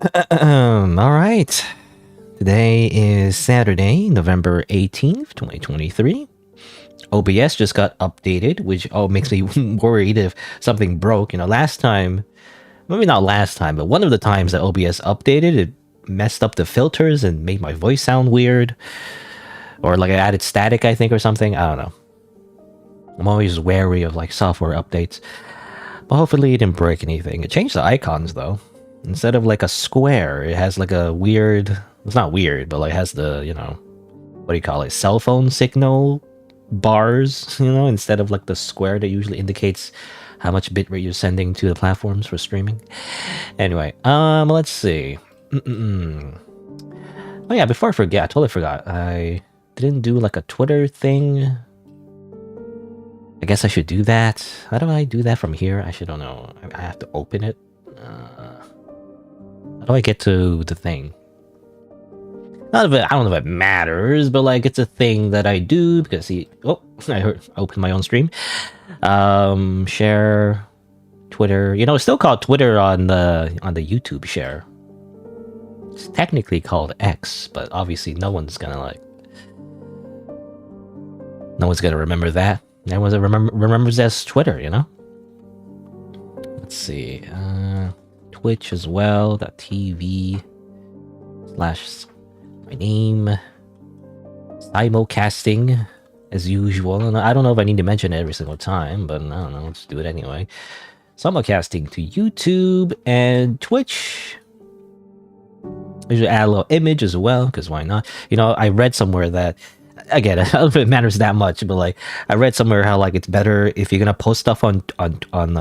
All right. Today is Saturday, November 18th, 2023. OBS just got updated, which makes me worried if something broke. Last time, maybe not last time, but one of the times that OBS updated, it messed up the filters and made my voice sound weird. Or like I added static, I think, or something. I don't know. I'm always wary of like software updates. But hopefully it didn't break anything. It changed the icons though. Instead of like a square, it has like a weird... It's not weird, but like has the, what do you call it? Cell phone signal bars, instead of like the square that usually indicates how much bitrate you're sending to the platforms for streaming. Anyway, let's see. Oh yeah, before I forget, I totally forgot. I didn't do like a Twitter thing. I guess I should do that. How do I do that from here? I don't know. I have to open it. How do I get to the thing? I don't know if it matters, but like it's a thing that I do because I opened my own stream. Share, Twitter. It's still called Twitter on the YouTube share. It's technically called X, but obviously no one's gonna remember that. No one remembers as Twitter, Let's see. Twitch as well. .tv/ my name. Simulcasting as usual. And I don't know if I need to mention it every single time, but I don't know. Let's do it anyway. Simulcasting to YouTube and Twitch. Usually add a little image as well, because why not? I read somewhere that, again, I don't know if it matters that much, but like I read somewhere how like it's better if you're gonna post stuff on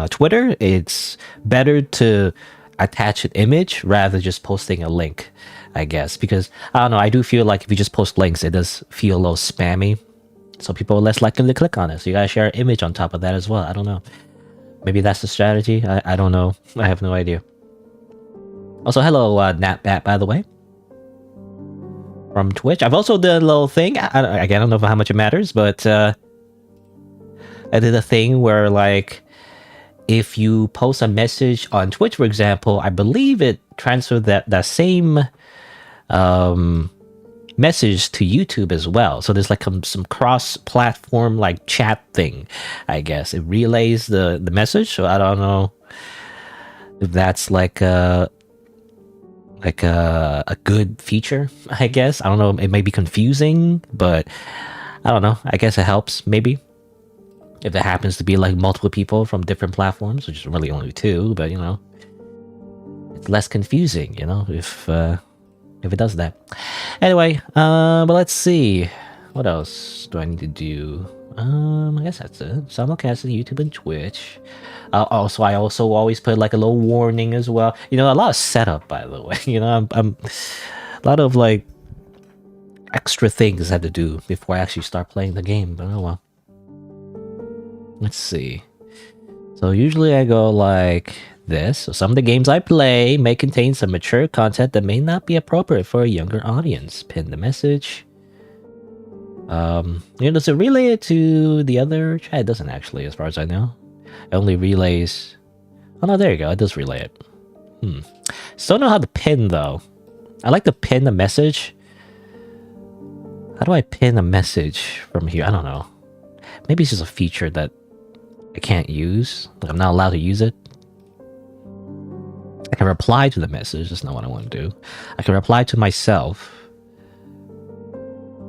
Twitter, it's better to attach an image rather than just posting a link, I guess, because I don't know, I do feel like if you just post links, it does feel a little spammy, so people are less likely to click on it. So you gotta share an image on top of that as well. I don't know, maybe that's the strategy. I don't know. I have no idea. Also, hello NatBat, by the way, from Twitch. I've also done a little thing. I don't know how much it matters, but I did a thing where like if you post a message on Twitch, for example, I believe it transferred that same message to YouTube as well. So there's like some cross-platform like chat thing, I guess. It relays the message. So I don't know if that's like a good feature, I guess. I don't know. It may be confusing, but I don't know. I guess it helps, maybe. If it happens to be like multiple people from different platforms, which is really only two, but it's less confusing, if it does that. Anyway, but let's see. What else do I need to do? I guess that's it. Simulcast on YouTube and Twitch. I also always put like a little warning as well. A lot of setup, by the way. I'm a lot of like extra things I have to do before I actually start playing the game. But oh well. Let's see. So usually I go like this. So some of the games I play may contain some mature content that may not be appropriate for a younger audience. Pin the message. Does it relay it to the other chat? It doesn't actually, as far as I know. It only relays... Oh no, there you go. It does relay it. Still don't know how to pin though. I like to pin a message. How do I pin a message from here? I don't know. Maybe it's just a feature that I can't use. Like I'm not allowed to use it. I can reply to the message. That's not what I want to do. I can reply to myself.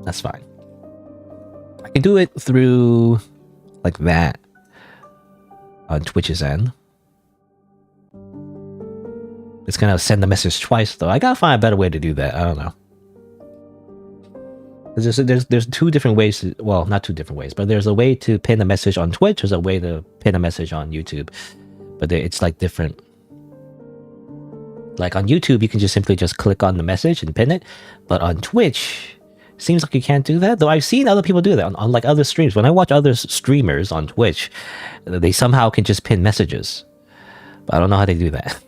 That's fine. I can do it through like that on Twitch's end. It's gonna send the message twice though. I gotta find a better way to do that. I don't know. There's two different ways to, well, not two different ways, but there's a way to pin a message on Twitch. There's a way to pin a message on YouTube, but it's like different. Like on YouTube, you can just simply click on the message and pin it, but on Twitch, seems like you can't do that. Though I've seen other people do that on like other streams. When I watch other streamers on Twitch, they somehow can just pin messages, but I don't know how they do that.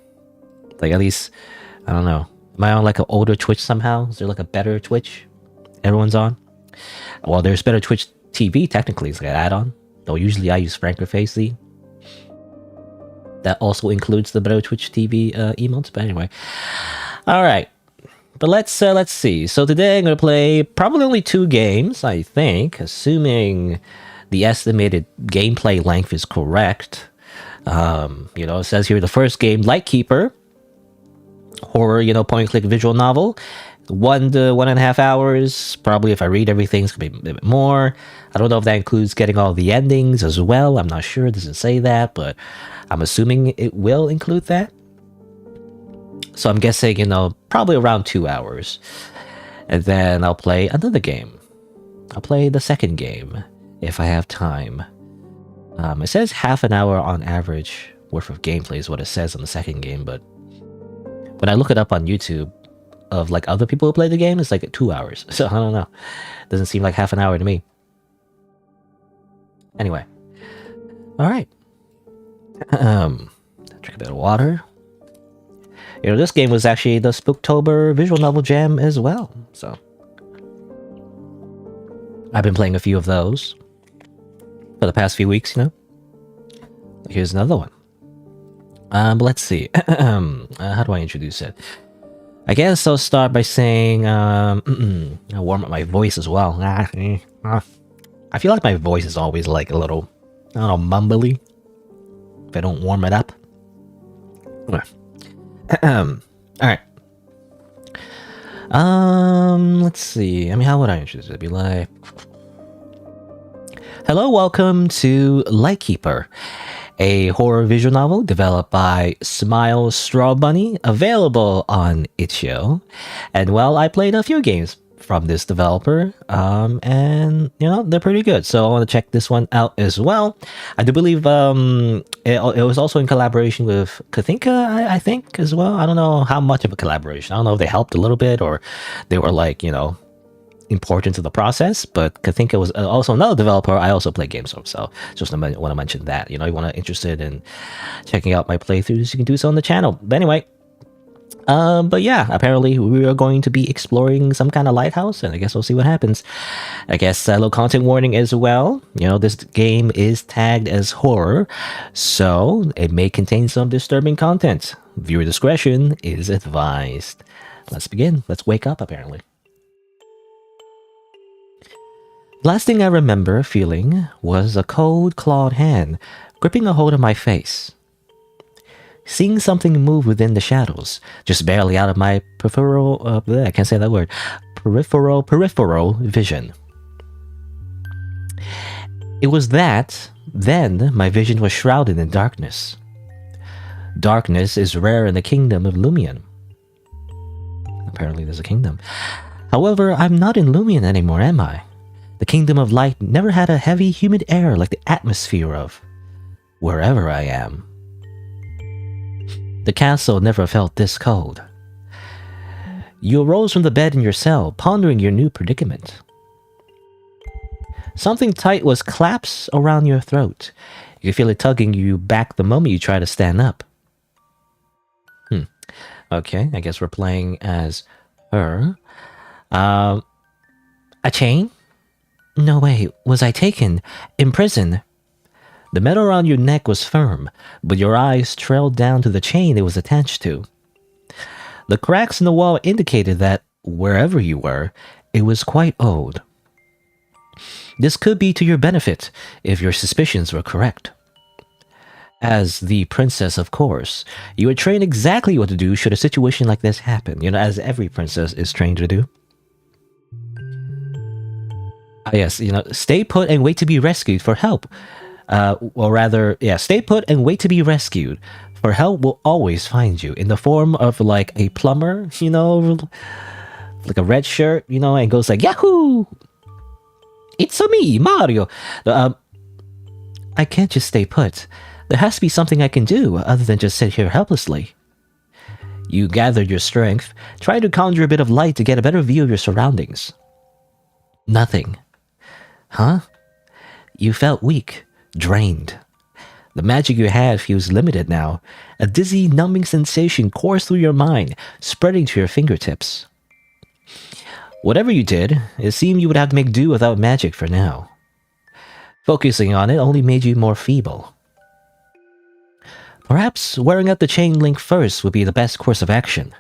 Like at least, I don't know. Am I on like an older Twitch somehow? Is there like a better Twitch everyone's on? Well, there's better Twitch TV technically. It's like an add-on. Though usually I use Franker Facey. That also includes the better Twitch TV emotes. But anyway, All right. But let's see. So today I'm gonna play probably only 2 games, I think, assuming the estimated gameplay length is correct. It says here the first game, Lightkeeper, horror, point-and-click visual novel, 1 to 1.5 hours. Probably if I read everything, it's gonna be a bit more. I don't know if that includes getting all the endings as well. I'm not sure. It doesn't say that, but I'm assuming it will include that. So I'm guessing, probably around 2 hours. And then I'll play another game. I'll play the second game if I have time. It says half an hour on average worth of gameplay is what it says on the second game, but when I look it up on YouTube of like other people who play the game, it's like 2 hours. So I don't know. Doesn't seem like half an hour to me. Anyway. Alright. Drink a bit of water. This game was actually the Spooktober visual novel jam as well. So I've been playing a few of those for the past few weeks, Here's another one. Let's see. How do I introduce it? I guess I'll start by saying, I'll warm up my voice as well. I feel like my voice is always like a little, I don't know, mumbly if I don't warm it up. Alright. Let's see. How would I introduce it? It'd be like, hello, welcome to Lightkeeper, a horror visual novel developed by Smile Straw Bunny, available on itch.io. And well, I played a few games from this developer, and they're pretty good, so I want to check this one out as well. I do believe it was also in collaboration with Kathinka, I think, as well. I don't know how much of a collaboration. I don't know if they helped a little bit or they were like important to the process, but Kathinka was also another developer I also play games from, so just want to mention that. You want to interested in checking out my playthroughs, you can do so on the channel. But anyway, but yeah, apparently we are going to be exploring some kind of lighthouse, and I guess we'll see what happens. I guess a little content warning as well. This game is tagged as horror, so it may contain some disturbing content. Viewer discretion is advised. Let's begin. Let's wake up, apparently. Last thing I remember feeling was a cold, clawed hand gripping a hold of my face. Seeing something move within the shadows, just barely out of my peripheral vision. It was that, then my vision was shrouded in darkness. Darkness is rare in the kingdom of Lumion. Apparently there's a kingdom. However, I'm not in Lumion anymore, am I? The kingdom of light never had a heavy, humid air like the atmosphere of wherever I am. The castle never felt this cold. You arose from the bed in your cell, pondering your new predicament. Something tight was clasped around your throat. You could feel it tugging you back the moment you try to stand up. Okay, I guess we're playing as her. A chain? No way, was I taken? Imprisoned? The metal around your neck was firm, but your eyes trailed down to the chain it was attached to. The cracks in the wall indicated that, wherever you were, it was quite old. This could be to your benefit, if your suspicions were correct. As the princess, of course, you were trained exactly what to do should a situation like this happen, as every princess is trained to do. Yes, stay put and wait to be rescued for help. Stay put and wait to be rescued. For help will always find you in the form of like a plumber, like a red shirt, and goes like, Yahoo! It's me, Mario! I can't just stay put. There has to be something I can do other than just sit here helplessly. You gathered your strength, tried to conjure a bit of light to get a better view of your surroundings. Nothing. Huh? You felt weak. Drained. The magic you had feels limited now. A dizzy, numbing sensation coursed through your mind, spreading to your fingertips. Whatever you did, it seemed you would have to make do without magic for now. Focusing on it only made you more feeble. Perhaps wearing out the chain link first would be the best course of action.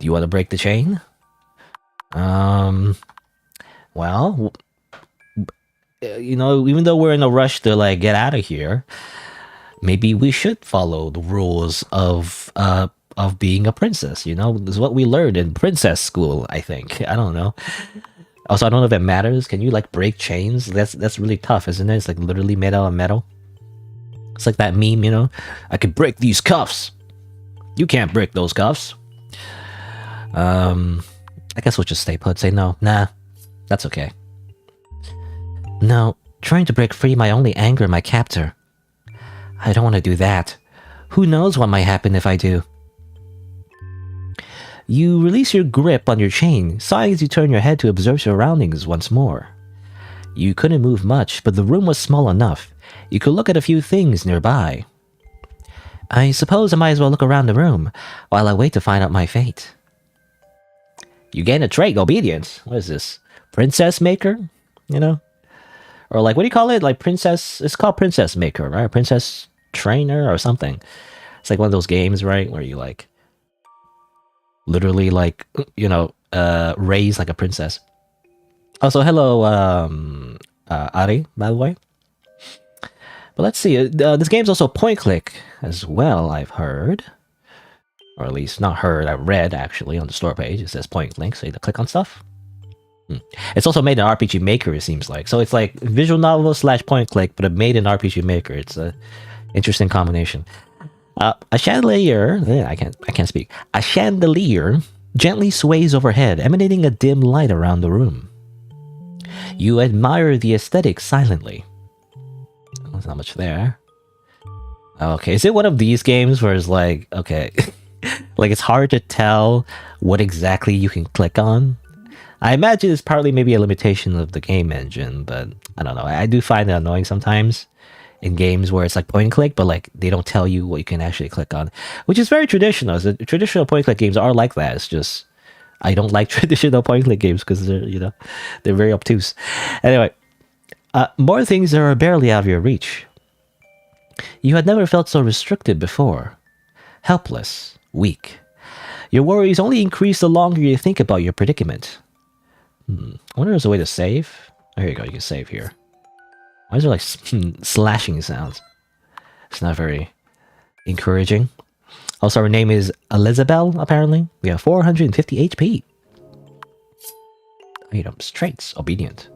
Do you want to break the chain? Well, even though we're in a rush to like get out of here, maybe we should follow the rules of being a princess. This is what we learned in princess school, I think. I don't know. Also, I don't know if that matters. Can you like break chains? That's really tough, isn't it? It's like literally made out of metal. It's like that meme, I could break these cuffs. You can't break those cuffs. I guess we'll just stay put. Say no. Nah, that's okay. No, trying to break free might only anger my captor. I don't want to do that. Who knows what might happen if I do? You release your grip on your chain, sighing as you turn your head to observe surroundings once more. You couldn't move much, but the room was small enough. You could look at a few things nearby. I suppose I might as well look around the room while I wait to find out my fate. You gain a trait, obedience. What is this? Princess Maker? Or like, what do you call it? Like princess, it's called Princess Maker, right? Princess Trainer or something. It's like one of those games, right? Where you like, literally like, raise like a princess. Also, hello, Ari, by the way. But let's see, this game's also point click as well, I've heard. Or at least not heard, I read actually on the store page. It says point click, so you click on stuff. It's also made in RPG Maker, it seems like. So it's like visual novel / point click, but it made in RPG Maker. It's a interesting combination. A chandelier, I can't speak. A chandelier gently sways overhead, emanating a dim light around the room. You admire the aesthetic silently. There's not much there. Okay, is it one of these games where it's like, okay, like it's hard to tell what exactly you can click on? I imagine it's partly maybe a limitation of the game engine, but I don't know. I do find it annoying sometimes in games where it's like point and click, but like they don't tell you what you can actually click on, which is very traditional. The traditional point and click games are like that. It's just I don't like traditional point and click games because they're very obtuse. Anyway, more things that are barely out of your reach. You had never felt so restricted before. Helpless, weak. Your worries only increase the longer you think about your predicament. I wonder if there's a way to save. Oh, here you go, you can save here. Why is there like slashing sounds? It's not very encouraging. Also, our name is Elizabeth, apparently. We have 450 HP. Items, traits, obedient.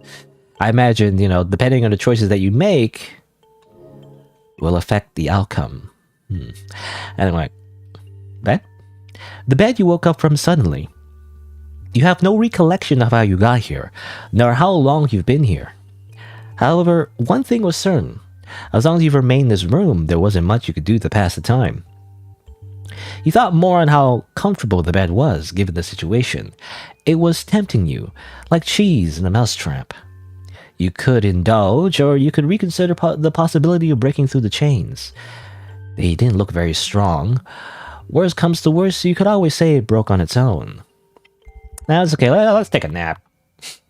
I imagine, depending on the choices that you make, will affect the outcome. Anyway, bed? The bed you woke up from suddenly. You have no recollection of how you got here, nor how long you've been here. However, one thing was certain. As long as you remained in this room, there wasn't much you could do to pass the time. You thought more on how comfortable the bed was, given the situation. It was tempting you, like cheese in a mousetrap. You could indulge, or you could reconsider the possibility of breaking through the chains. They didn't look very strong. Worst comes to worst, you could always say it broke on its own. Now it's okay, let's take a nap.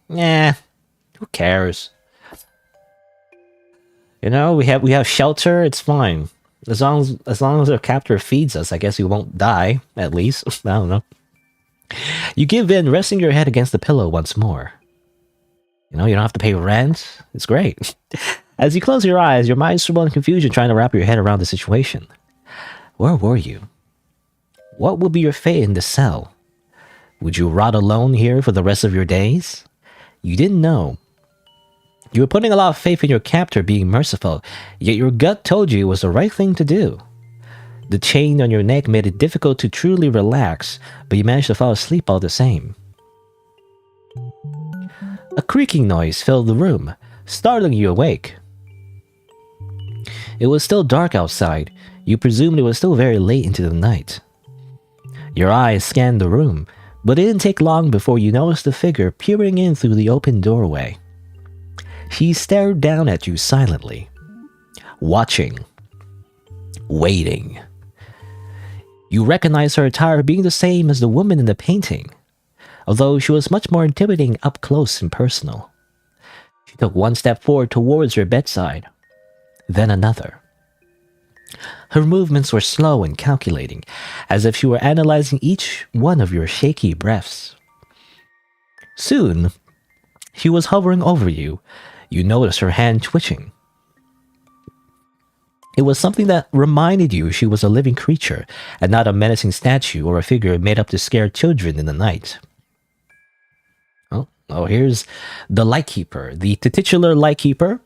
Nah, who cares? We have shelter, it's fine. As long as our captor feeds us, I guess we won't die, at least. I don't know. You give in, resting your head against the pillow once more. You don't have to pay rent. It's great. As you close your eyes, your mind swirls in confusion trying to wrap your head around the situation. Where were you? What will be your fate in this cell? Would you rot alone here for the rest of your days? You didn't know. You were putting a lot of faith in your captor being merciful, yet your gut told you it was the right thing to do. The chain on your neck made it difficult to truly relax, but you managed to fall asleep all the same. A creaking noise filled the room, startling you awake. It was still dark outside. You presumed it was still very late into the night. Your eyes scanned the room, but it didn't take long before you noticed a figure peering in through the open doorway. She stared down at you silently, watching, waiting. You recognized her attire being the same as the woman in the painting, although she was much more intimidating up close and personal. She took one step forward towards your bedside, then another. Her movements were slow and calculating, as if she were analyzing each one of your shaky breaths. Soon, she was hovering over you. You noticed her hand twitching. It was something that reminded you she was a living creature, and not a menacing statue or a figure made up to scare children in the night. Here's the Lightkeeper, the titular Lightkeeper.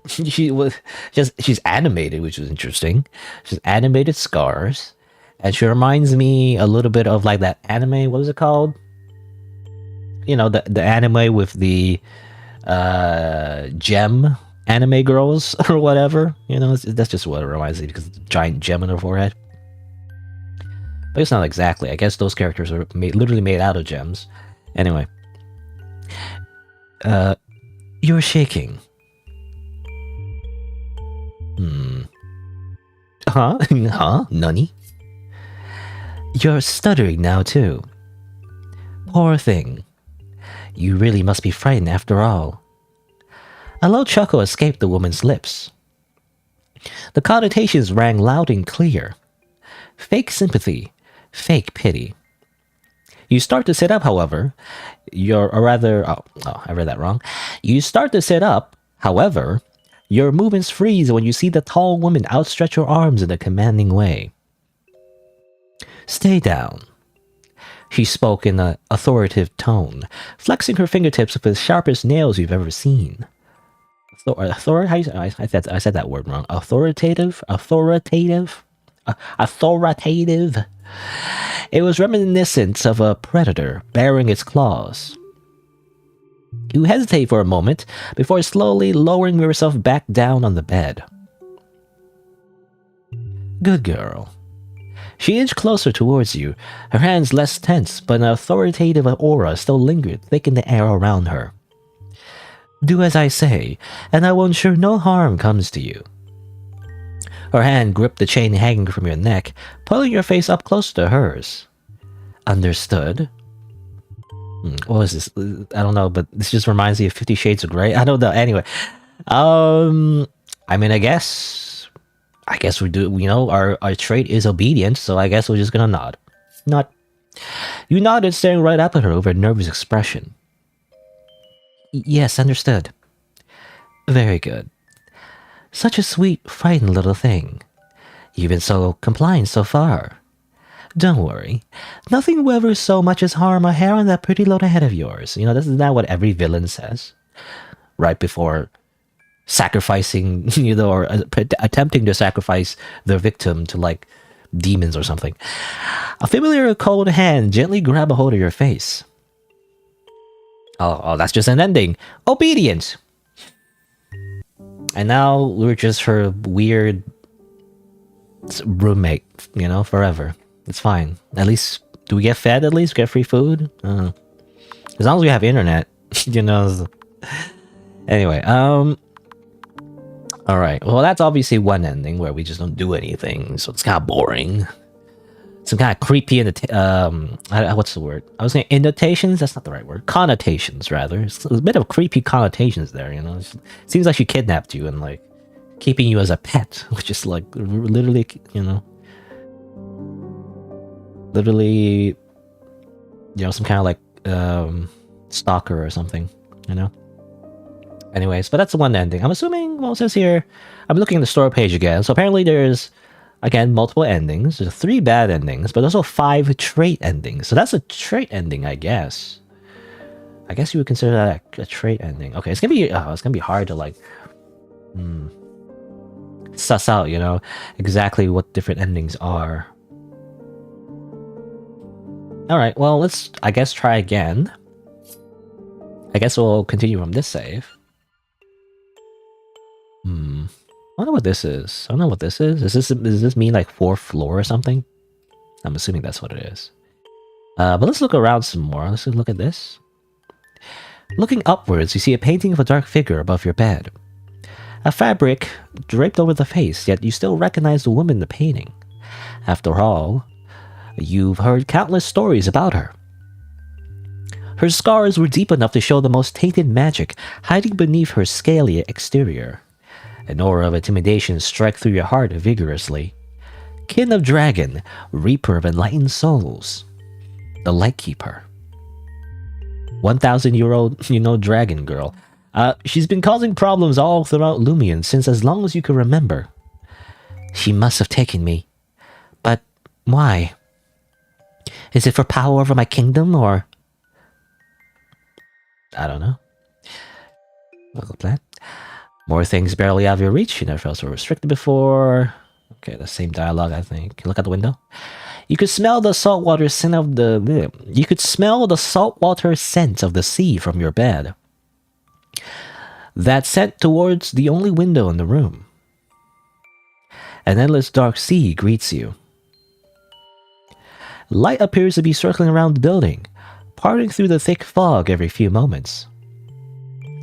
She's animated, which is interesting. She's animated scars, and she reminds me a little bit of like that anime. What is it called? You know, the anime with the gem anime girls or whatever. You know, that's just what it reminds me, because it's a giant gem in her forehead. But it's not exactly. I guess those characters are literally made out of gems. Anyway, you're shaking. Huh? Nani? You're stuttering now too. Poor thing. You really must be frightened after all. A low chuckle escaped the woman's lips. The connotations rang loud and clear. Fake sympathy, fake pity. You start to sit up, however. I read that wrong. You start to sit up, however, your movements freeze when you see the tall woman outstretch her arms in a commanding way. Stay down. She spoke in an authoritative tone, flexing her fingertips with the sharpest nails you've ever seen. I said that word wrong. Authoritative. It was reminiscent of a predator baring its claws. You hesitate for a moment before slowly lowering yourself back down on the bed. Good girl. She inched closer towards you, her hands less tense, but an authoritative aura still lingered thick in the air around her. Do as I say, and I will ensure no harm comes to you. Her hand gripped the chain hanging from your neck, pulling your face up close to hers. Understood? What was this? I don't know, but this just reminds me of 50 Shades of Grey. I don't know. Anyway, I mean, I guess we do. You know, our trait is obedience, so I guess we're just gonna nod. You nodded, staring right up at her with a nervous expression. Yes, understood. Very good. Such a sweet, frightened little thing. You've been so compliant so far. Don't worry. Nothing will ever so much as harm a hair on that pretty little head of yours. You know, this is not what every villain says. Right before sacrificing, you know, or attempting to sacrifice their victim to, like, demons or something. A familiar cold hand gently grab a hold of your face. Oh, that's just an ending. Obedience! And now we're just her weird roommate, you know, forever. It's fine. At least, do we get fed at least? Get free food? As long as we have internet, you know. Anyway, alright. Well, that's obviously one ending where we just don't do anything, so it's kind of boring. Some kind of creepy, what's the word? I was saying annotations? That's not the right word. Connotations, rather. It's a bit of creepy connotations there, you know. It seems like she kidnapped you and, like, keeping you as a pet, which is, like, literally, you know. Literally, you know, some kind of, like, stalker or something, you know. Anyways, but that's the one ending. I'm assuming, well, it says here, I'm looking at the store page again. So apparently there's, again, multiple endings. There's 3 bad endings, but also 5 trait endings. So that's a trait ending, I guess. I guess you would consider that a trait ending. Okay, it's gonna be hard to, like, suss out, you know, exactly what different endings are. Alright, well, let's, I guess, try again. I guess we'll continue from this save. I wonder what this is. I don't know what this is. Does this mean like 4th floor or something? I'm assuming that's what it is. But let's look around some more. Let's look at this. Looking upwards, you see a painting of a dark figure above your bed. A fabric draped over the face, yet you still recognize the woman in the painting. After all, you've heard countless stories about her. Her scars were deep enough to show the most tainted magic hiding beneath her scaly exterior. An aura of intimidation struck through your heart vigorously. Kin of Dragon, Reaper of Enlightened Souls. The Lightkeeper. 1,000-year-old, dragon girl. She's been causing problems all throughout Lumion since as long as you can remember. She must have taken me. But why? Is it for power over my kingdom, or... I don't know. Look at that. More things barely out of your reach. You never felt so restricted before. Okay, the same dialogue, I think. Look out the window. You could smell the saltwater scent of the... You could smell the saltwater scent of the sea from your bed. That scent towards the only window in the room. An endless dark sea greets you. Light appears to be circling around the building, parting through the thick fog every few moments.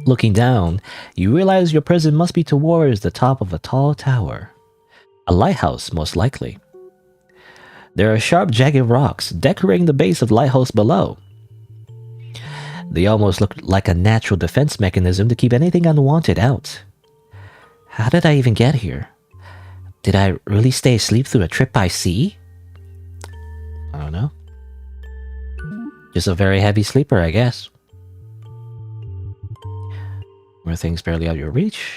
Looking down, you realize your prison must be towards the top of a tall tower. A lighthouse, most likely. There are sharp, jagged rocks decorating the base of the lighthouse below. They almost look like a natural defense mechanism to keep anything unwanted out. How did I even get here? Did I really stay asleep through a trip by sea? I don't know. Just a very heavy sleeper, I guess. More things barely out of your reach.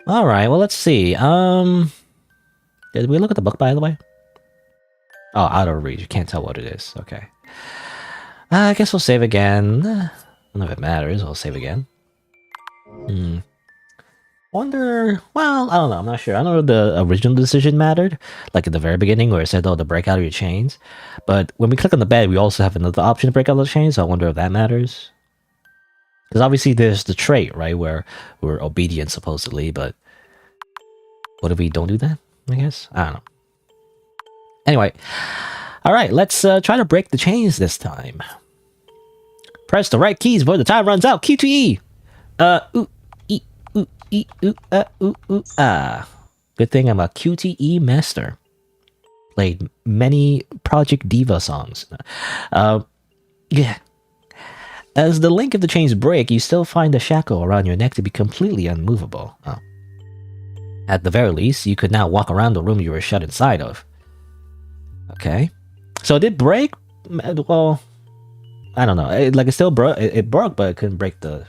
Alright, well, let's see. Did we look at the book, by the way? Oh, out of reach. You can't tell what it is. Okay. I guess we'll save again. I don't know if it matters. I'll save again. Wonder... Well, I don't know. I'm not sure. I don't know if the original decision mattered. Like at the very beginning where it said, oh, to break out of your chains. But when we click on the bed, we also have another option to break out of the chains. So I wonder if that matters. Because obviously there's the trait, right? Where we're obedient, supposedly. But what if we don't do that? I guess? I don't know. Anyway. Alright, let's try to break the chains this time. Press the right keys before the time runs out. QTE! Good thing I'm a QTE master. Played many Project Diva songs. Yeah. As the link of the chains break, you still find the shackle around your neck to be completely unmovable. Oh. At the very least, you could now walk around the room you were shut inside of. Okay. So it did break? Well, I don't know. It still broke. It broke, but it couldn't break the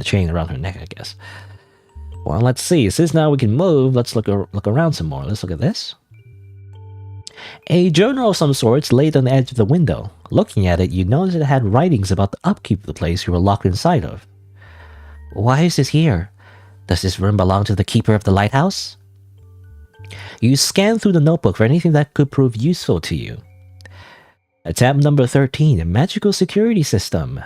chain around her neck, I guess. Well, let's see. Since now we can move, let's look around some more. Let's look at this. A journal of some sorts laid on the edge of the window. Looking at it, you notice it had writings about the upkeep of the place you were locked inside of. Why is this here? Does this room belong to the keeper of the lighthouse? You scan through the notebook for anything that could prove useful to you. Attempt number 13, a magical security system.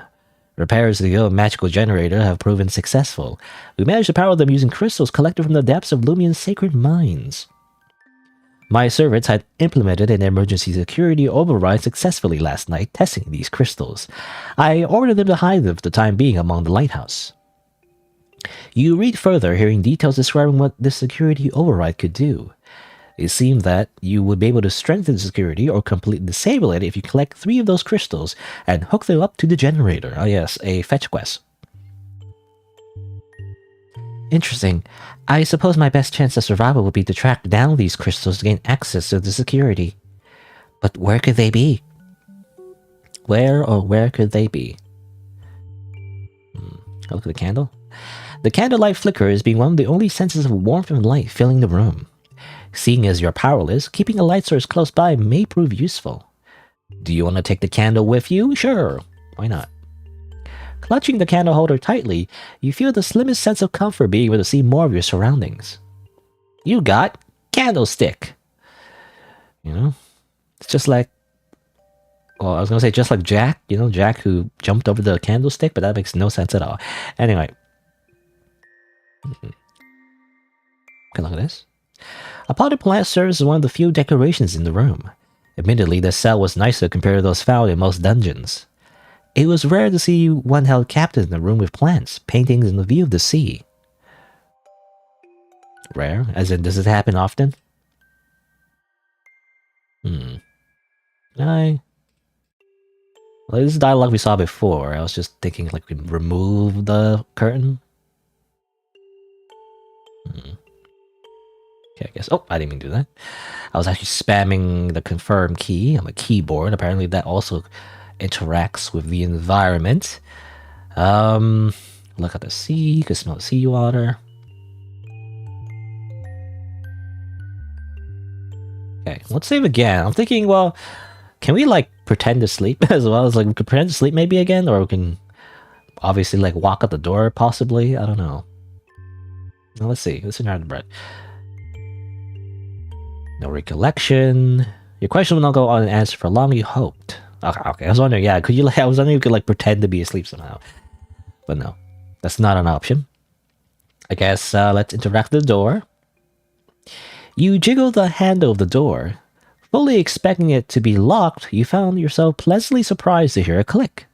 Repairs of the old magical generator have proven successful. We managed to power them using crystals collected from the depths of Lumion's sacred mines. My servants had implemented an emergency security override successfully last night, testing these crystals. I ordered them to hide them for the time being among the lighthouse. You read further, hearing details describing what this security override could do. It seemed that you would be able to strengthen the security or completely disable it if you collect 3 of those crystals and hook them up to the generator. Oh yes, a fetch quest. Interesting. I suppose my best chance of survival would be to track down these crystals to gain access to the security. But where could they be? Where could they be? Look at the candle. The candlelight flickers, being one of the only senses of warmth and light filling the room. Seeing as you're powerless, keeping a light source close by may prove useful. Do you want to take the candle with you? Sure. Why not? Clutching the candle holder tightly, you feel the slimmest sense of comfort being able to see more of your surroundings. You got candlestick. It's just like... Well, I was going to say just like Jack. Jack who jumped over the candlestick, but that makes no sense at all. Anyway. Okay, look at this. A potted plant serves as one of the few decorations in the room. Admittedly, the cell was nicer compared to those found in most dungeons. It was rare to see one held captive in a room with plants, paintings, and the view of the sea. Rare? As in, does it happen often? Well, this is dialogue we saw before. I was just thinking, like, we remove the curtain. Okay, I guess. Oh, I didn't even do that. I was actually spamming the confirm key on my keyboard. Apparently, that also interacts with the environment. Look at the sea. You can smell the seawater. Okay, let's save again. I'm thinking, well, can we like pretend to sleep as well? As like we could pretend to sleep maybe again, or we can obviously like walk out the door possibly. I don't know. Now, let's see. Let's see. Bread. No recollection. Your question will not go unanswered for long. You hoped. Okay. I was wondering. Yeah, could you? Like, I was wondering if you could like pretend to be asleep somehow, but no, that's not an option. I guess let's interact with the door. You jiggle the handle of the door. Fully expecting it to be locked, you found yourself pleasantly surprised to hear a click.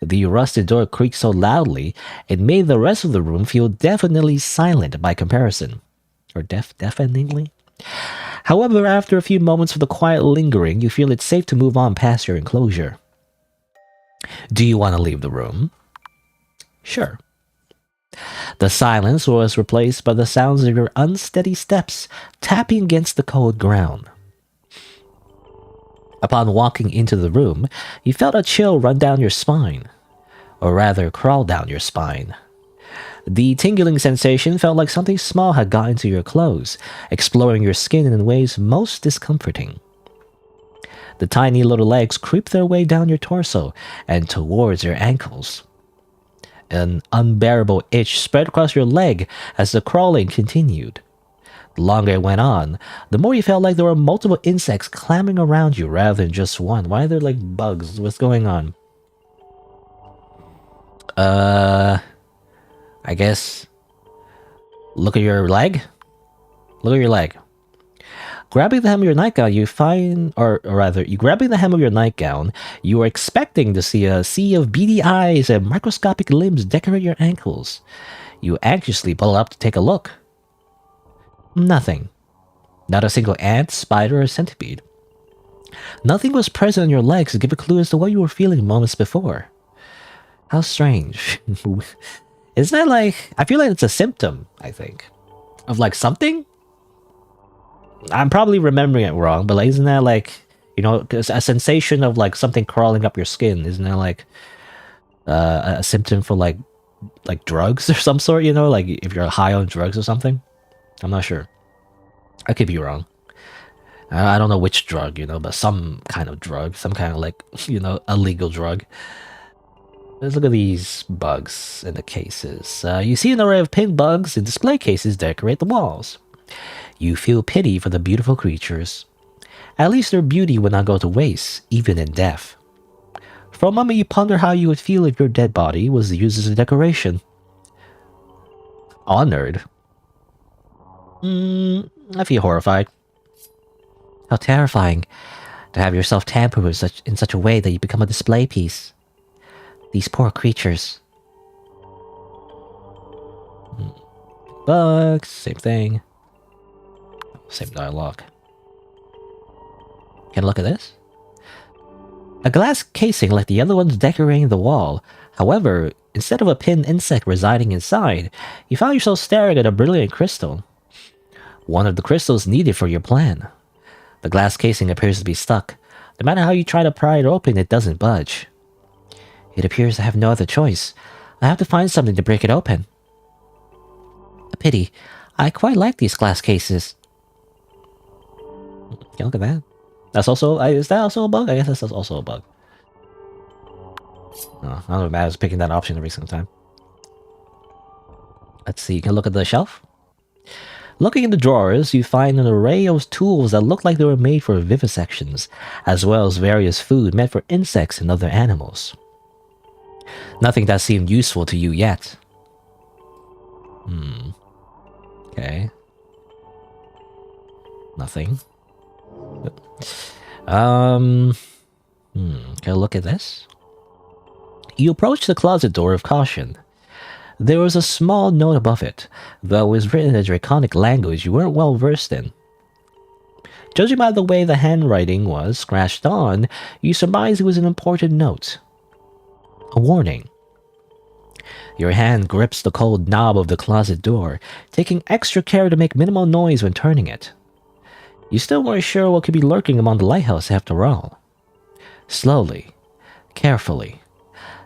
The rusted door creaked so loudly, it made the rest of the room feel deafeningly silent by comparison. Or deafeningly? However, after a few moments of the quiet lingering, you feel it's safe to move on past your enclosure. Do you want to leave the room? Sure. The silence was replaced by the sounds of your unsteady steps tapping against the cold ground. Upon walking into the room, you felt a chill run down your spine, or rather crawl down your spine. The tingling sensation felt like something small had got into your clothes, exploring your skin in ways most discomforting. The tiny little legs creeped their way down your torso and towards your ankles. An unbearable itch spread across your leg as the crawling continued. The longer it went on, the more you felt like there were multiple insects clambering around you rather than just one. Why are there like bugs? What's going on? I guess look at your leg. Look at your leg. Grabbing the hem of your nightgown, you find, or rather, you grabbing the hem of your nightgown, you are expecting to see a sea of beady eyes and microscopic limbs decorate your ankles. You anxiously pull up to take a look. Nothing. Not a single ant, spider, or centipede. Nothing was present on your legs to give a clue as to what you were feeling moments before. How strange. Isn't that like... I feel like it's a symptom, I think. Of like something? I'm probably remembering it wrong, but like, isn't that like... You know, a sensation of like something crawling up your skin? Isn't that like... a symptom for like drugs or some sort, you know? Like if you're high on drugs or something? I'm not sure. I could be wrong. I don't know which drug, you know, but some kind of drug. Some kind of like, you know, illegal drug. Let's look at these bugs in the cases. You see an array of pink bugs in display cases decorate the walls. You feel pity for the beautiful creatures. At least their beauty would not go to waste, even in death. For a moment you ponder how you would feel if your dead body was used as a decoration. Honored? I feel horrified. How terrifying to have yourself tampered with in such a way that you become a display piece. These poor creatures. Bugs, same thing. Same dialogue. Can I look at this? A glass casing like the other ones decorating the wall. However, instead of a pinned insect residing inside, you found yourself staring at a brilliant crystal. One of the crystals needed for your plan. The glass casing appears to be stuck. No matter how you try to pry it open, it doesn't budge. It appears I have no other choice. I have to find something to break it open. A pity. I quite like these glass cases. Yeah, look at that. That's also... is that also a bug? I guess that's also a bug. Oh, I don't know if I was picking that option every single time. Let's see. You can look at the shelf. Looking in the drawers, you find an array of tools that look like they were made for vivisections, as well as various food meant for insects and other animals. Nothing that seemed useful to you yet. Okay. Nothing. Can I look at this? You approach the closet door with caution. There was a small note above it, though it was written in a draconic language you weren't well versed in. Judging by the way the handwriting was scratched on, you surmise it was an important note. A warning. Your hand grips the cold knob of the closet door, taking extra care to make minimal noise when turning it. You still weren't sure what could be lurking among the lighthouse after all. Slowly, carefully,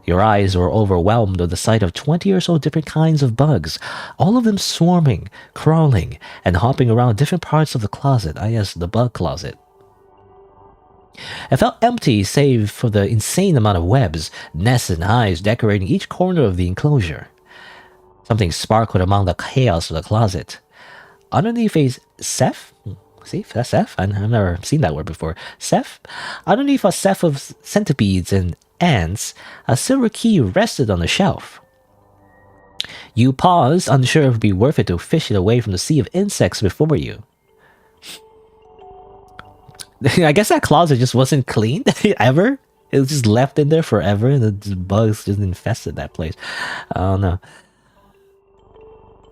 your eyes were overwhelmed with the sight of 20 or so different kinds of bugs, all of them swarming, crawling, and hopping around different parts of the closet. Yes, the bug closet. It felt empty save for the insane amount of webs, nests, and hives decorating each corner of the enclosure. Something sparkled among the chaos of the closet. Underneath a ceph? See, that's ceph? I've never seen that word before. Ceph? Underneath a ceph of centipedes and ants, a silver key rested on the shelf. You paused, unsure if it would be worth it to fish it away from the sea of insects before you. I guess that closet just wasn't cleaned ever. It was just left in there forever, and the bugs just infested that place. I don't know.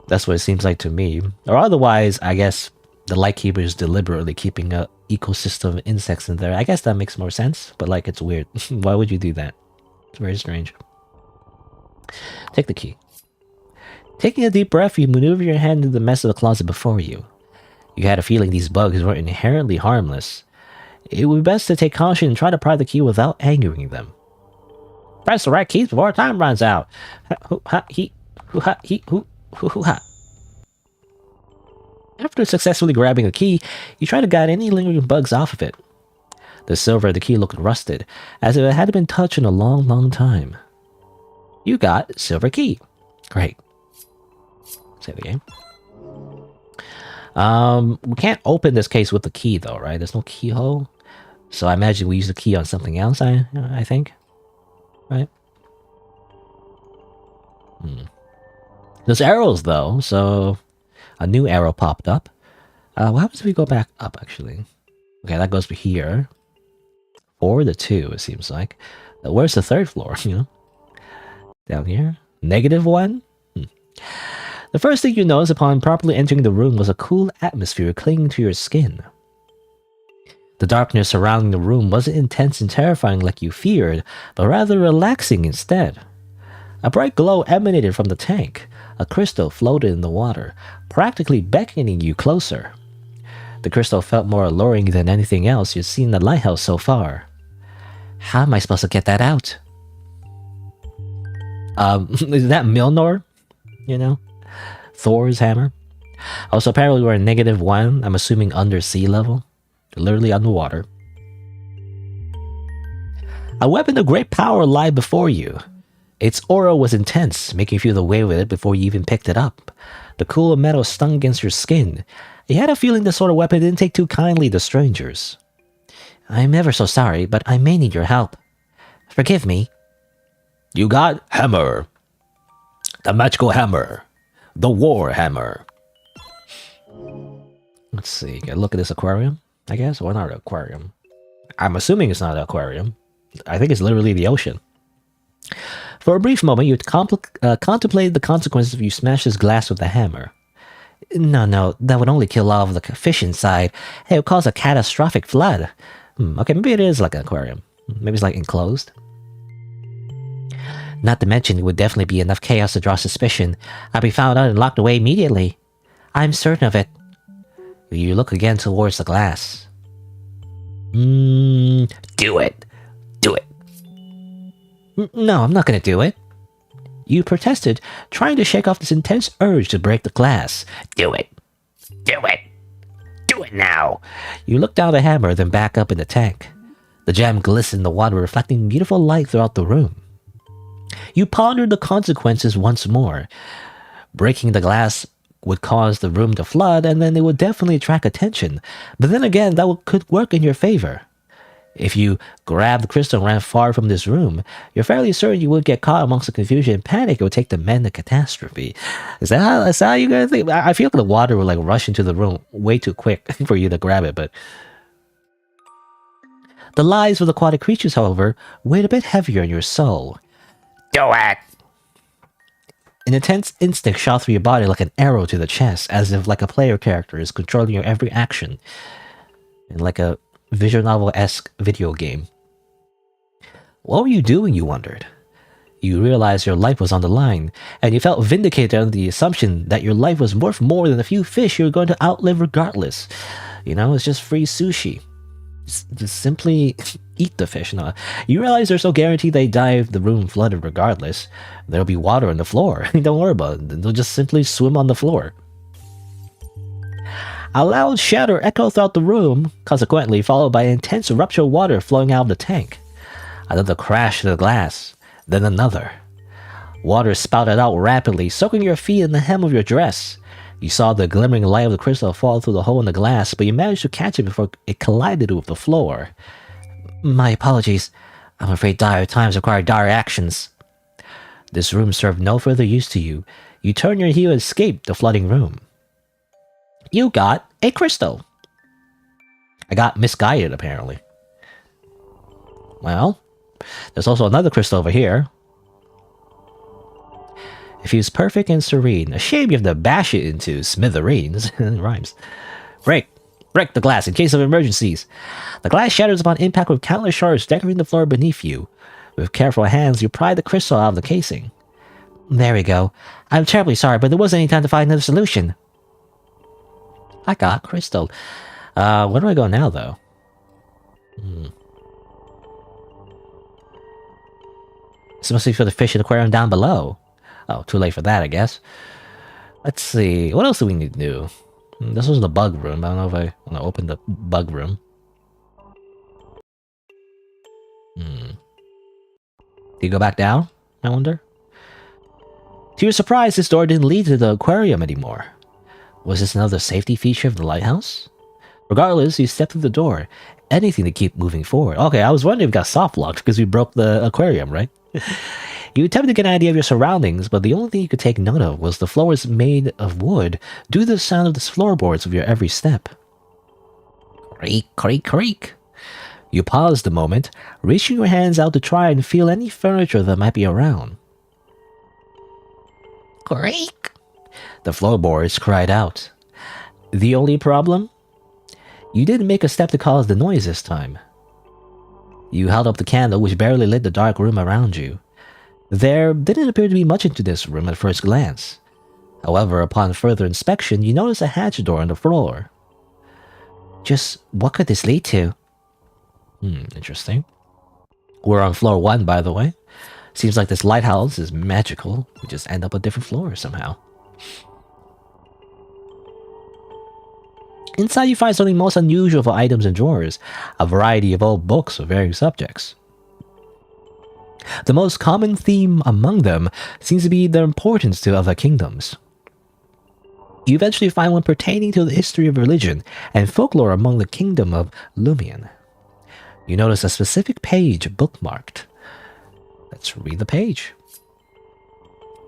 That's what it seems like to me. Or otherwise, I guess the Lightkeeper is deliberately keeping an ecosystem of insects in there. I guess that makes more sense, but like it's weird. Why would you do that? It's very strange. Take the key. Taking a deep breath, you maneuver your hand into the mess of the closet before you. You had a feeling these bugs were inherently harmless. It would be best to take caution and try to pry the key without angering them. Press the right keys before time runs out. After successfully grabbing a key, you try to guide any lingering bugs off of it. The silver of the key looked rusted, as if it hadn't been touched in a long, long time. You got silver key. Great. Save the game. We can't open this case with the key though, right? There's no keyhole. So I imagine we use the key on something else, I think. Right? There's arrows though, so a new arrow popped up. What happens if we go back up actually? Okay, that goes to here. 4 to 2, it seems like. Where's the third floor, you know? Down here? -1? The first thing you notice upon properly entering the room was a cool atmosphere clinging to your skin. The darkness surrounding the room wasn't intense and terrifying like you feared, but rather relaxing instead. A bright glow emanated from the tank. A crystal floated in the water, practically beckoning you closer. The crystal felt more alluring than anything else you'd seen in the lighthouse so far. How am I supposed to get that out? Is that Milnor? You know? Thor's hammer? Also, apparently we're in -1. I'm assuming under sea level. Literally underwater. A weapon of great power lay before you. Its aura was intense, making you feel the weight of it before you even picked it up. The cool metal stung against your skin. You had a feeling this sort of weapon didn't take too kindly to strangers. I'm ever so sorry, but I may need your help. Forgive me. You got hammer. The magical hammer. The war hammer. Let's see. Can I look at this aquarium? I guess. Or not an aquarium. I'm assuming it's not an aquarium. I think it's literally the ocean. For a brief moment, you contemplated the consequences if you smashed this glass with the hammer. No, that would only kill all of the fish inside. It would cause a catastrophic flood. Okay, maybe it is like an aquarium. Maybe it's like enclosed. Not to mention, it would definitely be enough chaos to draw suspicion. I'd be found out and locked away immediately. I'm certain of it. You look again towards the glass. Do it. Do it. No, I'm not gonna do it. You protested, trying to shake off this intense urge to break the glass. Do it. Do it. Do it now. You look down the hammer, then back up in the tank. The gem glistened in the water, reflecting beautiful light throughout the room. You pondered the consequences once more. Breaking the glass would cause the room to flood, and then it would definitely attract attention. But then again, that could work in your favor. If you grabbed the crystal and ran far from this room, you're fairly certain you would get caught amongst the confusion and panic. It would take the men to catastrophe. Is that how you guys think? I feel like the water would like rush into the room way too quick for you to grab it, but... The lives of the aquatic creatures, however, weighed a bit heavier on your soul. Do it! An intense instinct shot through your body like an arrow to the chest, as if like a player character is controlling your every action. in like a visual novel-esque video game. What were you doing, you wondered? You realized your life was on the line, and you felt vindicated on the assumption that your life was worth more than a few fish you were going to outlive regardless. You know, it's just free sushi. Just simply eat the fish. No, you realize there's no guarantee they die if the room flooded regardless. There'll be water on the floor. Don't worry about it. They'll just simply swim on the floor. A loud shatter echoed throughout the room, consequently followed by an intense eruption of water flowing out of the tank. Another crash to the glass, then another. Water spouted out rapidly, soaking your feet and the hem of your dress. You saw the glimmering light of the crystal fall through the hole in the glass, but you managed to catch it before it collided with the floor. My apologies. I'm afraid dire times require dire actions. This room served no further use to you. You turned your heel and escaped the flooding room. You got a crystal. I got misguided, apparently. Well, there's also another crystal over here. It feels perfect and serene. A shame you have to bash it into smithereens. It rhymes. Break the glass in case of emergencies. The glass shatters upon impact with countless shards decorating the floor beneath you. With careful hands, you pry the crystal out of the casing. There we go. I'm terribly sorry, but there wasn't any time to find another solution. I got crystal. Where do I go now, though? This must be for the fish in the aquarium down below. Oh, too late for that, I guess. Let's see. What else do we need to do? This was the bug room. I don't know if I want to open the bug room. Do you go back down, I wonder? To your surprise, this door didn't lead to the aquarium anymore. Was this another safety feature of the lighthouse? Regardless, you stepped through the door. Anything to keep moving forward. Okay, I was wondering if it got soft locked because we broke the aquarium, right? You attempted to get an idea of your surroundings, but the only thing you could take note of was the floor was made of wood due to the sound of the floorboards of your every step. Creak, creak, creak. You paused a moment, reaching your hands out to try and feel any furniture that might be around. Creak! The floorboards cried out. The only problem? You didn't make a step to cause the noise this time. You held up the candle, which barely lit the dark room around you. There didn't appear to be much into this room at first glance. However, upon further inspection, you noticed a hatch door on the floor. Just what could this lead to? Interesting. We're on floor 1, by the way. Seems like this lighthouse is magical. We just end up on different floors somehow. Inside you find something most unusual for items and drawers, a variety of old books of varying subjects. The most common theme among them seems to be their importance to other kingdoms. You eventually find one pertaining to the history of religion and folklore among the kingdom of Lumion. You notice a specific page bookmarked. Let's read the page.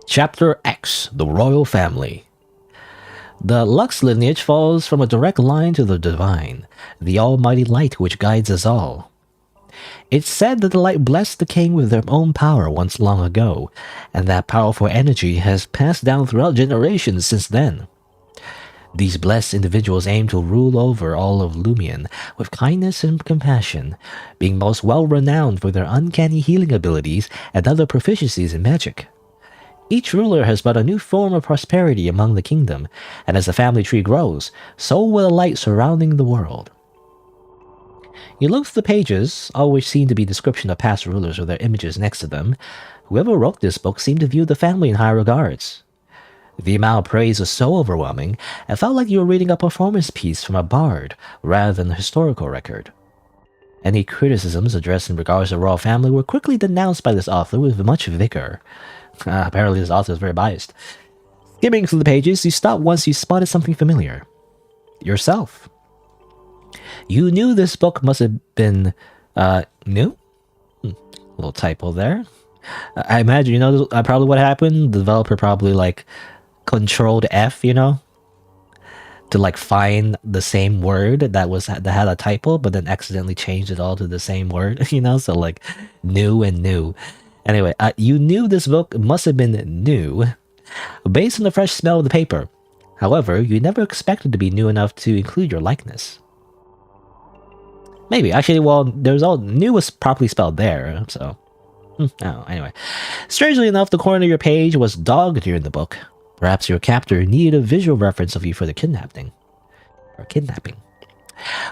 Chapter X, The Royal Family. The Lux lineage falls from a direct line to the divine, the almighty light which guides us all. It's said that the light blessed the king with their own power once long ago, and that powerful energy has passed down throughout generations since then. These blessed individuals aim to rule over all of Lumion with kindness and compassion, being most well-renowned for their uncanny healing abilities and other proficiencies in magic. Each ruler has brought a new form of prosperity among the kingdom, and as the family tree grows, so will the light surrounding the world. You look through the pages, all which seem to be description of past rulers with their images next to them. Whoever wrote this book seemed to view the family in high regards. The amount of praise was so overwhelming, it felt like you were reading a performance piece from a bard rather than a historical record. Any criticisms addressed in regards to the royal family were quickly denounced by this author with much vigor. Apparently this author is very biased. Skimming through the pages, you stopped once you spotted something familiar. Yourself. You knew this book must have been, new? Little typo there. I imagine, probably what happened? The developer probably, Controlled F, to, find the same word that had a typo, but then accidentally changed it all to the same word, So, new and new. Anyway, you knew this book must have been new, based on the fresh smell of the paper. However, you never expected to be new enough to include your likeness. Maybe. Actually, well, there's all new was properly spelled there, so. Oh, anyway. Strangely enough, the corner of your page was dogged during the book. Perhaps your captor needed a visual reference of you for the kidnapping. Or kidnapping.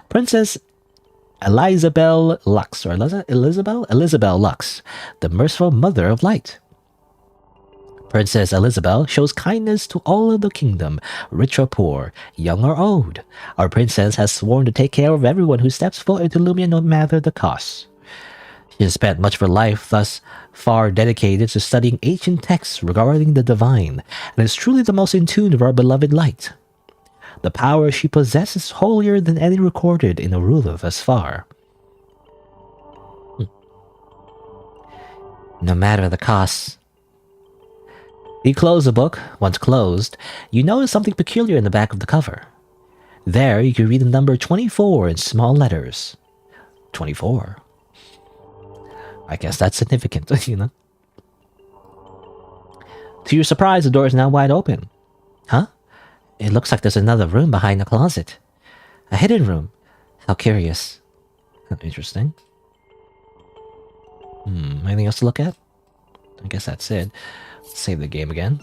Princess Elizabeth Lux, or Elizabeth Lux, the merciful mother of light. Princess Elizabeth shows kindness to all of the kingdom, rich or poor, young or old. Our princess has sworn to take care of everyone who steps foot into Lumia no matter the cost. She has spent much of her life thus far dedicated to studying ancient texts regarding the divine, and is truly the most in tune of our beloved light. The power she possesses is holier than any recorded in a ruler thus far. No matter the cost. You close the book. Once closed, you notice something peculiar in the back of the cover. There, you can read the number 24 in small letters. 24. I guess that's significant, you know? To your surprise, the door is now wide open. Huh? It looks like there's another room behind the closet. A hidden room. How curious. Interesting. Anything else to look at? I guess that's it. Let's save the game again.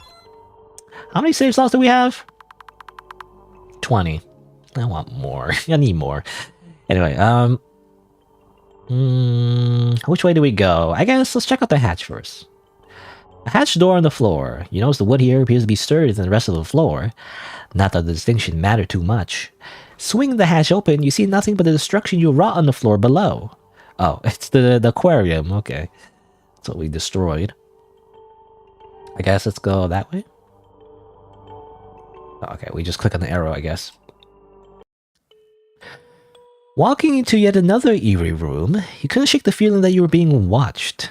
How many save slots do we have? 20. I want more. I need more. Anyway, which way do we go? I guess let's check out the hatch first. A hatch door on the floor. You notice the wood here appears to be sturdier than the rest of the floor. Not that the distinction mattered too much. Swinging the hatch open, you see nothing but the destruction you wrought on the floor below. Oh, it's the aquarium. Okay. That's what we destroyed. I guess let's go that way. Okay, we just click on the arrow, I guess. Walking into yet another eerie room, you couldn't shake the feeling that you were being watched.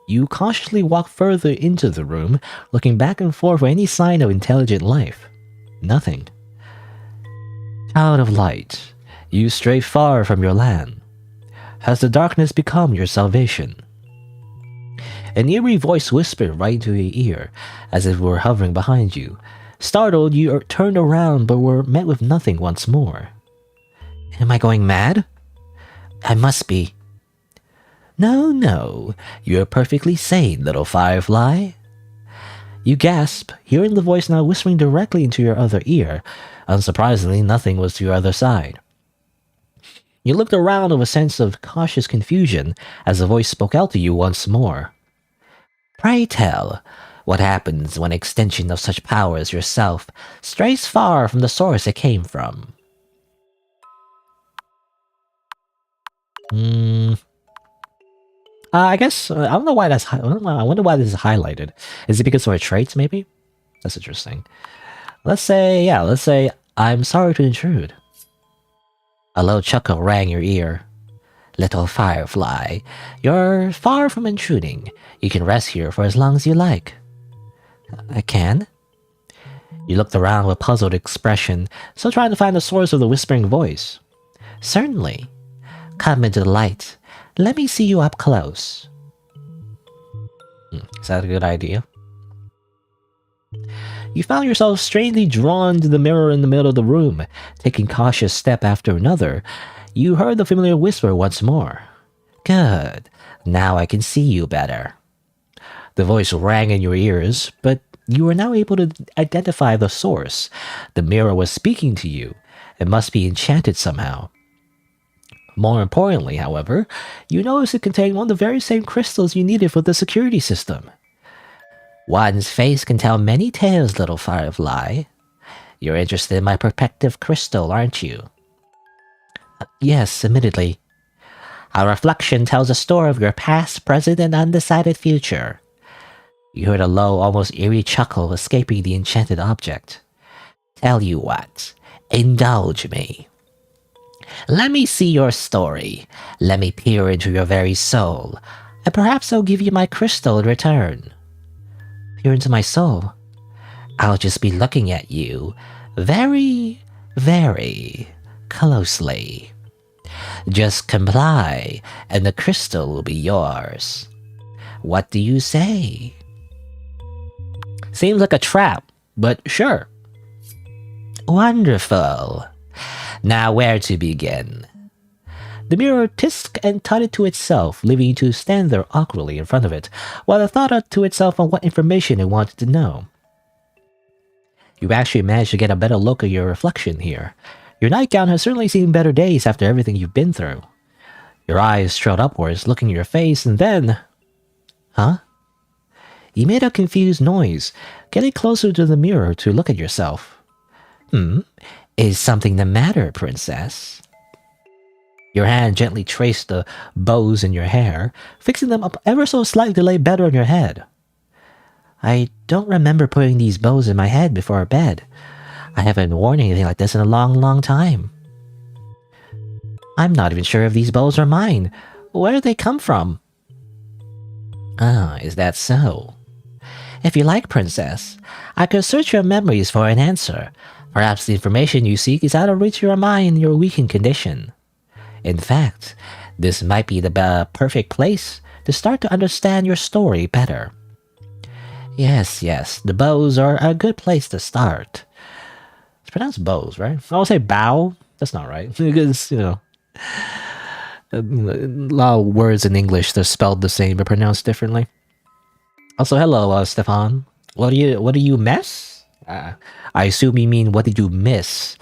You cautiously walk further into the room, looking back and forth for any sign of intelligent life. Nothing. Child of light, you stray far from your land. Has the darkness become your salvation? An eerie voice whispered right into your ear, as if it were hovering behind you. Startled, you turned around but were met with nothing once more. Am I going mad? I must be. No, no, you're perfectly sane, little firefly. You gasp, hearing the voice now whispering directly into your other ear. Unsurprisingly, nothing was to your other side. You looked around with a sense of cautious confusion as the voice spoke out to you once more. Pray tell, what happens when an extension of such power as yourself strays far from the source it came from? I guess, I don't know why that's, I wonder why this is highlighted. Is it because of our traits, maybe? That's interesting. Let's say, I'm sorry to intrude. A low chuckle rang your ear. Little firefly, you're far from intruding. You can rest here for as long as you like. I can? You looked around with a puzzled expression, still trying to find the source of the whispering voice. Certainly. Come into the light. Let me see you up close. Is that a good idea? You found yourself strangely drawn to the mirror in the middle of the room. Taking cautious step after another, you heard the familiar whisper once more. Good. Now I can see you better. The voice rang in your ears, but you were now able to identify the source. The mirror was speaking to you. It must be enchanted somehow. More importantly, however, you noticed it contained one of the very same crystals you needed for the security system. One's face can tell many tales, little firefly. You're interested in my protective crystal, aren't you? Yes, admittedly. Our reflection tells a story of your past, present, and undecided future. You heard a low, almost eerie chuckle escaping the enchanted object. Tell you what, indulge me. Let me see your story. Let me peer into your very soul, and perhaps I'll give you my crystal in return. Peer into my soul? I'll just be looking at you very, very closely. Just comply, and the crystal will be yours. What do you say? Seems like a trap, but sure. Wonderful. Now where to begin? The mirror tisked and tutted to itself, leaving you to stand there awkwardly in front of it, while it thought out to itself on what information it wanted to know. You actually managed to get a better look at your reflection here. Your nightgown has certainly seen better days after everything you've been through. Your eyes trailed upwards, looking at your face, and then... Huh? You made a confused noise, getting closer to the mirror to look at yourself. Is something the matter, princess? Your hand gently traced the bows in your hair, fixing them up ever so slightly to lay better on your head. I don't remember putting these bows in my head before bed. I haven't worn anything like this in a long, long time. I'm not even sure if these bows are mine. Where did they come from? Ah, is that so? If you like, princess, I could search your memories for an answer. Perhaps the information you seek is out of reach of your mind in your weakened condition. In fact, this might be the perfect place to start to understand your story better. Yes, the bows are a good place to start. It's pronounced bows, right? I would say bow. That's not right. Because, a lot of words in English, they're spelled the same but pronounced differently. Also, hello, Stefan. What do you miss? I assume you mean what did you miss?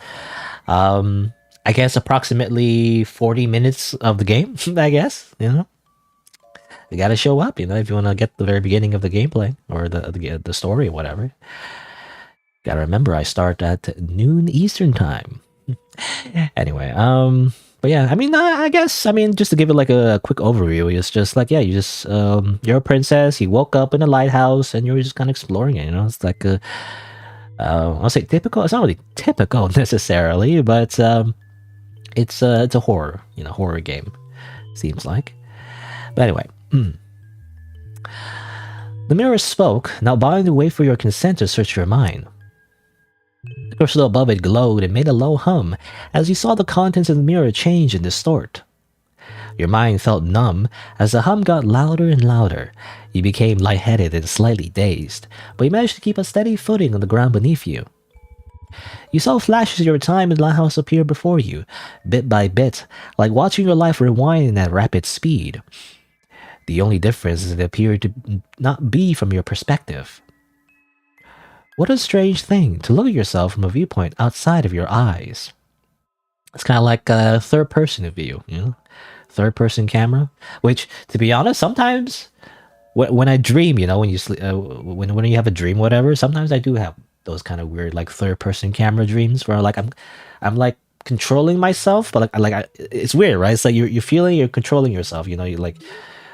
I guess approximately 40 minutes of the game, I guess, You gotta show up, if you want to get the very beginning of the gameplay, or the story, or whatever. Gotta remember, I start at noon Eastern time. Anyway, but yeah, I guess, just to give it like a quick overview, it's just like, yeah, you're a princess, you woke up in a lighthouse, and you're just kind of exploring it, It's like I'll say typical, it's not really typical necessarily, but it's a horror, horror game, seems like. But anyway, the mirror spoke, now bowing to wait for your consent to search your mind. The crystal above it glowed and made a low hum as you saw the contents of the mirror change and distort. Your mind felt numb as the hum got louder and louder. You became lightheaded and slightly dazed, but you managed to keep a steady footing on the ground beneath you. You saw flashes of your time in the lighthouse appear before you, bit by bit, like watching your life rewind at rapid speed. The only difference is it appeared to not be from your perspective. What a strange thing to look at yourself from a viewpoint outside of your eyes. It's kind of like a third-person view, Third-person camera. Which, to be honest, sometimes when I dream, when you sleep, when you have a dream, whatever, sometimes I do have those kind of weird, like third-person camera dreams where like I'm like controlling myself, but it's weird, right? It's like you're feeling you're controlling yourself, you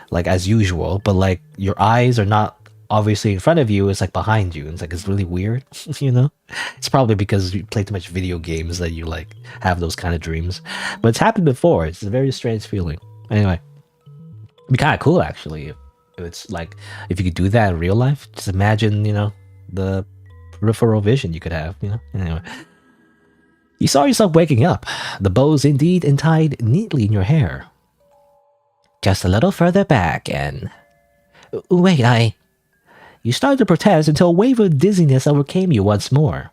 like as usual, but like your eyes are not obviously in front of you, it's like behind you. It's really weird, It's probably because you play too much video games that you like have those kind of dreams. But it's happened before. It's a very strange feeling. Anyway, it'd be kind of cool actually if it's like if you could do that in real life. Just imagine, the peripheral vision you could have, Anyway. You saw yourself waking up, the bows indeed tied neatly in your hair. Just a little further back and... Wait, You started to protest until a wave of dizziness overcame you once more.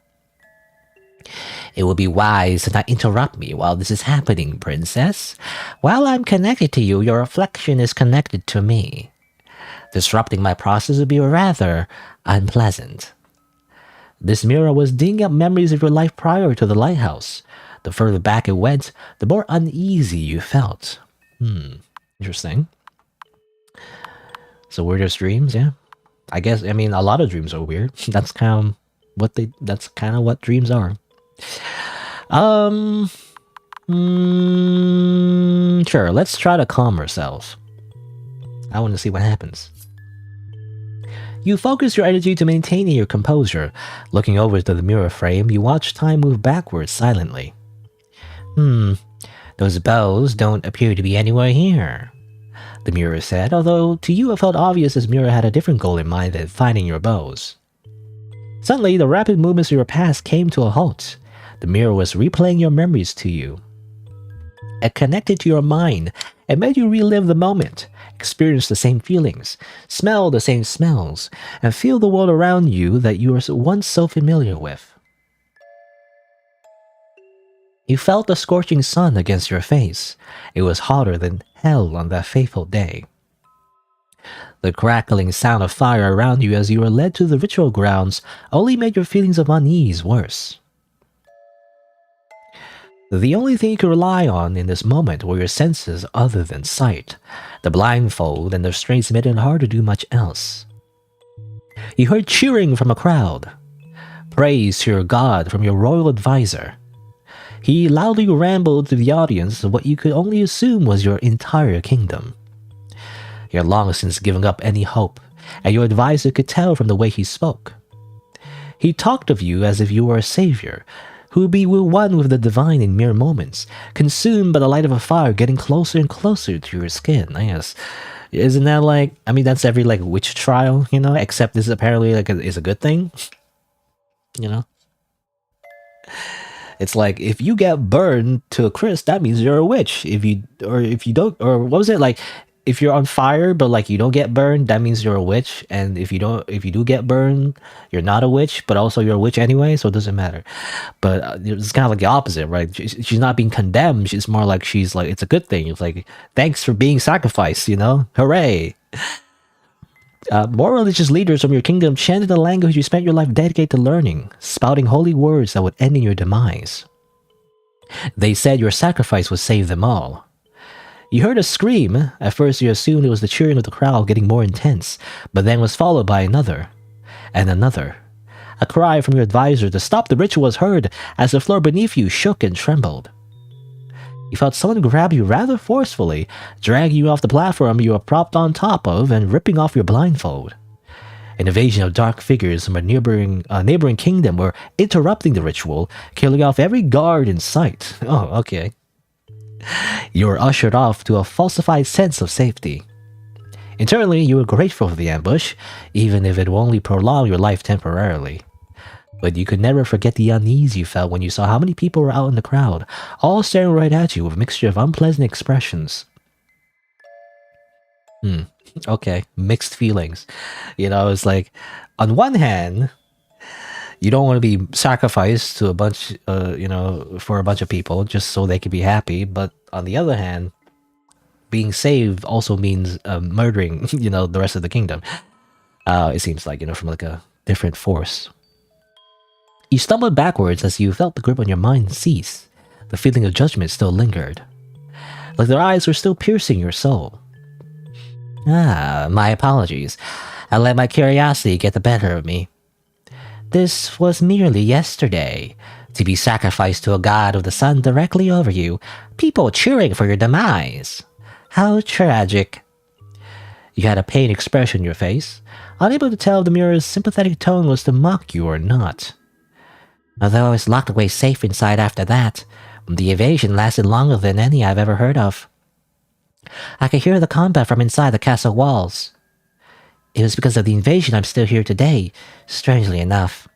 It would be wise to not interrupt me while this is happening, princess. While I'm connected to you, your reflection is connected to me. Disrupting my process would be rather unpleasant. This mirror was digging up memories of your life prior to the lighthouse. The further back it went, the more uneasy you felt. Interesting. So weirdest dreams, yeah. I guess, a lot of dreams are weird. That's kind of what dreams are. Sure, let's try to calm ourselves. I want to see what happens. You focus your energy to maintaining your composure. Looking over to the mirror frame, you watch time move backwards silently. Those bows don't appear to be anywhere here, the mirror said, although to you it felt obvious this mirror had a different goal in mind than finding your bows. Suddenly, the rapid movements of your past came to a halt. The mirror was replaying your memories to you. It connected to your mind and made you relive the moment, experience the same feelings, smell the same smells, and feel the world around you that you were once so familiar with. You felt the scorching sun against your face. It was hotter than hell on that fateful day. The crackling sound of fire around you as you were led to the ritual grounds only made your feelings of unease worse. The only thing you could rely on in this moment were your senses other than sight. The blindfold and the restraints made it hard to do much else. You heard cheering from a crowd. Praise to your god from your royal advisor. He loudly rambled to the audience of what you could only assume was your entire kingdom. You had long since given up any hope, and your advisor could tell from the way he spoke. He talked of you as if you were a savior, who would be one with the divine in mere moments, consumed by the light of a fire getting closer and closer to your skin. I guess. Isn't that like, I mean, that's every like witch trial, you know, except this apparently like is a good thing, you know? It's like, if you get burned to a crisp, that means you're a witch. If you don't, or what was it like, if you're on fire but like you don't get burned, that means you're a witch. And if you do get burned, you're not a witch, but also you're a witch anyway, so it doesn't matter. But it's kind of like the opposite, right? She's not being condemned. She's more like, she's like, it's a good thing. It's like, thanks for being sacrificed, you know? Hooray! More religious leaders from your kingdom chanted the language you spent your life dedicated to learning, spouting holy words that would end in your demise. They said your sacrifice would save them all. You heard a scream. At first you assumed it was the cheering of the crowd getting more intense, but then was followed by another, and another. A cry from your advisor to stop the ritual was heard as the floor beneath you shook and trembled. You felt someone grab you rather forcefully, dragging you off the platform you were propped on top of and ripping off your blindfold. An invasion of dark figures from a neighboring kingdom were interrupting the ritual, killing off every guard in sight. Oh, okay. You were ushered off to a falsified sense of safety. Internally, you were grateful for the ambush, even if it would only prolong your life temporarily. But you could never forget the unease you felt when you saw how many people were out in the crowd, all staring right at you with a mixture of unpleasant expressions. Okay, mixed feelings. You know, it's like, on one hand, you don't want to be sacrificed to a bunch, for a bunch of people just so they can be happy. But on the other hand, being saved also means murdering, the rest of the kingdom. It seems like, from like a different force. You stumbled backwards as you felt the grip on your mind cease. The feeling of judgment still lingered, like their eyes were still piercing your soul. My apologies. I let my curiosity get the better of me. This was merely yesterday. To be sacrificed to a god of the sun directly over you, people cheering for your demise. How tragic. You had a pained expression on your face, unable to tell if the mirror's sympathetic tone was to mock you or not. Although I was locked away safe inside after that, the evasion lasted longer than any I've ever heard of. I could hear the combat from inside the castle walls. It was because of the invasion I'm still here today, strangely enough.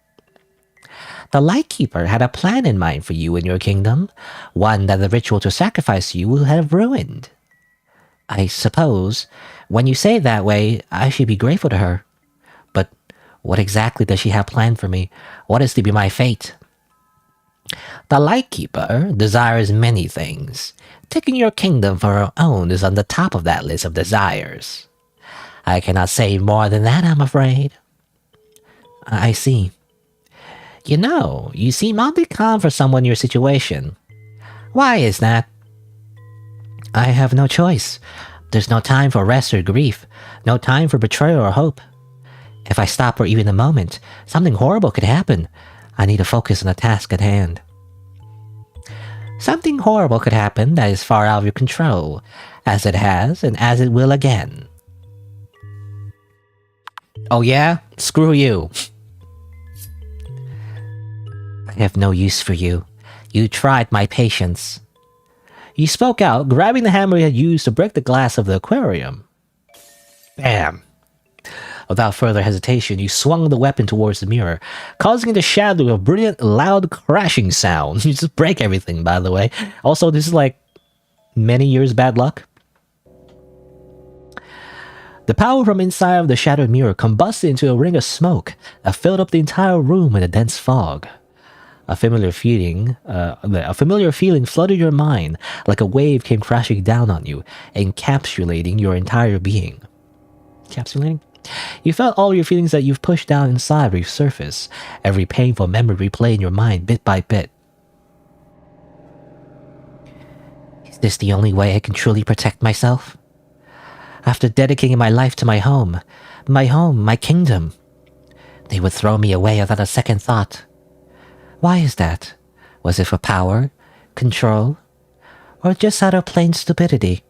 The Lightkeeper had a plan in mind for you and your kingdom, one that the ritual to sacrifice you would have ruined. I suppose, when you say it that way, I should be grateful to her. But what exactly does she have planned for me? What is to be my fate? The Lightkeeper desires many things. Taking your kingdom for her own is on the top of that list of desires. I cannot say more than that, I'm afraid. I see. You seem oddly calm for someone in your situation. Why is that? I have no choice. There's no time for rest or grief, no time for betrayal or hope. If I stop for even a moment, something horrible could happen. I need to focus on the task at hand. Something horrible could happen that is far out of your control, as it has and as it will again. Oh yeah? Screw you. I have no use for you. You tried my patience. You spoke out, grabbing the hammer you had used to break the glass of the aquarium. Bam! Without further hesitation, you swung the weapon towards the mirror, causing it to shatter with a brilliant, loud crashing sound. You just break everything, by the way. Also, this is like many years bad luck. The power from inside of the shattered mirror combusted into a ring of smoke that filled up the entire room in a dense fog. A familiar feeling flooded your mind, like a wave came crashing down on you, encapsulating your entire being. Encapsulating? You felt all your feelings that you've pushed down inside resurface, every painful memory replay in your mind bit by bit. Is this the only way I can truly protect myself? After dedicating my life to my home, my kingdom, they would throw me away without a second thought. Why is that? Was it for power, control, or just out of plain stupidity?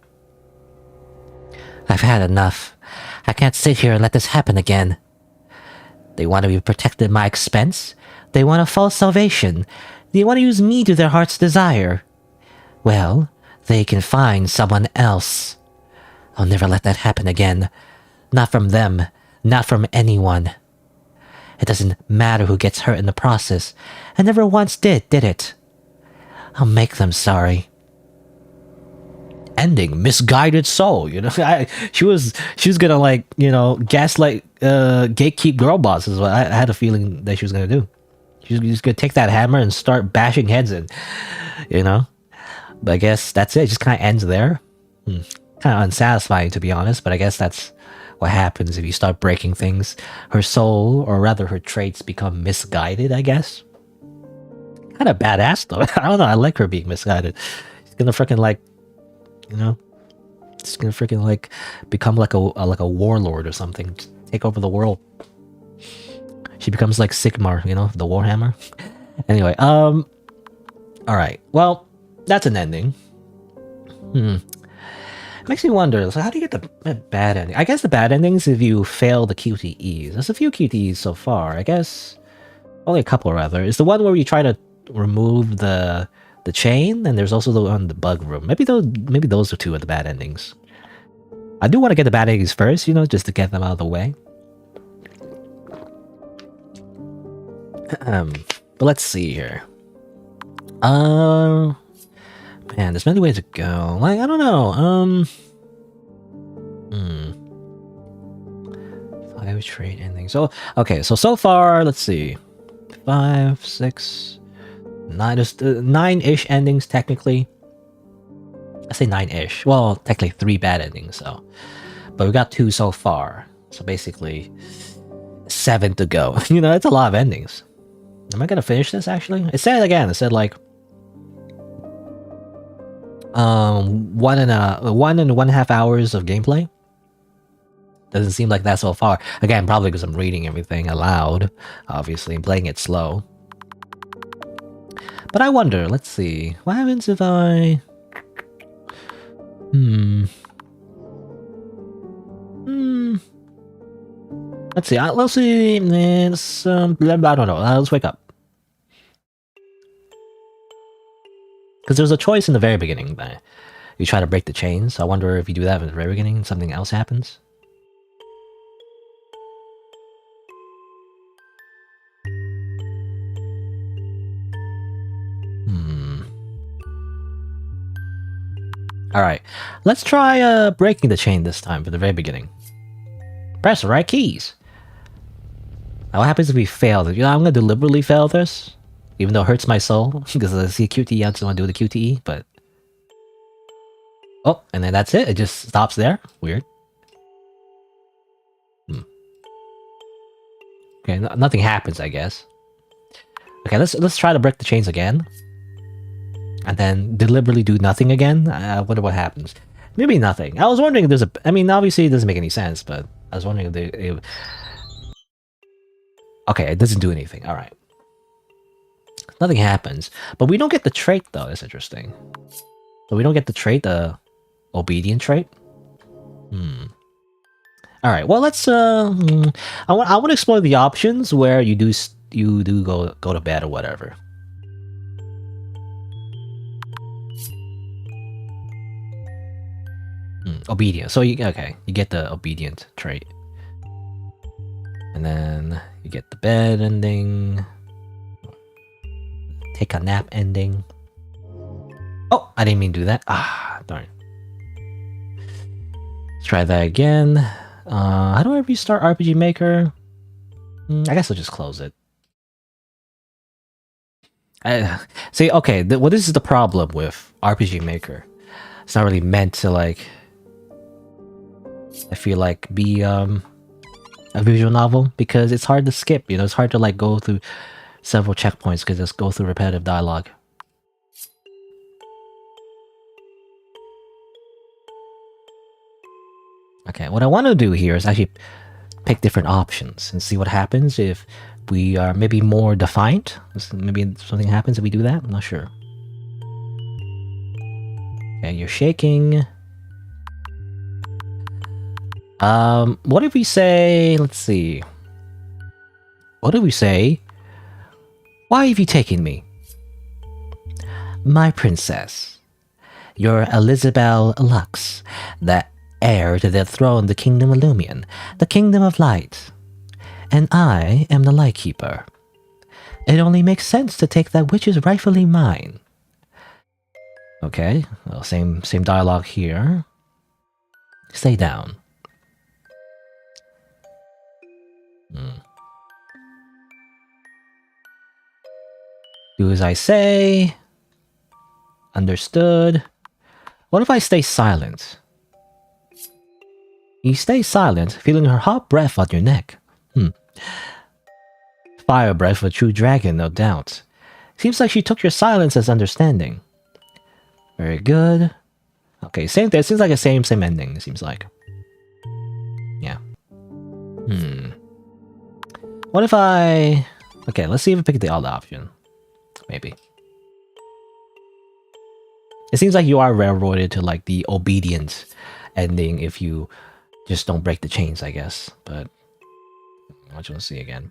I've had enough. I can't sit here and let this happen again. They want to be protected at my expense. They want a false salvation. They want to use me to their heart's desire. Well, they can find someone else. I'll never let that happen again. Not from them. Not from anyone. It doesn't matter who gets hurt in the process. I never once did it? I'll make them sorry. Ending, misguided soul. You know, she was gonna, like, you know, gaslight, gatekeep girl boss is what I had a feeling that she was gonna do. She was just gonna take that hammer and start bashing heads in, you know. But I guess that's it. It just kind of ends there. Kind of unsatisfying, to be honest. But I guess that's what happens if you start breaking things. Her soul, or rather her traits, become misguided, I guess. Kind of badass, though. I don't know. I like her being misguided. She's gonna freaking, like, you know, she's gonna freaking, like, become like a warlord or something. Just take over the world. She becomes like Sigmar, you know, the Warhammer. Anyway, all right. Well, that's an ending. Makes me wonder, so how do you get the bad ending? I guess the bad endings if you fail the QTEs. There's a few QTEs so far. I guess only a couple, rather. It's the one where you try to remove the chain, and there's also the one in the bug room. Maybe those are two of the bad endings. I do want to get the bad endings first, you know, just to get them out of the way. But let's see here. Man, there's many ways to go. Like, I don't know. 5 trade endings. So, okay, so far, let's see. 5, 6, 9. There's 9-ish endings, technically. I say 9-ish. Well, technically 3 bad endings, so. But we got 2 so far. So basically, 7 to go. You know, it's a lot of endings. Am I gonna finish this, actually? It said again, it said, like, 1 and 1.5 hours of gameplay. Doesn't seem like that so far. Again, probably because I'm reading everything aloud, obviously, and playing it slow. But I wonder, let's see, what happens if I... Let's see, let's see, it's, I don't know, let's wake up. Because there's a choice in the very beginning that you try to break the chains. So I wonder if you do that in the very beginning, something else happens. Alright, let's try breaking the chain this time for the very beginning. Press the right keys. Now what happens if we fail? You know, I'm going to deliberately fail this. Even though it hurts my soul, because I see a QTE, I just want to do the QTE, but... Oh, and then that's it. It just stops there. Weird. Okay, nothing happens, I guess. Okay, let's try to break the chains again. And then deliberately do nothing again. I wonder what happens. Maybe nothing. I was wondering if there's a... I mean, obviously it doesn't make any sense, but I was wondering if... Okay, it doesn't do anything. Alright. Nothing happens. But we don't get the trait, though. That's interesting. So we don't get the trait, the obedient trait? Alright, well, let's... I want to explore the options where you do go to bed or whatever. Obedient. So, you get the obedient trait. And then you get the bed ending. Take a nap ending. Oh, I didn't mean to do that. Ah, darn. Let's try that again. How do I restart RPG Maker? I guess I'll just close it. See, okay, well, this is the problem with RPG Maker. It's not really meant to, like, I feel like, be a visual novel, because it's hard to skip, you know, it's hard to, like, go through several checkpoints because just go through repetitive dialogue. Okay, what I want to do here is actually pick different options and see what happens if we are maybe more defiant. Maybe something happens if we do that. I'm not sure. Okay, you're shaking. What if we say, let's see. What if we say, why have you taken me? My princess. You're Elizabeth Lux, the heir to the throne, the Kingdom of Lumion, the Kingdom of Light. And I am the Lightkeeper. It only makes sense to take that which is rightfully mine. Okay, well, same dialogue here. Stay down. Do as I say. Understood. What if I stay silent? You stay silent, feeling her hot breath on your neck. Fire breath of a true dragon, no doubt. Seems like she took your silence as understanding. Very good. Okay, same thing. It seems like a same ending, it seems like. Yeah. What if I... Okay, let's see if I pick the other option. Maybe. It seems like you are railroaded to, like, the obedient ending if you just don't break the chains, I guess. But I just want to see again.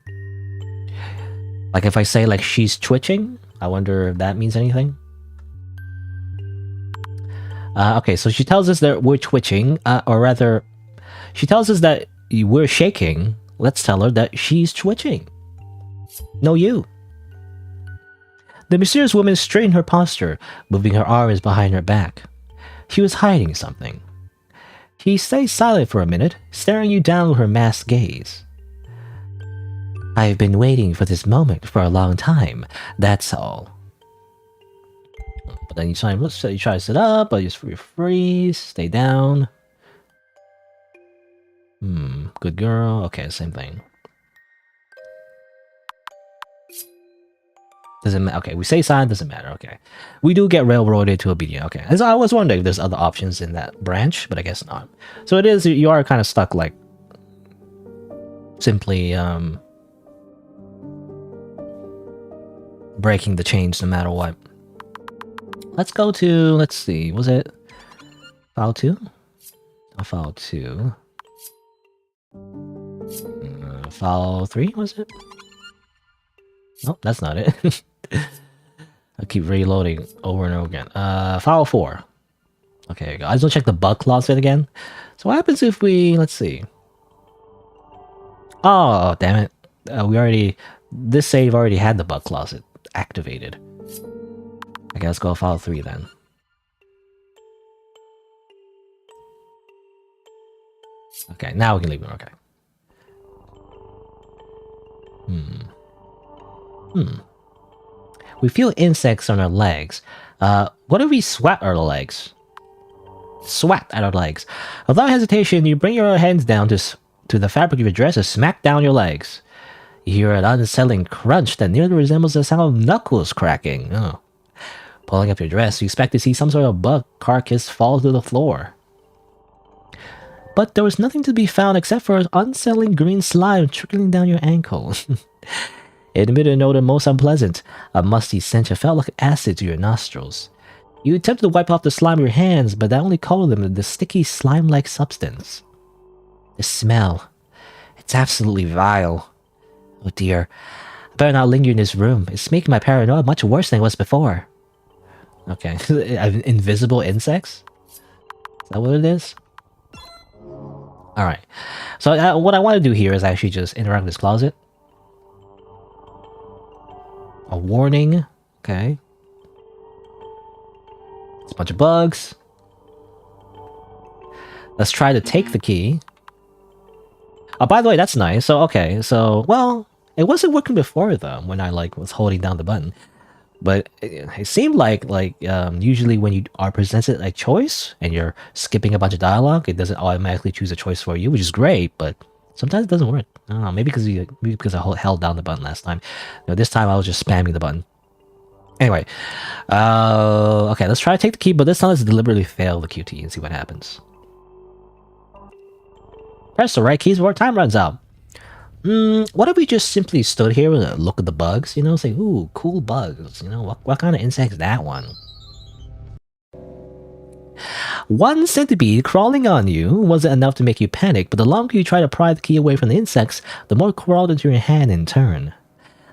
Like, if I say, like, she's twitching, I wonder if that means anything. Okay, so she tells us that we're twitching, or rather, she tells us that we're shaking. Let's tell her that she's twitching. No, you. The mysterious woman straightened her posture, moving her arms behind her back. She was hiding something. She stayed silent for a minute, staring you down with her masked gaze. I've been waiting for this moment for a long time, that's all. But then you try to sit up, but you freeze, stay down. Good girl. Okay, same thing. Doesn't matter. Okay, we say silent, doesn't matter. Okay. We do get railroaded to obedient. Okay. As I was wondering if there's other options in that branch, but I guess not. So it is, you are kind of stuck, like, simply, breaking the chains no matter what. Let's go to, let's see, was it file 2? File 2. File 3, was it? Nope, that's not it. I keep reloading over and over again. File 4. Okay, I just want to check the bug closet again. So what happens if we, let's see. Oh, damn it. This save already had the bug closet activated. Okay, let's go to file 3 then. Okay, now we can leave it. Okay. We feel insects on our legs. What if we swat our legs? Swat at our legs. Without hesitation, you bring your hands down to the fabric of your dress and smack down your legs. You hear an unsettling crunch that nearly resembles the sound of knuckles cracking. Oh. Pulling up your dress, you expect to see some sort of bug carcass fall to the floor. But there was nothing to be found except for an unsettling green slime trickling down your ankle. It emitted a note most unpleasant, a musty stench that felt like acid to your nostrils. You attempted to wipe off the slime with your hands, but that only colored them into the sticky slime-like substance. The smell. It's absolutely vile. Oh dear. I better not linger in this room. It's making my paranoia much worse than it was before. Okay. Invisible insects? Is that what it is? Alright. So what I want to do here is actually just interact with this closet. A warning. Okay. It's a bunch of bugs. Let's try to take the key. Oh, by the way, that's nice. So, okay. So, well, it wasn't working before, though, when I, like, was holding down the button. But it seemed like usually when you are presented a choice and you're skipping a bunch of dialogue, it doesn't automatically choose a choice for you, which is great. But sometimes it doesn't work. I don't know. Maybe because I held down the button last time. No, this time I was just spamming the button. Anyway, okay, let's try to take the key, but this time let's deliberately fail the QT and see what happens. Press the right keys before time runs out. What if we just simply stood here and look at the bugs? You know, say, ooh, cool bugs. You know, what kind of insect is that one? One centipede crawling on you wasn't enough to make you panic, but the longer you try to pry the key away from the insects, the more it crawled into your hand in turn.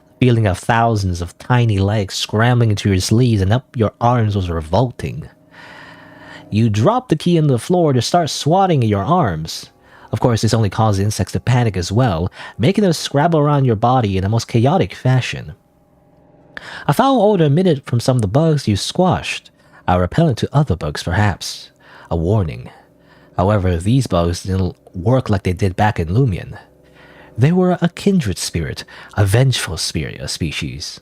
The feeling of thousands of tiny legs scrambling into your sleeves and up your arms was revolting. You dropped the key on the floor to start swatting at your arms. Of course, this only caused the insects to panic as well, making them scrabble around your body in a most chaotic fashion. A foul odor emitted from some of the bugs you squashed, a repellent to other bugs perhaps, a warning. However, these bugs didn't work like they did back in Lumion. They were a kindred spirit, a vengeful species.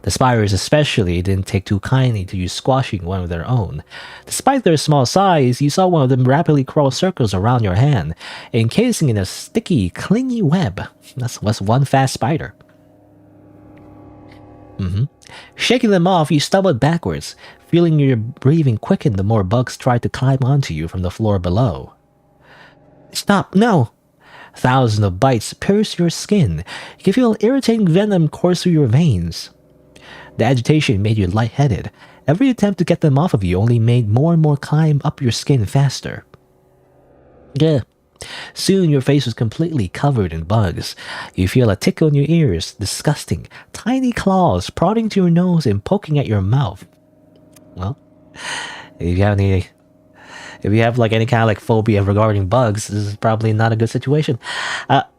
The spiders especially didn't take too kindly to you squashing one of their own. Despite their small size, you saw one of them rapidly crawl circles around your hand, encasing in a sticky, clingy web. That's one fast spider. Shaking them off, you stumbled backwards, feeling your breathing quicken the more bugs tried to climb onto you from the floor below. Stop, no! Thousands of bites pierce your skin. You can feel irritating venom course through your veins. The agitation made you lightheaded. Every attempt to get them off of you only made more and more climb up your skin faster. Yeah. Soon your face was completely covered in bugs. You feel a tickle in your ears, disgusting, tiny claws prodding to your nose and poking at your mouth. Well, if you have like any kind of like phobia regarding bugs, this is probably not a good situation.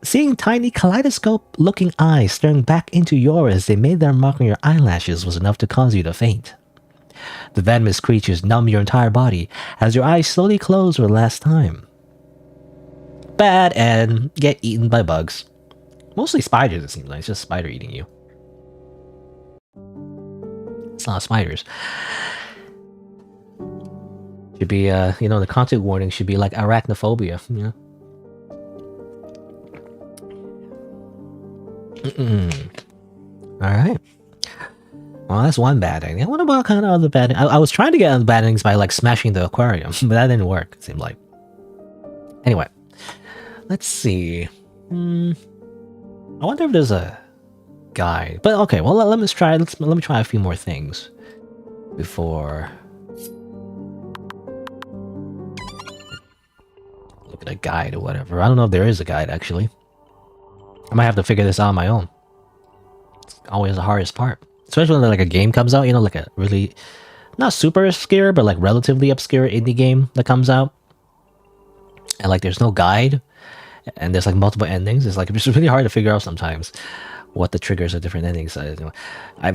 Seeing tiny kaleidoscope-looking eyes staring back into yours as they made their mark on your eyelashes was enough to cause you to faint. The venomous creatures numb your entire body as your eyes slowly close for the last time. Bad and get eaten by bugs. Mostly spiders, it seems like. It's just spider eating you. It's not spiders. Should be, the content warning should be like arachnophobia, you know? Alright. Well, that's one bad ending. What about kind of other bad endings? I was trying to get on the bad endings by, like, smashing the aquarium, but that didn't work, it seemed like. Anyway. Let's see. I wonder if there's a guide. But, okay, well, let me try a few more things before... look at a guide or whatever. I don't know if there is a guide, actually. I might have to figure this out on my own. It's always the hardest part. Especially when like a game comes out, you know, like a really... not super obscure, but like relatively obscure indie game that comes out. And like there's no guide. And there's like multiple endings. It's like it's really hard to figure out sometimes what the triggers of different endings. I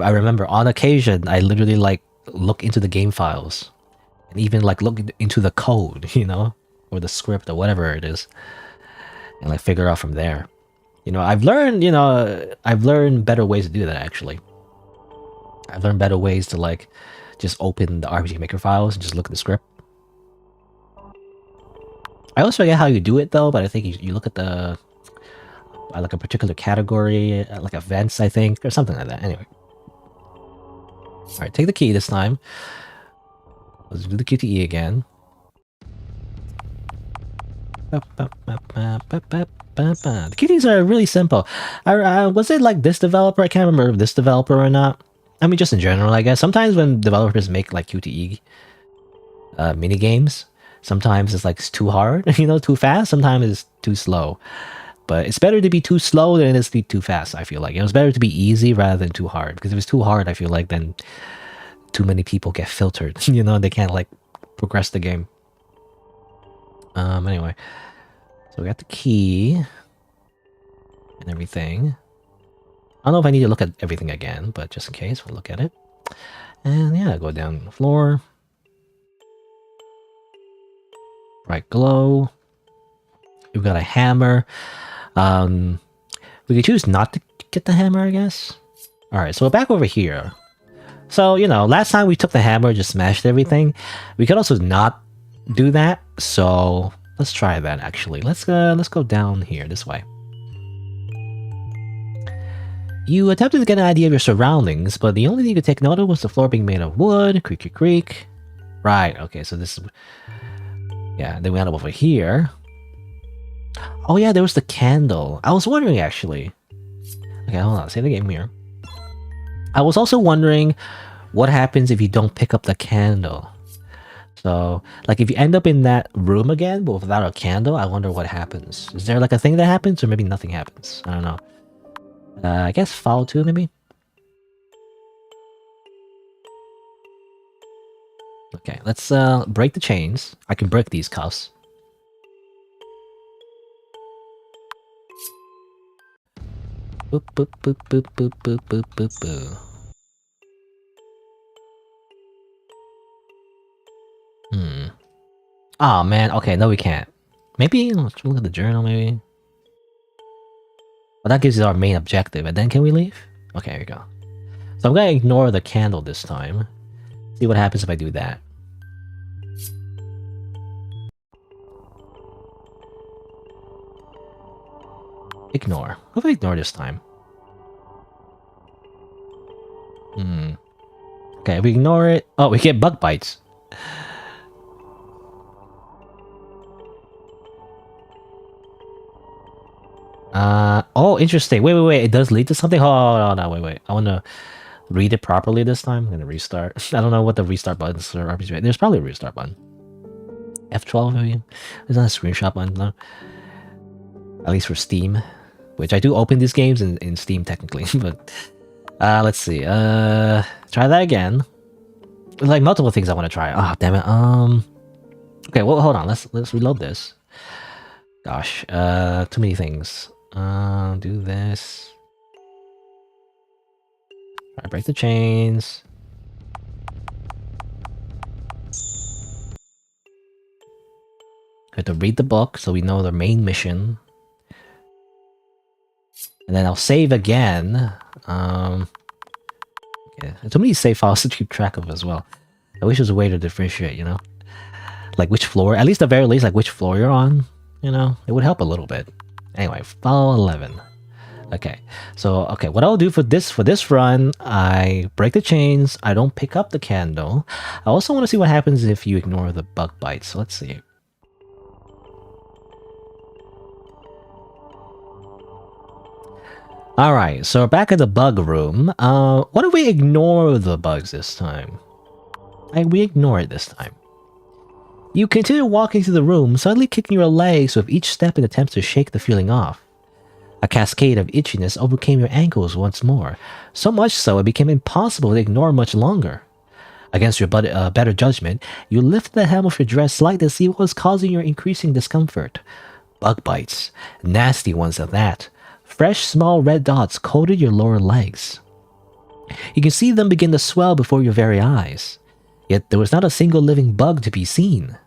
remember on occasion, I literally like look into the game files. And even like look into the code, you know? Or the script or whatever it is. And like figure out from there. You know, I've learned better ways to do that actually. I've learned better ways to like just open the RPG Maker files and just look at the script. I always forget how you do it though, but I think you look at the like a particular category, like events, I think, or something like that. Anyway. Alright, take the key this time. Let's do the QTE again. The QTEs are really simple. Was it like this developer? I can't remember if this developer or not. I mean, just in general, I guess. Sometimes when developers make like QTE mini games, sometimes it's like too hard, you know, too fast. Sometimes it's too slow. But it's better to be too slow than it is to be too fast, I feel like. You know, it's better to be easy rather than too hard. Because if it's too hard, I feel like then too many people get filtered. You know, they can't like progress the game. Anyway. So we got the key. And everything. I don't know if I need to look at everything again, but just in case, we'll look at it. And yeah, go down the floor. Bright glow. We've got a hammer. We could choose not to get the hammer, I guess. Alright, so back over here. So, you know, last time we took the hammer, just smashed everything. We could also not do that. So let's try that actually. Let's go down here this way. You attempted to get an idea of your surroundings, but the only thing you could take note of was the floor being made of wood. Creaky creak. Right, okay, so this is... Yeah, then we end up over here. Oh yeah, there was the candle. I was wondering actually. Okay, hold on, save the game here. I was also wondering what happens if you don't pick up the candle. So, like if you end up in that room again, but without a candle, I wonder what happens. Is there like a thing that happens, or maybe nothing happens? I don't know. I guess follow 2 maybe? Okay, let's break the chains. I can break these cuffs. Boop boop boop boop boop boop boop boop boop. Oh man, okay, no we can't. Maybe let's look at the journal maybe. Well, that gives us our main objective, and then can we leave? Okay, here we go. So I'm gonna ignore the candle this time. See what happens if I do that. Ignore. What if I ignore this time? Okay, we ignore it. Oh, we get bug bites. Oh, interesting. Wait. It does lead to something? Oh, no, wait. I want to read it properly this time. I'm going to restart. I don't know what the restart button is for RPG. There's probably a restart button. F12 maybe? There's not a screenshot button, no? At least for Steam. Which I do open these games in Steam technically, but... let's see. Try that again. There's like multiple things I want to try. Oh, damn it. Okay, well, hold on. Let's reload this. Gosh, too many things. Do this. Alright, break the chains. I have to read the book so we know the main mission. And then I'll save again. Okay, too many save files to keep track of as well. I wish there was a way to differentiate, you know? Like which floor, at least at the very least, like which floor you're on. You know, it would help a little bit. Anyway, file 11. Okay, so what I'll do for this run, I break the chains. I don't pick up the candle. I also want to see what happens if you ignore the bug bites. So let's see. All right, so we're back at the bug room. What if we ignore the bugs this time? We ignore it this time. You continue walking through the room, suddenly kicking your legs with each step in attempts to shake the feeling off. A cascade of itchiness overcame your ankles once more, so much so it became impossible to ignore much longer. Against your better judgment, you lifted the hem of your dress slightly to see what was causing your increasing discomfort. Bug bites, nasty ones at that. Fresh, small red dots coated your lower legs. You can see them begin to swell before your very eyes. Yet there was not a single living bug to be seen.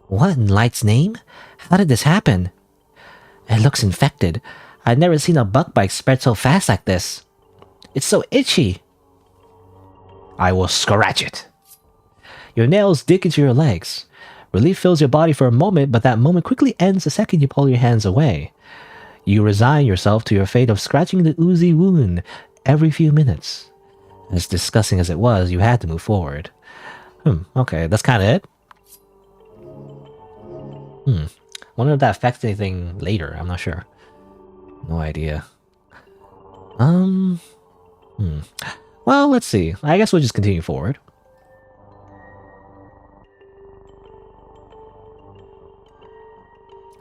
What in Light's name? How did this happen? It looks infected. I'd never seen a bug bite spread so fast like this. It's so itchy. I will scratch it. Your nails dig into your legs. Relief fills your body for a moment, but that moment quickly ends the second you pull your hands away. You resign yourself to your fate of scratching the oozy wound every few minutes. As disgusting as it was, you had to move forward. Okay, that's kind of it. Wonder if that affects anything later. I'm not sure. No idea. Well, let's see. I guess we'll just continue forward.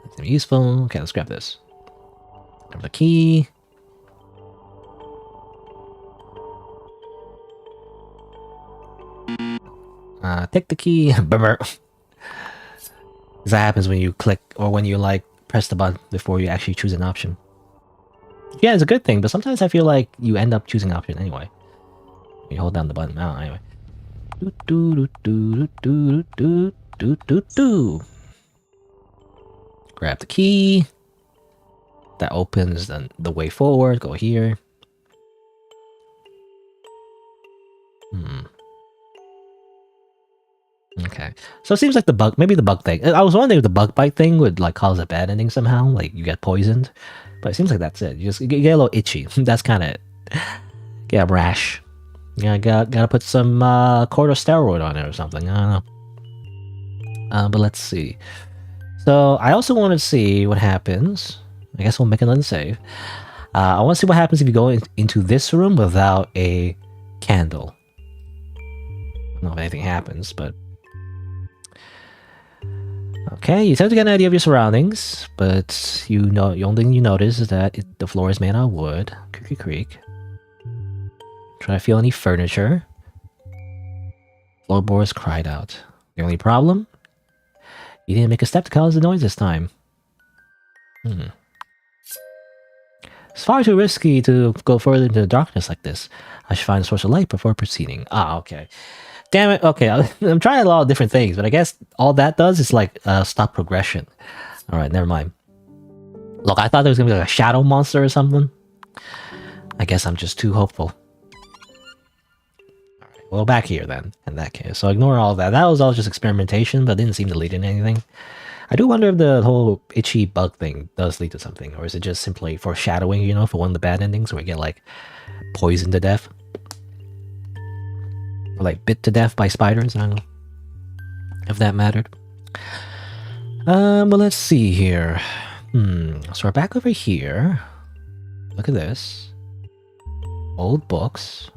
That's useful. Okay, let's grab this. Grab the key. Take the key. Bummer. That happens when you click or when you like press the button before you actually choose an option. Yeah, it's a good thing, but sometimes I feel like you end up choosing an option anyway. You hold down the button. Oh, anyway. Grab the key. That opens the way forward. Go here. Okay. So it seems like the bug, maybe the bug thing. I was wondering if the bug bite thing would like cause a bad ending somehow, like you get poisoned. But it seems like that's it. You get a little itchy. That's kind of it. Get a rash. Yeah, gotta put some corticosteroid on it or something. I don't know. But let's see. So I also want to see what happens. I guess we'll make another save. I want to see what happens if you go into this room without a candle. I don't know if anything happens, but... Okay, you tend to get an idea of your surroundings, but the only thing you notice is that the floor is made out of wood. Creaky creak. Try to feel any furniture. Floorboards cried out. The only problem? You didn't make a step to cause the noise this time. It's far too risky to go further into the darkness like this. I should find a source of light before proceeding. Ah, okay. Damn it. Okay, I'm trying a lot of different things, but I guess all that does is like stop progression. Alright, never mind. Look, I thought there was gonna be like a shadow monster or something. I guess I'm just too hopeful. Alright, well, back here then, in that case. So ignore all that. That was all just experimentation, but didn't seem to lead to anything. I do wonder if the whole itchy bug thing does lead to something, or is it just simply foreshadowing, you know, for one of the bad endings where we get like poisoned to death? Or like bit to death by spiders? I don't know if that mattered. Well, let's see here. So we're back over here. Look at this. Old books.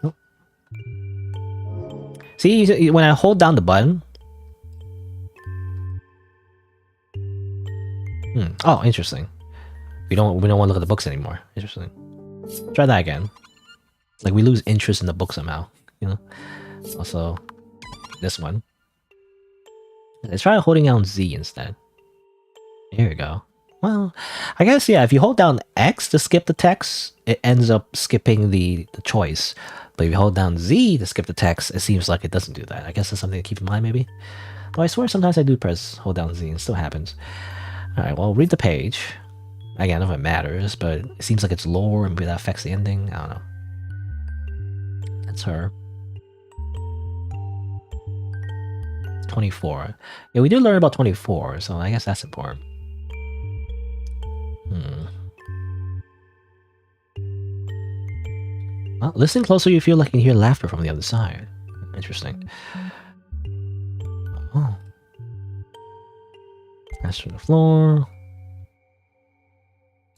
Oh. See, when I hold down the button. Oh, interesting. We don't want to look at the books anymore. Interesting. Try that again. Like we lose interest in the book somehow, you know. Also, this one. Let's try holding down Z instead. Here we go. Well, I guess yeah. If you hold down X to skip the text, it ends up skipping the choice. But if you hold down Z to skip the text, it seems like it doesn't do that. I guess that's something to keep in mind, maybe. Though I swear sometimes I do hold down Z and it still happens. Alright, well, read the page. Again, I don't know if it matters, but it seems like it's lore and maybe that affects the ending. I don't know. That's her. 24. Yeah, we did learn about 24, so I guess that's important. Well, listen closer, you feel like you can hear laughter from the other side. Interesting. Oh. That's from the floor.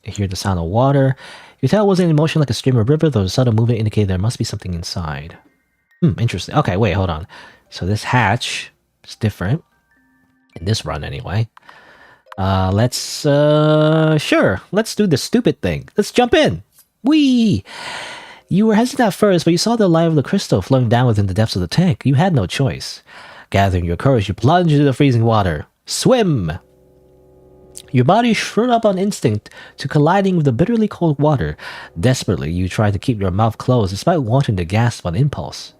You hear the sound of water. You tell it wasn't in motion like a stream or river, though the sudden movement indicated there must be something inside. Interesting. Okay, wait, hold on. So this hatch is different. In this run, anyway. Sure. Let's do the stupid thing. Let's jump in. Whee! You were hesitant at first, but you saw the light of the crystal flowing down within the depths of the tank. You had no choice. Gathering your courage, you plunged into the freezing water. Swim! Your body shriveled up on instinct to colliding with the bitterly cold water. Desperately, you tried to keep your mouth closed despite wanting to gasp on impulse.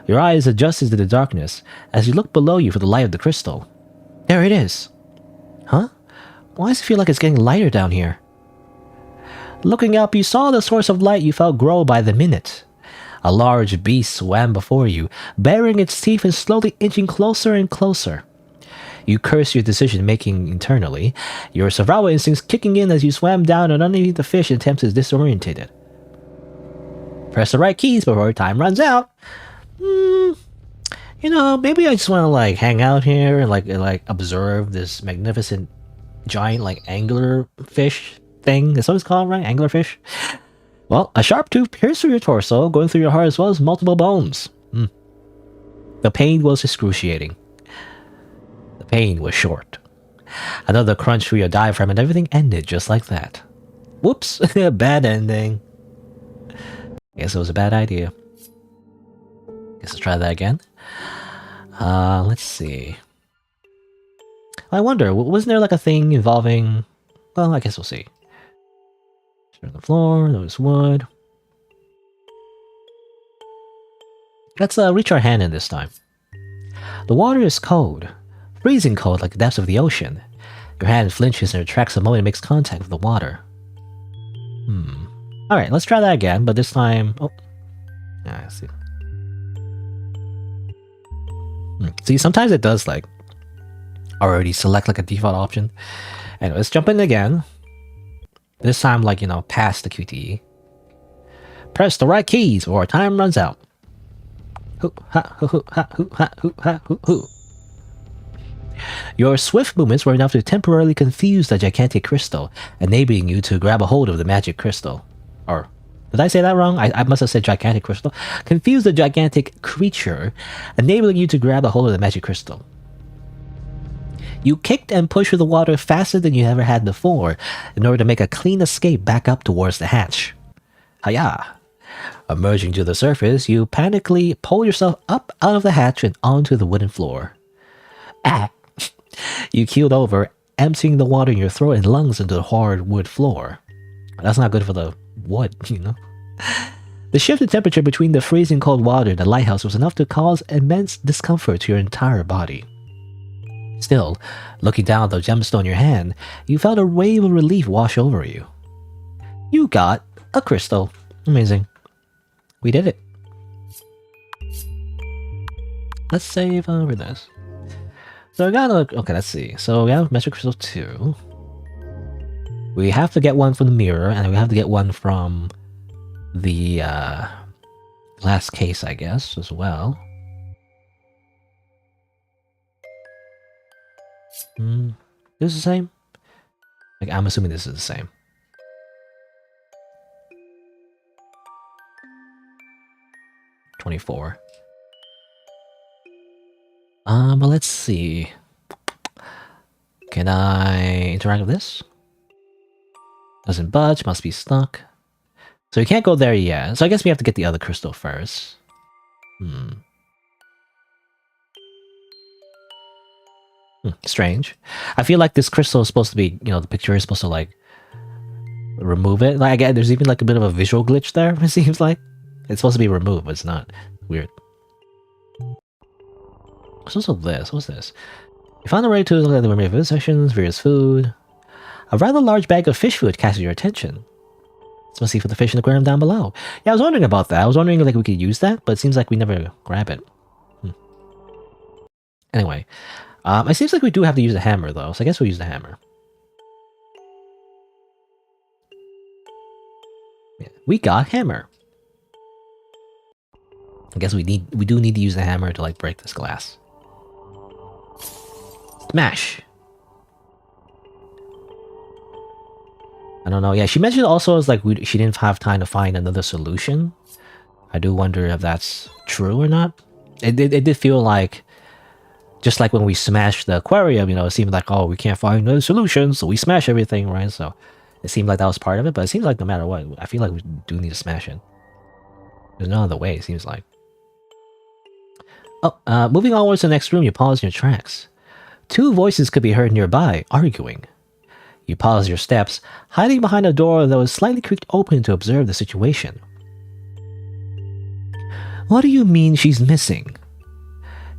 Your eyes adjusted to the darkness as you looked below you for the light of the crystal. There it is. Huh? Why does it feel like it's getting lighter down here? Looking up, you saw the source of light you felt grow by the minute. A large beast swam before you, baring its teeth and slowly inching closer and closer. You cursed your decision-making internally, your survival instincts kicking in as you swam down and underneath the fish and attempts to disorient it. Press the right keys before time runs out. You know, maybe I just want to like hang out here and like observe this magnificent giant like angler fish thing. That's what it's called, right? Anglerfish? Well, a sharp tooth pierced through your torso, going through your heart as well as multiple bones. The pain was excruciating. The pain was short. Another crunch through your diaphragm and everything ended just like that. Whoops, bad ending. Guess it was a bad idea. Guess let's try that again. Let's see. I wonder, wasn't there like a thing involving... Well, I guess we'll see. Turn the floor, notice wood. Let's reach our hand in this time. The water is cold. Freezing cold like the depths of the ocean. Your hand flinches and retracts the moment it makes contact with the water. Alright, let's try that again, but this time... Oh. Yeah, I see. See, sometimes it does like already select like a default option. Anyway, let's jump in again. This time, like, past the QTE. Press the right keys or time runs out. Hoo, ha, hoo, hoo, ha, hoo, ha, hoo, ha, hoo, hoo. Your swift movements were enough to temporarily confuse the gigantic crystal, enabling you to grab a hold of the magic crystal. Or, did I say that wrong? I must have said gigantic crystal. Confuse the gigantic creature, enabling you to grab a hold of the magic crystal. You kicked and pushed through the water faster than you ever had before, in order to make a clean escape back up towards the hatch. Hiya! Emerging to the surface, you panically pull yourself up out of the hatch and onto the wooden floor. Ah! You keeled over, emptying the water in your throat and lungs into the hard wood floor. That's not good for the wood, The shift in temperature between the freezing cold water and the lighthouse was enough to cause immense discomfort to your entire body. Still, looking down at the gemstone in your hand, you felt a wave of relief wash over you. You got a crystal. Amazing. We did it. Let's save over this. So I got okay, let's see. So we have Magic Crystal 2. We have to get one from the mirror, and we have to get one from the last case, I guess, as well. This is the same? Like, I'm assuming this is the same. $24. But let's see. Can I interact with this? Doesn't budge, must be stuck. So you can't go there yet. So I guess we have to get the other crystal first. Strange. I feel like this crystal is supposed to be, the picture is supposed to like remove it. Like, again, there's even like a bit of a visual glitch there, it seems like. It's supposed to be removed, but it's not. Weird. What's also this? What's this? You found a way to look at the memory of sessions, various food. A rather large bag of fish food catches your attention. Let's must see for the fish in the aquarium down below. Yeah, I was wondering about that. I was wondering like we could use that, but it seems like we never grab it. Anyway, it seems like we do have to use the hammer though, so I guess we'll use the hammer. Yeah, we got hammer. I guess we do need to use the hammer to like break this glass. Smash. I don't know. Yeah, she mentioned also as like she didn't have time to find another solution. I do wonder if that's true or not. It did feel like, just like when we smashed the aquarium, it seemed like, oh, we can't find another solution, so we smash everything, right? So it seemed like that was part of it, but it seems like no matter what, I feel like we do need to smash it. There's no other way, it seems like. Oh, moving onwards to the next room, you pause in your tracks. Two voices could be heard nearby, arguing. You pause your steps, hiding behind a door that was slightly creaked open to observe the situation. What do you mean she's missing?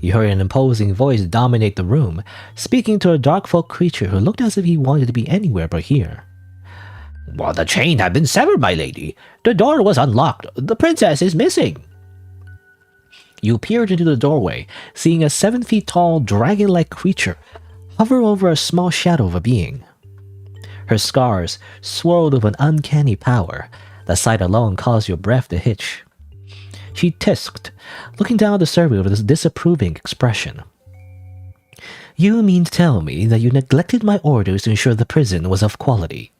You heard an imposing voice dominate the room, speaking to a dark folk creature who looked as if he wanted to be anywhere but here. Well, the chain had been severed, my lady. The door was unlocked. The princess is missing. You peered into the doorway, seeing a 7 feet tall, dragon-like creature hover over a small shadow of a being. Her scars swirled with an uncanny power. The sight alone caused your breath to hitch. She tisked, looking down at the server with this disapproving expression. You mean to tell me that you neglected my orders to ensure the prison was of quality?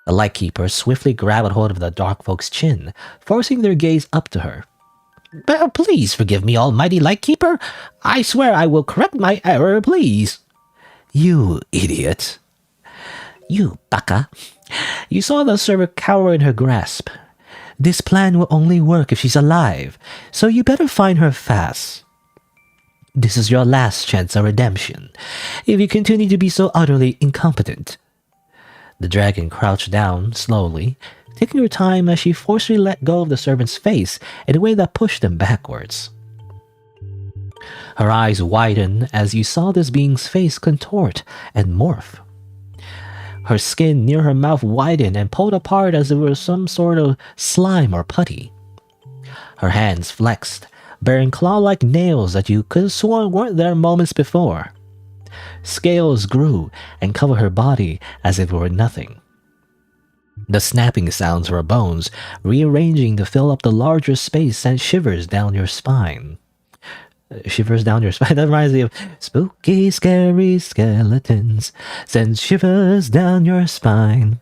The Lightkeeper swiftly grabbed hold of the dark folk's chin, forcing their gaze up to her. Please forgive me, almighty Lightkeeper. I swear I will correct my error, please. You idiot. You baka. You saw the server cower in her grasp. This plan will only work if she's alive, so you better find her fast. This is your last chance of redemption, if you continue to be so utterly incompetent. The dragon crouched down, slowly, taking her time as she forcefully let go of the servant's face in a way that pushed him backwards. Her eyes widened as you saw this being's face contort and morph. Her skin near her mouth widened and pulled apart as if it were some sort of slime or putty. Her hands flexed, bearing claw-like nails that you could have sworn weren't there moments before. Scales grew and covered her body as if it were nothing. The snapping sounds of her bones, rearranging to fill up the larger space, sent shivers down your spine. Shivers down your spine? That reminds me of spooky, scary skeletons, send shivers down your spine.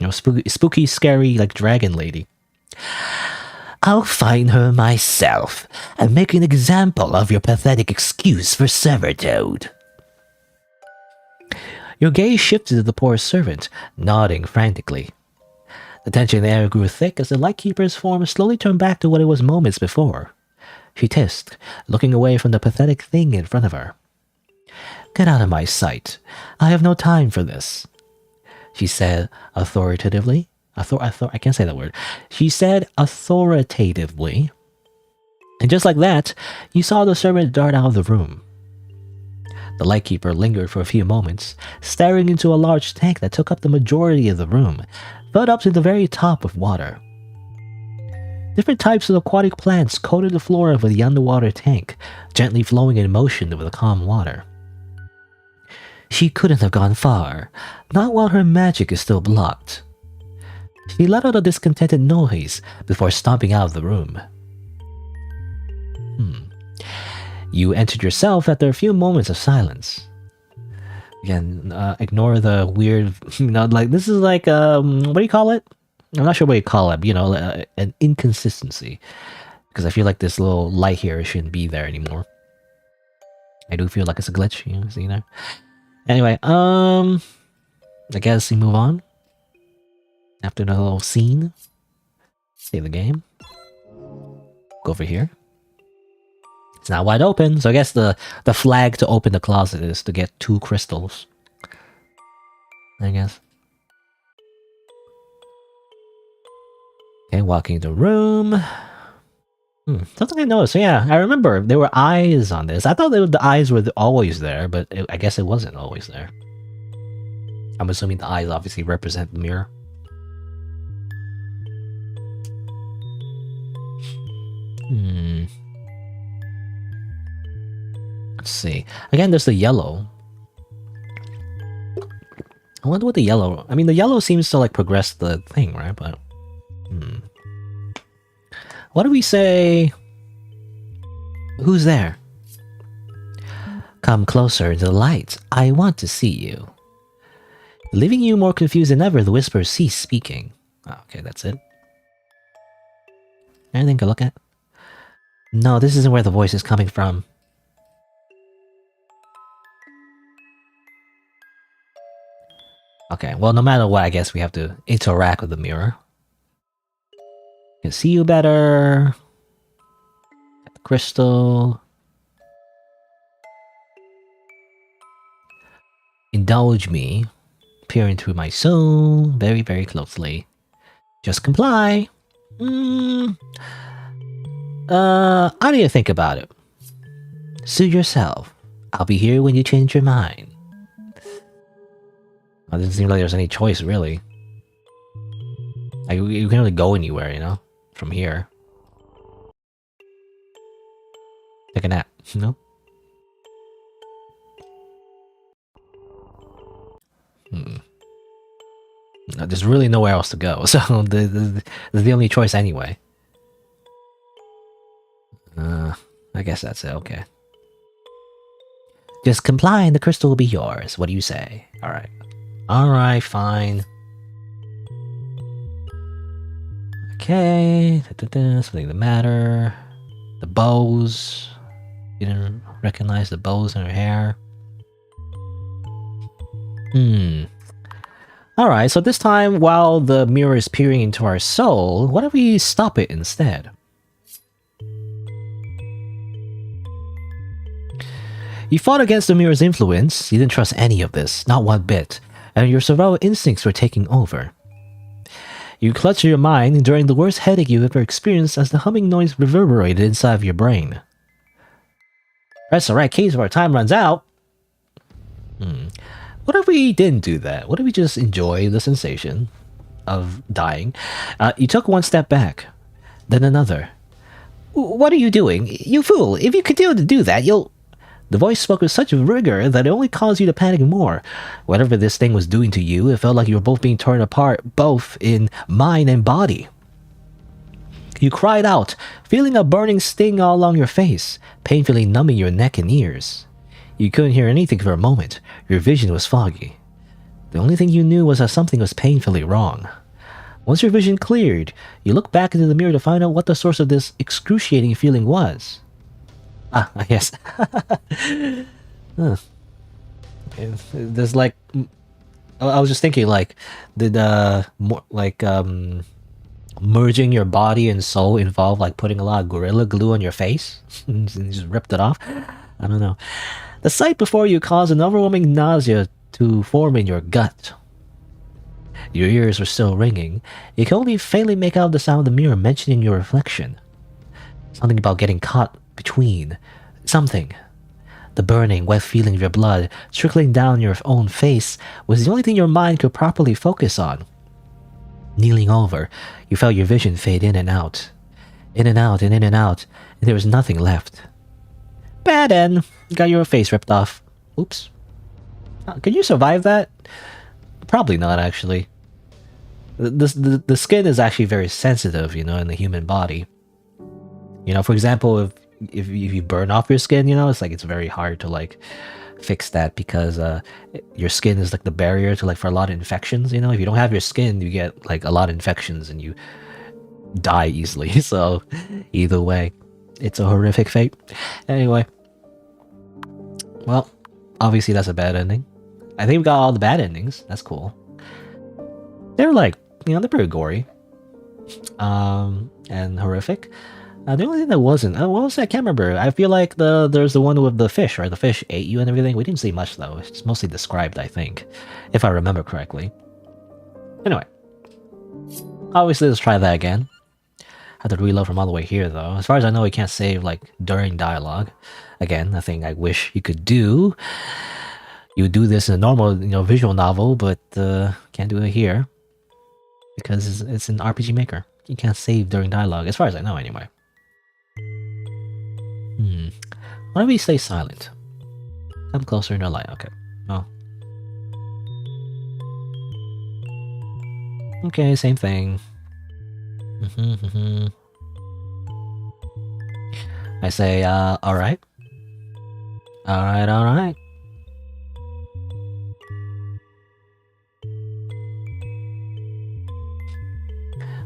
You know, spooky, scary, like dragon lady. I'll find her myself and make an example of your pathetic excuse for servitude. Your gaze shifted to the poor servant, nodding frantically. The tension in the air grew thick as the Lightkeeper's form slowly turned back to what it was moments before. She hissed, looking away from the pathetic thing in front of her. Get out of my sight. I have no time for this, she said authoritatively. I can't say that word. She said authoritatively. And just like that, you saw the servant dart out of the room. The Lightkeeper lingered for a few moments, staring into a large tank that took up the majority of the room, filled up to the very top with water. Different types of aquatic plants coated the floor of the underwater tank, gently flowing in motion over the calm water. She couldn't have gone far, not while her magic is still blocked. She let out a discontented noise before stomping out of the room. You entered yourself after a few moments of silence. Again, ignore the weird, like, this is like, what do you call it? I'm not sure what you call it, but, an inconsistency. Because I feel like this little light here shouldn't be there anymore. I do feel like it's a glitch, see there? Anyway, I guess we move on. After the little scene. Save the game. Go over here. It's not wide open, so I guess the flag to open the closet is to get 2 crystals. I guess. Okay, walking the room. Something I noticed. So yeah, I remember there were eyes on this. I thought the eyes were always there, but I guess it wasn't always there. I'm assuming the eyes obviously represent the mirror. Let's see. Again, there's the yellow. I wonder what the yellow... I mean, the yellow seems to, like, progress the thing, right? But... What do we say... Who's there? Come closer into the light. I want to see you. Leaving you more confused than ever, the whisper ceased speaking. Oh, okay, that's it. Anything to look at? No, this isn't where the voice is coming from. Okay, well, no matter what, I guess we have to interact with the mirror. Can see you better. Get the crystal. Indulge me. Peer into my soul very, very closely. Just comply. I need to think about it. Suit yourself. I'll be here when you change your mind. It doesn't seem like there's any choice, really. Like, you can't really go anywhere, from here. Take a nap, There's really nowhere else to go, so there's the only choice anyway. I guess that's it, okay. Just comply and the crystal will be yours. What do you say? Alright. Alright, fine. Okay. Something the matter. The bows. You didn't recognize the bows in her hair. Alright, so this time, while the mirror is peering into our soul, what if we stop it instead? You fought against the mirror's influence. You didn't trust any of this, not one bit, and your survival instincts were taking over. You clutched your mind, enduring the worst headache you've ever experienced as the humming noise reverberated inside of your brain. Press the right keys before our time runs out. What if we didn't do that? What if we just enjoy the sensation of dying? You took one step back, then another. What are you doing? You fool! If you continue to do that, you'll... The voice spoke with such rigor that it only caused you to panic more. Whatever this thing was doing to you, it felt like you were both being torn apart, both in mind and body. You cried out, feeling a burning sting all along your face, painfully numbing your neck and ears. You couldn't hear anything for a moment. Your vision was foggy. The only thing you knew was that something was painfully wrong. Once your vision cleared, you looked back into the mirror to find out what the source of this excruciating feeling was. Ah, yes. Huh. There's like... I was just thinking, like, did, merging your body and soul involve, like, putting a lot of Gorilla Glue on your face? And just ripped it off? I don't know. The sight before you caused an overwhelming nausea to form in your gut. Your ears were still ringing. You could only faintly make out the sound of the mirror mentioning your reflection. Something about getting caught between. Something. The burning, wet feeling of your blood trickling down your own face was the only thing your mind could properly focus on. Kneeling over, you felt your vision fade in and out. In and out and in and out, and there was nothing left. Bad end. Got your face ripped off. Oops. Can you survive that? Probably not, actually. The skin is actually very sensitive, you know, in the human body. You know, for example, if you burn off your skin, you know, it's like it's very hard to like fix that because your skin is like the barrier to like for a lot of infections. You know, if you don't have your skin, you get like a lot of infections and you die easily. So either way, it's a horrific fate. Anyway, well, obviously that's a bad ending. I think we got all the bad endings. That's cool. They're like, you know, they're pretty gory and horrific. The only thing that wasn't, what was it? I can't remember. I feel like there's the one with the fish, right? The fish ate you and everything. We didn't see much though. It's mostly described, I think, if I remember correctly. Anyway, obviously let's try that again. Have to reload from all the way here though. As far as I know, you can't save like during dialogue. Again, a thing I wish you could do. You would do this in a normal, you know, visual novel, but can't do it here because it's an RPG Maker. You can't save during dialogue, as far as I know, anyway. Why don't we stay silent? Come closer in the light. Okay. Oh. Okay, same thing. I say, alright. Alright.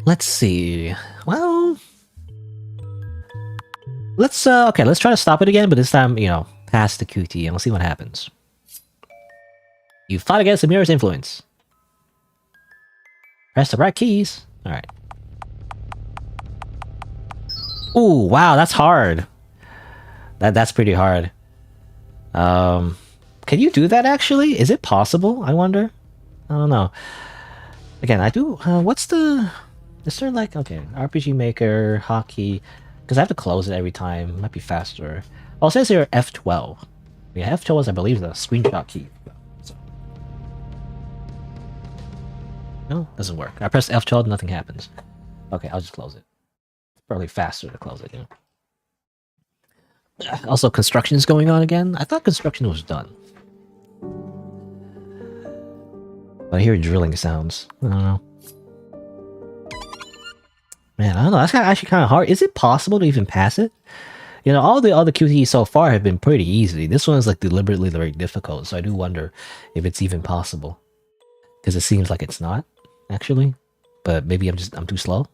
Let's see. Well, let's okay, let's try to stop it again, but this time, you know, past the QT and we'll see what happens. You fought against the mirror's influence. Press the right keys. Alright. Ooh, wow, that's hard. That's pretty hard. Can you do that actually? Is it possible? I wonder. I don't know. Again, I do what's the... Is there like, okay, RPG Maker, hotkey, because I have to close it every time. It might be faster. Oh, it says here F12. Yeah, F12 is, I believe, the screenshot key. So. No, doesn't work. I press F12, nothing happens. Okay, I'll just close it. It's probably faster to close it, yeah. Also, construction is going on again. I thought construction was done. But I hear drilling sounds. I don't know. Man, I don't know. That's actually kind of hard. Is it possible to even pass it? You know, all the other QTEs so far have been pretty easy. This one is like deliberately very difficult. So I do wonder if it's even possible. Because it seems like it's not, actually. But maybe I'm too slow.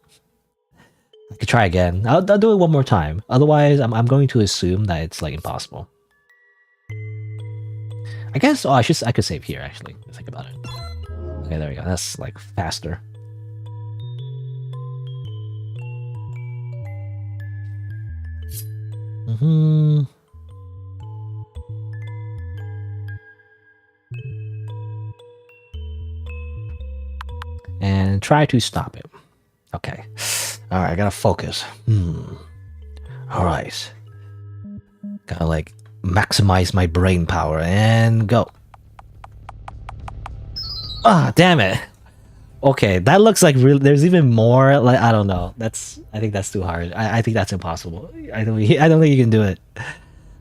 I could try again. I'll do it one more time. Otherwise, I'm going to assume that it's like impossible. I guess. Oh, I could save here actually. Think about it. Okay, there we go. That's like faster. And try to stop it. Okay. Alright, I gotta focus. Alright. Gotta like maximize my brain power and go. Ah, damn it. Okay, that looks like real. There's even more. Like I don't know. I think that's too hard. I think that's impossible. I don't think you can do it.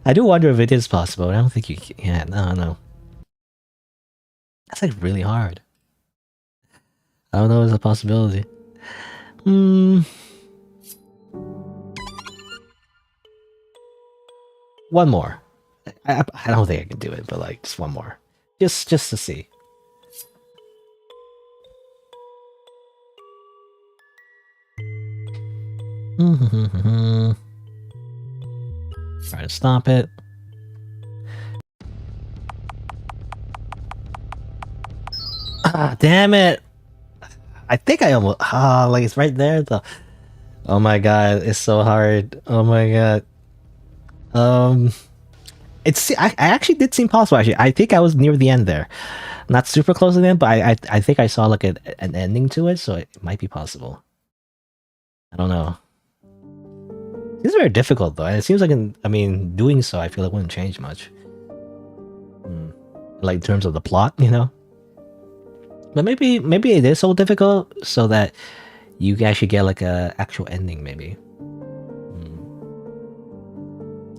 I do wonder if it is possible. I don't think you can. No, no. That's like really hard. I don't know if it's a possibility. Hmm. One more. I don't think I can do it, but like just one more. Just to see. Try to stop it. Ah, damn it! I think I almost like it's right there though. Oh my god, it's so hard. Oh my god. I actually did seem possible. Actually, I think I was near the end there, not super close to the end, but I think I saw like an ending to it, so it might be possible. I don't know. It's very difficult though, and it seems like I mean, doing so, I feel like wouldn't change much. Like in terms of the plot, you know. But maybe it is so difficult so that you can actually get like a actual ending. Maybe.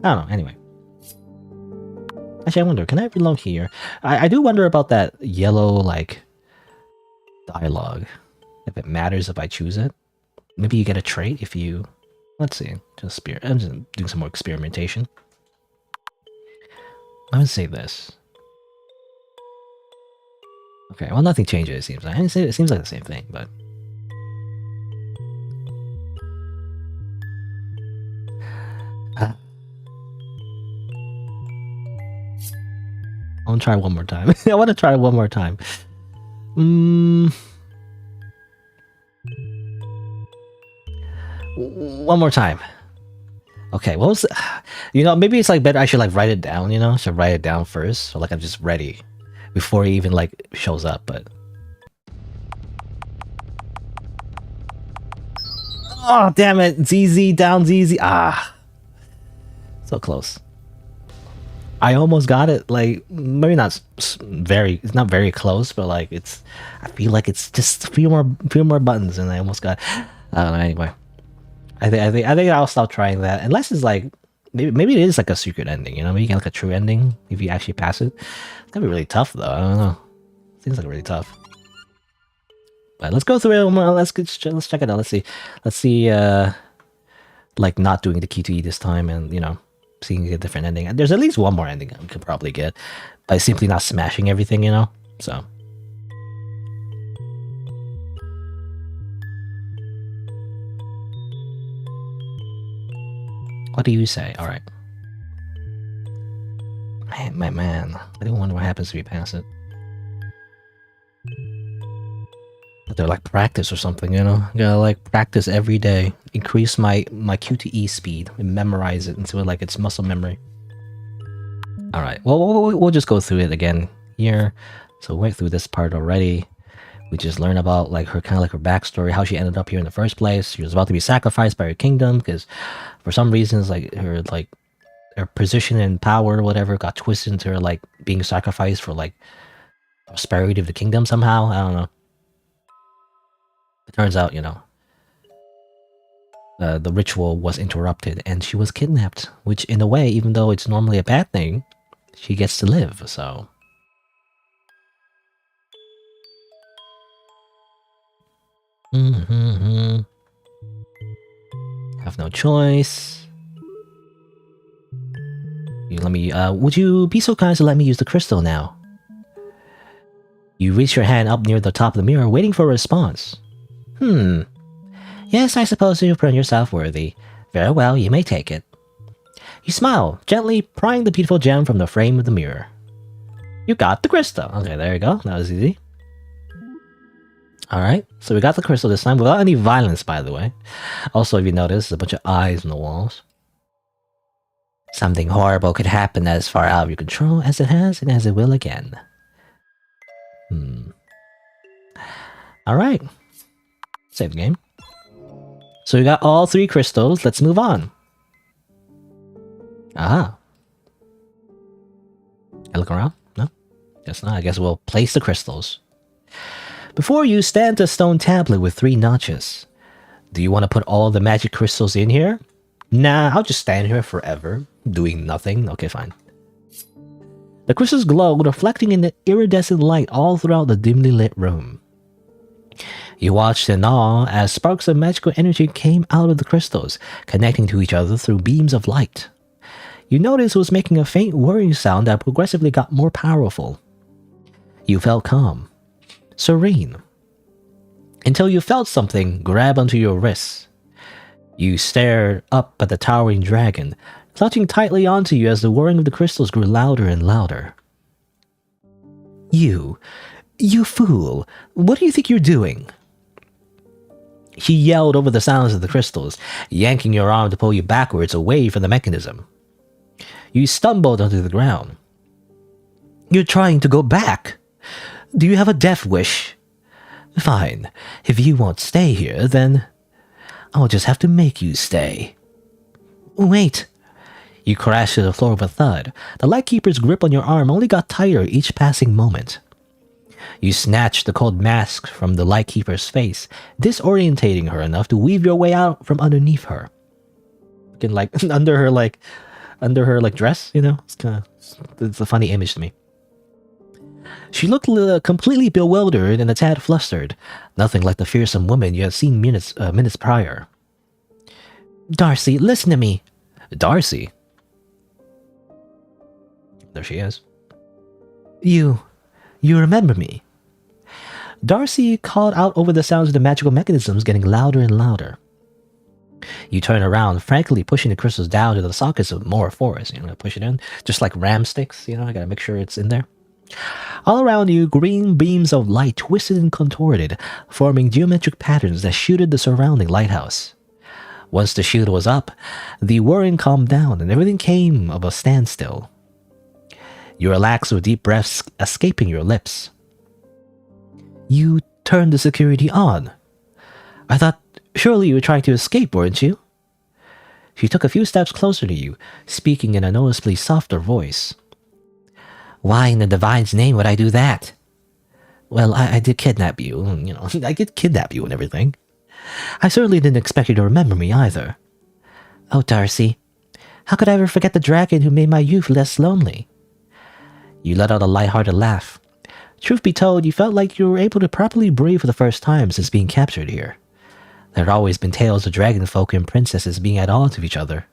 I don't know. Anyway. Actually, I wonder, can I reload here? I do wonder about that yellow, like, dialogue. If it matters if I choose it. Maybe you get a trait if you... Let's see. I'm just doing some more experimentation. I'm gonna save this. Okay, well, nothing changes, it seems like. It seems like the same thing, but... I want to try one more time. I want to try one more time. One more time. Okay, what was... You know, maybe it's like better I should like write it down, you know? I should write it down first, so like I'm just ready before it even like shows up, but... Oh, damn it! ZZ, down ZZ. Ah. So close. I almost got it, like, maybe not it's not very close, but like it's... I feel like it's just a few more buttons and I almost got... I don't know, anyway. I think I'll stop trying that, unless it's like... Maybe it is like a secret ending, you know? Maybe you get like a true ending if you actually pass it. It's gonna be really tough though, I don't know. Seems like really tough. But let's go through it. Let's check it out. Let's see. Like not doing the key to E this time, and you know, seeing a different ending. There's at least one more ending we could probably get by simply not smashing everything, you know. So. What do you say? All right. Man, I do wonder what happens if you pass it. They're like practice or something, you know? You gotta like practice every day. Increase my Q to E speed and memorize it until like it's muscle memory. Alright, well, we'll just go through it again here. So we went through this part already. We just learned about like her kind of like her backstory, how she ended up here in the first place. She was about to be sacrificed by her kingdom because for some reasons like her position and power or whatever got twisted into her like being sacrificed for like prosperity of the kingdom somehow. I don't know. It turns out, you know, the ritual was interrupted and she was kidnapped, which in a way, even though it's normally a bad thing, she gets to live, so... Have no choice. Would you be so kind as to let me use the crystal now? You reach your hand up near the top of the mirror, waiting for a response. Yes, I suppose you've proven yourself worthy. Very well, you may take it. You smile, gently prying the beautiful gem from the frame of the mirror. You got the crystal. Okay, there you go. That was easy. Alright, so we got the crystal this time without any violence, by the way. Also, if you notice, there's a bunch of eyes on the walls. Something horrible could happen that is far out of your control, as it has and as it will again. Alright. Save the game. So we got all 3 crystals. Let's move on. Aha. I look around? No? Guess not. I guess we'll place the crystals. Before you stand a stone tablet with 3 notches. Do you want to put all the magic crystals in here? Nah, I'll just stand here forever, doing nothing. Okay, fine. The crystals glowed, reflecting in the iridescent light all throughout the dimly lit room. You watched in awe as sparks of magical energy came out of the crystals, connecting to each other through beams of light. You noticed it was making a faint whirring sound that progressively got more powerful. You felt calm, serene, until you felt something grab onto your wrists. You stared up at the towering dragon, clutching tightly onto you as the whirring of the crystals grew louder and louder. You fool! What do you think you're doing? He yelled over the sounds of the crystals, yanking your arm to pull you backwards away from the mechanism. You stumbled onto the ground. You're trying to go back. Do you have a death wish? Fine. If you won't stay here, then I'll just have to make you stay. Wait. You crashed to the floor with a thud. The Lightkeeper's grip on your arm only got tighter each passing moment. You snatched the cold mask from the Lightkeeper's face, disorientating her enough to weave your way out from underneath her. Under her dress, you know? It's a funny image to me. She looked completely bewildered and a tad flustered, nothing like the fearsome woman you had seen minutes prior. Darcy, listen to me. Darcy? There she is. You remember me. Darcy called out over the sounds of the magical mechanisms getting louder and louder. You turn around, frankly pushing the crystals down to the sockets of more forest. You know, push it in, just like ram sticks. You know, I gotta make sure it's in there. All around you, green beams of light twisted and contorted, forming geometric patterns that shielded the surrounding lighthouse. Once the shield was up, the whirring calmed down and everything came of a standstill. You relaxed with deep breaths escaping your lips. You turned the security on. I thought surely you were trying to escape, weren't you? She took a few steps closer to you, speaking in a noticeably softer voice. Why in the divine's name would I do that? Well, I did kidnap you, you know, I did kidnap you and everything. I certainly didn't expect you to remember me either. Oh, Darcy, how could I ever forget the dragon who made my youth less lonely? You let out a light-hearted laugh. Truth be told, you felt like you were able to properly breathe for the first time since being captured here. There had always been tales of dragon folk and princesses being at odds with each other.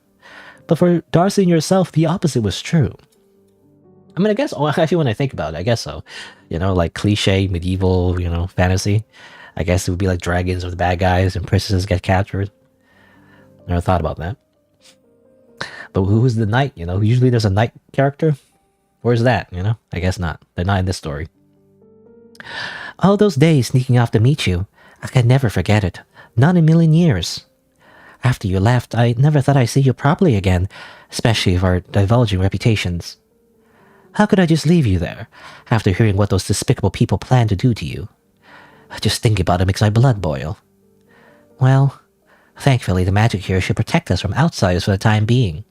But for Darcy and yourself, the opposite was true. I mean, I guess, actually when I think about it, I guess so. You know, like cliche, medieval, you know, fantasy. I guess it would be like dragons are the bad guys and princesses get captured. Never thought about that. But who's the knight, you know? Usually there's a knight character. Where's that, you know? I guess not. They're not in this story. All those days sneaking off to meet you, I can never forget it. Not in a million years. After you left, I never thought I'd see you properly again, especially for our divulging reputations. How could I just leave you there, after hearing what those despicable people planned to do to you? Just thinking about it makes my blood boil. Well, thankfully the magic here should protect us from outsiders for the time being.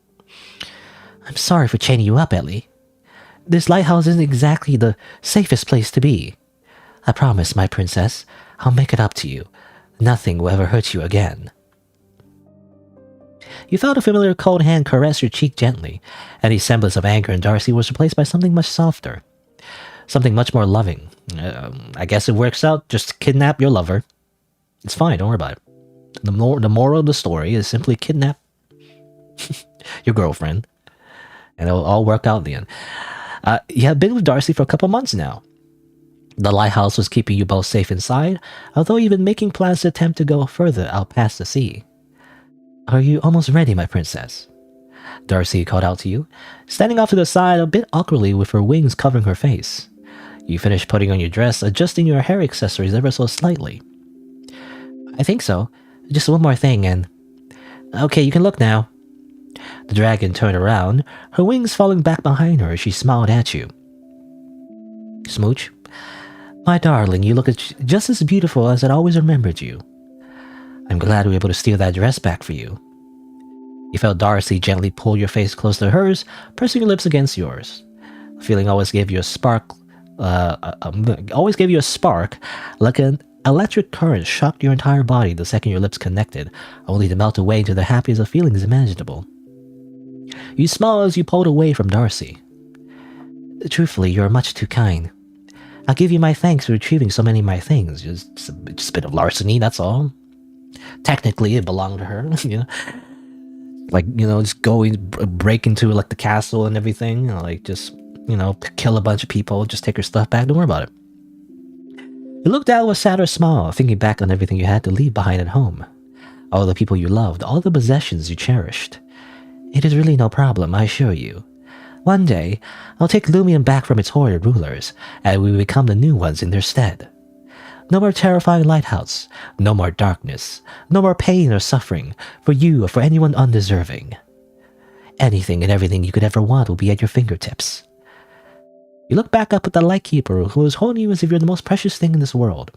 I'm sorry for chaining you up, Ellie. This lighthouse isn't exactly the safest place to be. I promise, my princess, I'll make it up to you. Nothing will ever hurt you again. You felt a familiar cold hand caress your cheek gently. Any semblance of anger in Darcy was replaced by something much softer. Something much more loving. I guess it works out. Just kidnap your lover. It's fine, don't worry about it. The moral of the story is simply kidnap your girlfriend. And it'll all work out in the end. You have been with Darcy for a couple months now. The lighthouse was keeping you both safe inside, although you've been making plans to attempt to go further out past the sea. Are you almost ready, my princess? Darcy called out to you, standing off to the side a bit awkwardly with her wings covering her face. You finished putting on your dress, adjusting your hair accessories ever so slightly. I think so. Just one more thing and... Okay, you can look now. The dragon turned around, her wings falling back behind her as she smiled at you. Smooch? My darling, you look just as beautiful as I'd always remembered you. I'm glad we were able to steal that dress back for you. You felt Darcy gently pull your face close to hers, pressing your lips against yours. The feeling always gave you a spark always give you a spark, like an electric current shocked your entire body the second your lips connected, only to melt away into the happiest of feelings imaginable. You smile as you pulled away from Darcy. Truthfully, you're much too kind. I'll give you my thanks for retrieving so many of my things. Just a bit of larceny, that's all. Technically, it belonged to her, you know? Like, you know, just break into, like, the castle and everything. Like, just, you know, kill a bunch of people, just take her stuff back, don't worry about it. You looked out with a sadder smile, thinking back on everything you had to leave behind at home. All the people you loved, all the possessions you cherished. It is really no problem, I assure you. One day, I'll take Lumion back from its horrid rulers, and we will become the new ones in their stead. No more terrifying lighthouse, no more darkness, no more pain or suffering, for you or for anyone undeserving. Anything and everything you could ever want will be at your fingertips. You look back up at the Lightkeeper, who is holding you as if you're the most precious thing in this world.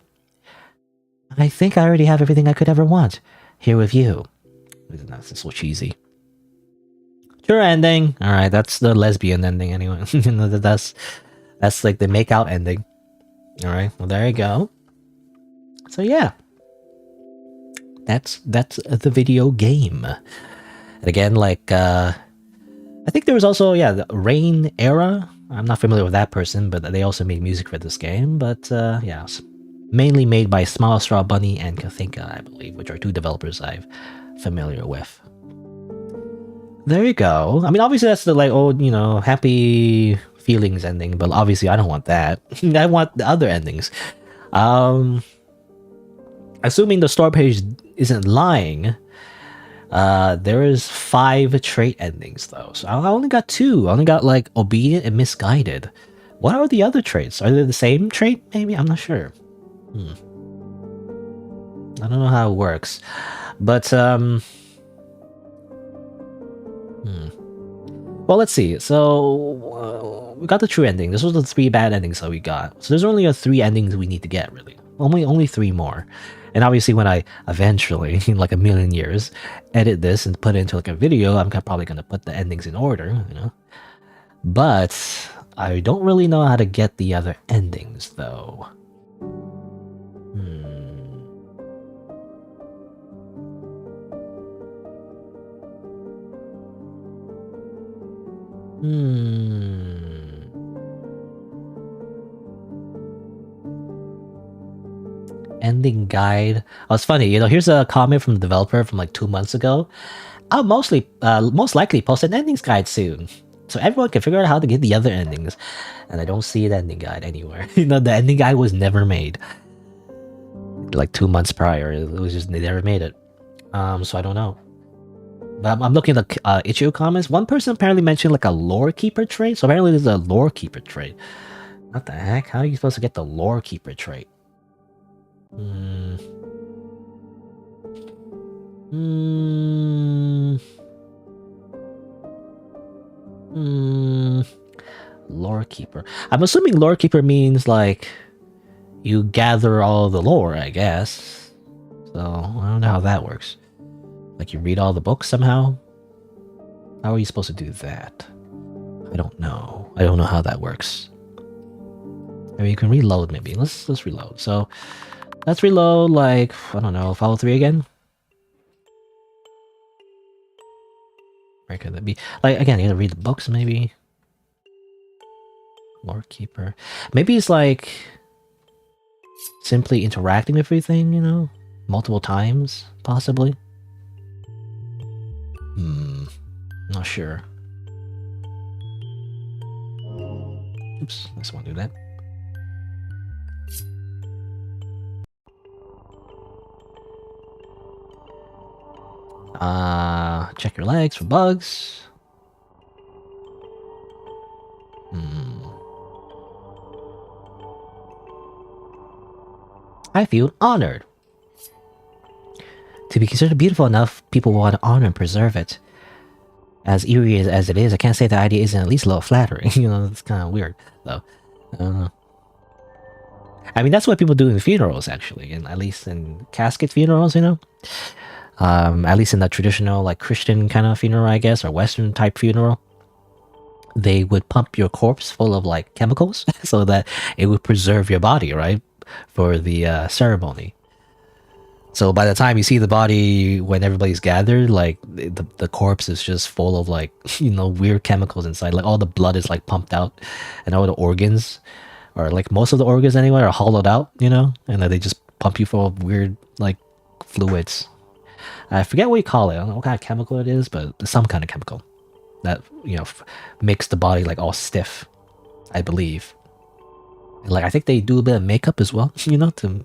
I think I already have everything I could ever want, here with you. That's so cheesy. Sure ending. Alright, that's the lesbian ending anyway. that's like the make-out ending. Alright, well there you go. So yeah. That's the video game. And again, like, I think there was also, yeah, the Rain Era. I'm not familiar with that person, but they also made music for this game. But yeah, it's mainly made by Smile Straw Bunny and Kathinka, I believe, which are two developers I'm familiar with. There you go. I mean, obviously that's the, like, old, you know, happy feelings ending, but obviously I don't want that. I want the other endings. Assuming the store page isn't lying, there is 5 trait endings though. So I only got 2. I only got, like, obedient and misguided. What are the other traits? Are they the same trait? Maybe? I'm not sure. I don't know how it works. But, well, let's see. So, we got the true ending. This was the 3 bad endings that we got. So there's only 3 endings we need to get, really. Only 3 more. And obviously when I eventually, in like a million years, edit this and put it into like a video, I'm probably going to put the endings in order, you know. But I don't really know how to get the other endings, though. Ending guide. Oh, it's funny, you know, here's a comment from the developer from like 2 months ago. I'll most likely post an endings guide soon, so everyone can figure out how to get the other endings. And I don't see the ending guide anywhere. You know, the ending guide was never made. Like 2 months prior, it was just, they never made it. So I don't know. But I'm looking at the Itch.io comments. One person apparently mentioned like a lore keeper trait. So apparently there's a lore keeper trait. What the heck? How are you supposed to get the lore keeper trait? Lore keeper. I'm assuming lore keeper means like you gather all the lore, I guess. So I don't know how that works. Like you read all the books somehow? How are you supposed to do that? I don't know. I don't know how that works. Maybe you can reload, maybe. Let's reload. So let's reload, like, I don't know, follow 3 again? Where could that be? Like, again, you gotta read the books, maybe? Lore keeper. Maybe it's like simply interacting with everything, you know? Multiple times, possibly? Not sure. Oops, I just want to do that. Check your legs for bugs. I feel honored. To be considered beautiful enough, people want to honor and preserve it. As eerie as it is, I can't say the idea isn't at least a little flattering. You know, it's kind of weird, though. I don't know. I mean, that's what people do in funerals, actually, and at least in casket funerals, you know? At least in the traditional, like, Christian kind of funeral, I guess, or Western type funeral. they would pump your corpse full of like chemicals so that it would preserve your body, right? For the ceremony. So by the time you see the body when everybody's gathered, like the corpse is just full of like, you know, weird chemicals inside. Like all the blood is like pumped out and all the organs, or like most of the organs anyway, are hollowed out, you know? And then they just pump you full of weird like fluids. I forget what you call it. I don't know what kind of chemical it is, but it's some kind of chemical that, you know, makes the body like all stiff, I believe. And, like I think they do a bit of makeup as well, you know, to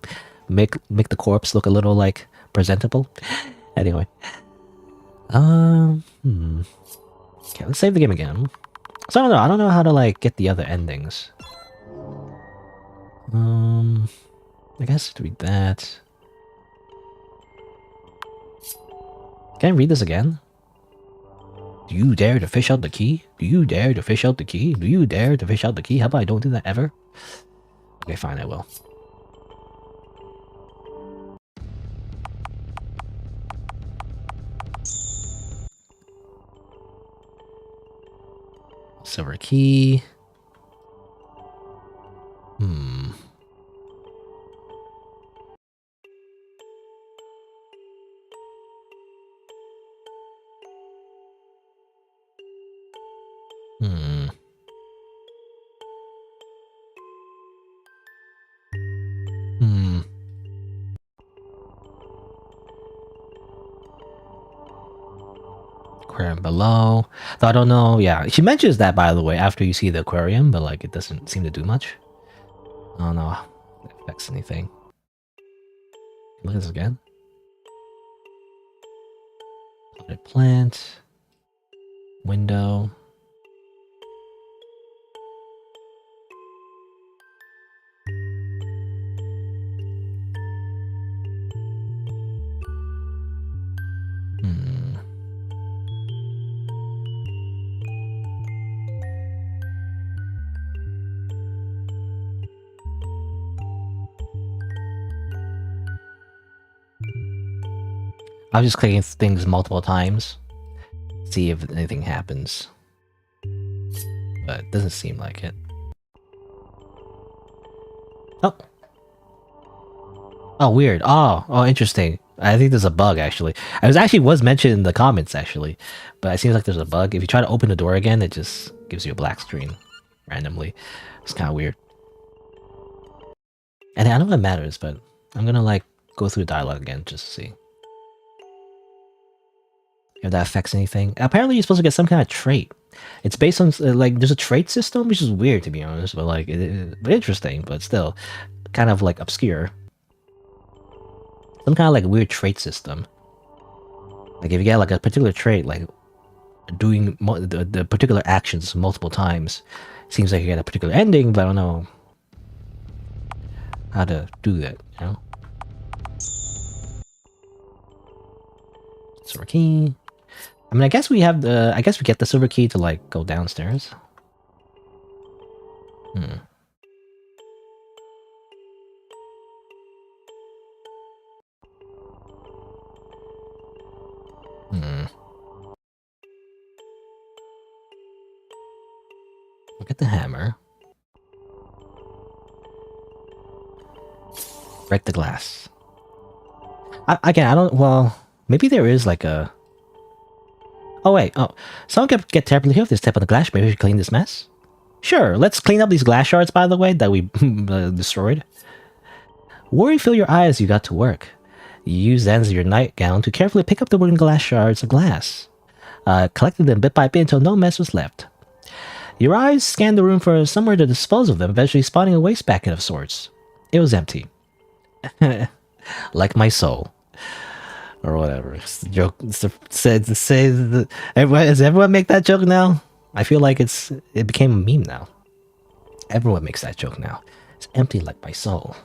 make the corpse look a little like presentable. Anyway, okay, let's save the game again. So I don't know how to like get the other endings. I guess to read that. Can I read this again? Do you dare to fish out the key? Do you dare to fish out the key? Do you dare to fish out the key? How about I don't do that ever? Okay, fine, I will. Silver key. Aquarium below. Though I don't know, yeah. She mentions that, by the way, after you see the aquarium, but like it doesn't seem to do much. I don't know if it affects anything. Look at this again. Potted plant. Window. I'll just click things multiple times. See if anything happens. But it doesn't seem like it. Oh. Oh, weird. Oh, interesting. I think there's a bug, actually. I was mentioned in the comments, actually. But it seems like there's a bug. If you try to open the door again, it just gives you a black screen. Randomly. It's kind of weird. And I don't know if it matters, but I'm gonna, like, go through the dialogue again, just to see if that affects anything. Apparently, you're supposed to get some kind of trait. It's based on, like, there's a trait system, which is weird, to be honest. But, like, but interesting, but still kind of, like, obscure. Some kind of like weird trait system. Like if you get like a particular trait, like doing the particular actions multiple times, seems like you get a particular ending, but I don't know how to do that, you know? Silver key. I mean, I guess we get the silver key to like go downstairs. Look at the hammer. Break the glass. I don't... Well, maybe there is like a... Oh, wait. Oh, someone could get terribly hit with this step on the glass. Maybe we should clean this mess? Sure, let's clean up these glass shards, by the way, that we destroyed. Worry fill your eyes as you got to work. You use the ends of your nightgown to carefully pick up the wooden glass shards of glass, collecting them bit by bit until no mess was left. Your eyes scanned the room for somewhere to dispose of them, eventually spotting a waste packet of sorts. It was empty. Like my soul. Or whatever. It's the joke. Does everyone make that joke now? I feel like it became a meme now. Everyone makes that joke now. It's empty like my soul.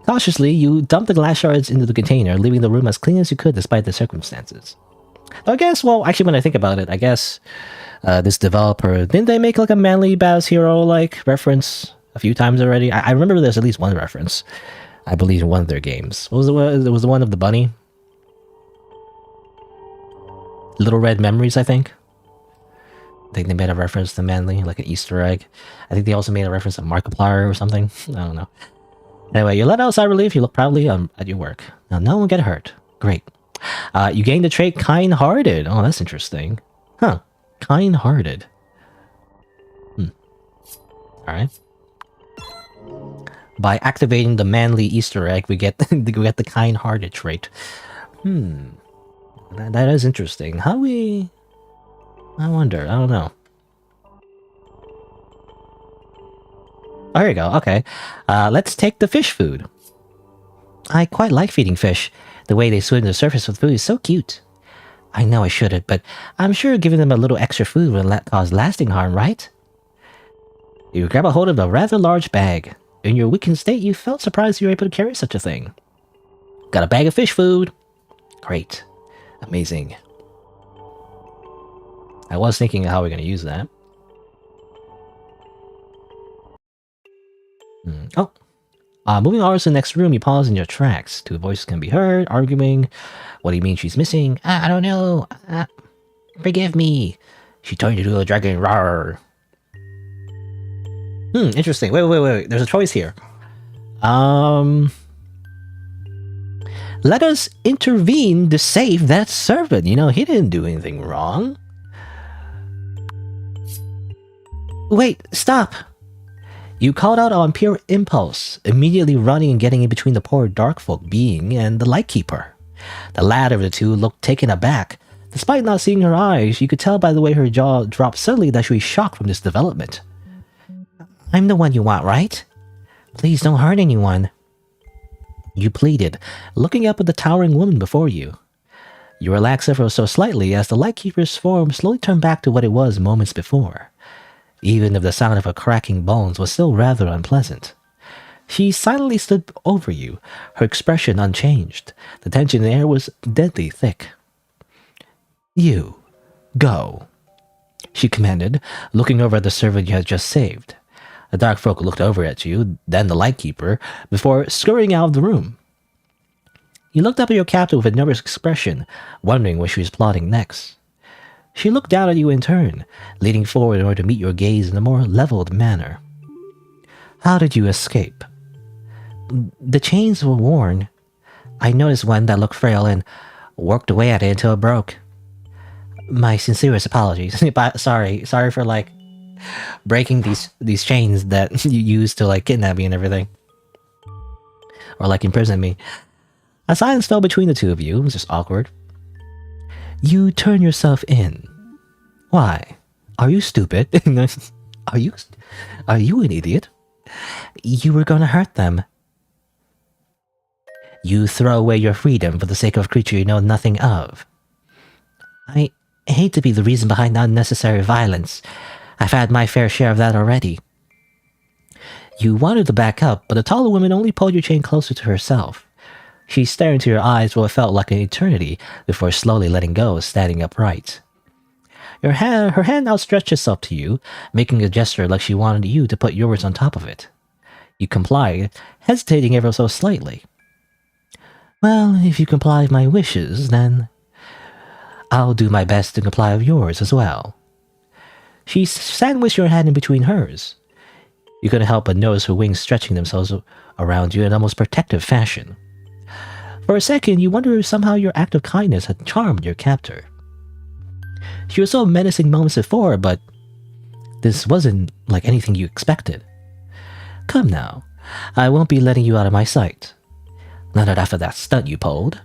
Cautiously, you dump the glass shards into the container, leaving the room as clean as you could despite the circumstances. I guess, well, actually when I think about it, I guess this developer, didn't they make like a manly badass hero like reference a few times already? I remember there's at least one reference, I believe, in one of their games. What was it? It was the one of the bunny? Little Red Memories, I think. think they made a reference to Manly, like an Easter egg. I think they also made a reference to Markiplier or something. I don't know. Anyway, you let out a sigh of relief. You look proudly at your work. Now, no one will get hurt. Great. You gained the trait kind-hearted. Oh, that's interesting. Huh. Kind-hearted. Alright. By activating the Manly Easter egg, we get the kind-hearted trait. That is interesting. How we... I wonder. I don't know. Oh, here you go. Okay. Let's take the fish food. I quite like feeding fish. The way they swim to the surface with food is so cute. I know I shouldn't, but I'm sure giving them a little extra food will cause lasting harm, right? You grab a hold of a rather large bag. In your weakened state, you felt surprised you were able to carry such a thing. Got a bag of fish food. Great. Amazing. I was thinking how we're going to use that. Moving on to the next room, you pause in your tracks. Two voices can be heard, arguing. What do you mean she's missing? I don't know. Forgive me. She turned into a dragon. Rawr. Interesting. Wait. There's a choice here. Let us intervene to save that servant. You know, he didn't do anything wrong. Wait, stop. You called out on pure impulse, immediately running and getting in between the poor darkfolk being and the Lightkeeper. The latter of the two looked taken aback. Despite not seeing her eyes, you could tell by the way her jaw dropped suddenly that she was shocked from this development. I'm the one you want, right? Please don't hurt anyone. You pleaded, looking up at the towering woman before you. You relaxed ever so slightly as the Lightkeeper's form slowly turned back to what it was moments before. Even if the sound of her cracking bones was still rather unpleasant. She silently stood over you, her expression unchanged. The tension in the air was deadly thick. You, go, she commanded, looking over at the servant you had just saved. The dark folk looked over at you, then the Lightkeeper, before scurrying out of the room. You looked up at your captor with a nervous expression, wondering what she was plotting next. She looked down at you in turn, leaning forward in order to meet your gaze in a more leveled manner. How did you escape? The chains were worn. I noticed one that looked frail and worked away at it until it broke. My sincerest apologies. Sorry for like breaking these chains that you used to like kidnap me and everything. Or like imprison me. A silence fell between the two of you. It was just awkward. You turn yourself in. Why? Are you stupid? Are you an idiot? You were gonna hurt them. You throw away your freedom for the sake of a creature you know nothing of. I hate to be the reason behind unnecessary violence. I've had my fair share of that already. You wanted to back up, but the taller woman only pulled your chain closer to herself. She stared into your eyes for what felt like an eternity before slowly letting go, standing upright. Her hand outstretched itself to you, making a gesture like she wanted you to put yours on top of it. You complied, hesitating ever so slightly. Well, if you comply with my wishes, then I'll do my best to comply with yours as well. She sandwiched your hand in between hers. You couldn't help but notice her wings stretching themselves around you in almost protective fashion. For a second, you wondered if somehow your act of kindness had charmed your captor. She was so menacing moments before, but this wasn't like anything you expected. Come now, I won't be letting you out of my sight. Not after that stunt you pulled.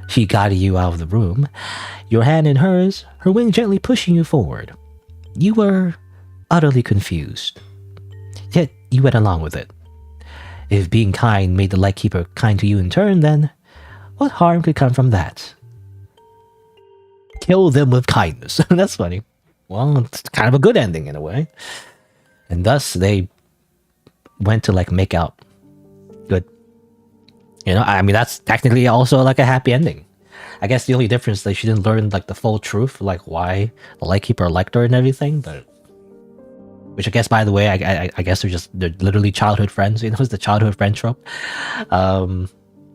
She guided you out of the room, your hand in hers, her wing gently pushing you forward. You were utterly confused. Yet you went along with it. If being kind made the Lightkeeper kind to you in turn, then what harm could come from that? Kill them with kindness. That's funny. Well, it's kind of a good ending in a way. And thus they went to like make out. Good. You know, I mean, that's technically also like a happy ending. I guess the only difference is that she didn't learn like the full truth, like why the Lightkeeper liked her and everything, but which I guess, by the way, I guess they're literally childhood friends. You know, it's the childhood friend trope.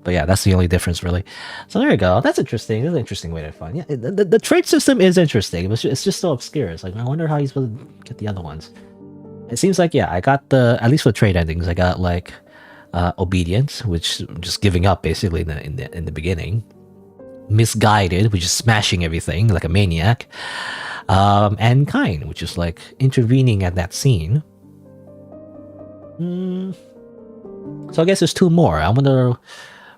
But yeah, that's the only difference, really. So there you go. That's interesting. That's an interesting way to find. Yeah, the trade system is interesting. It's just so obscure. It's like, I wonder how he's supposed to get the other ones. It seems like, yeah, I got at least for the trade endings, I got like obedience, which just giving up basically in the beginning. Misguided, which is smashing everything like a maniac. And kind, which is like intervening at that scene. So I guess there's two more. I wonder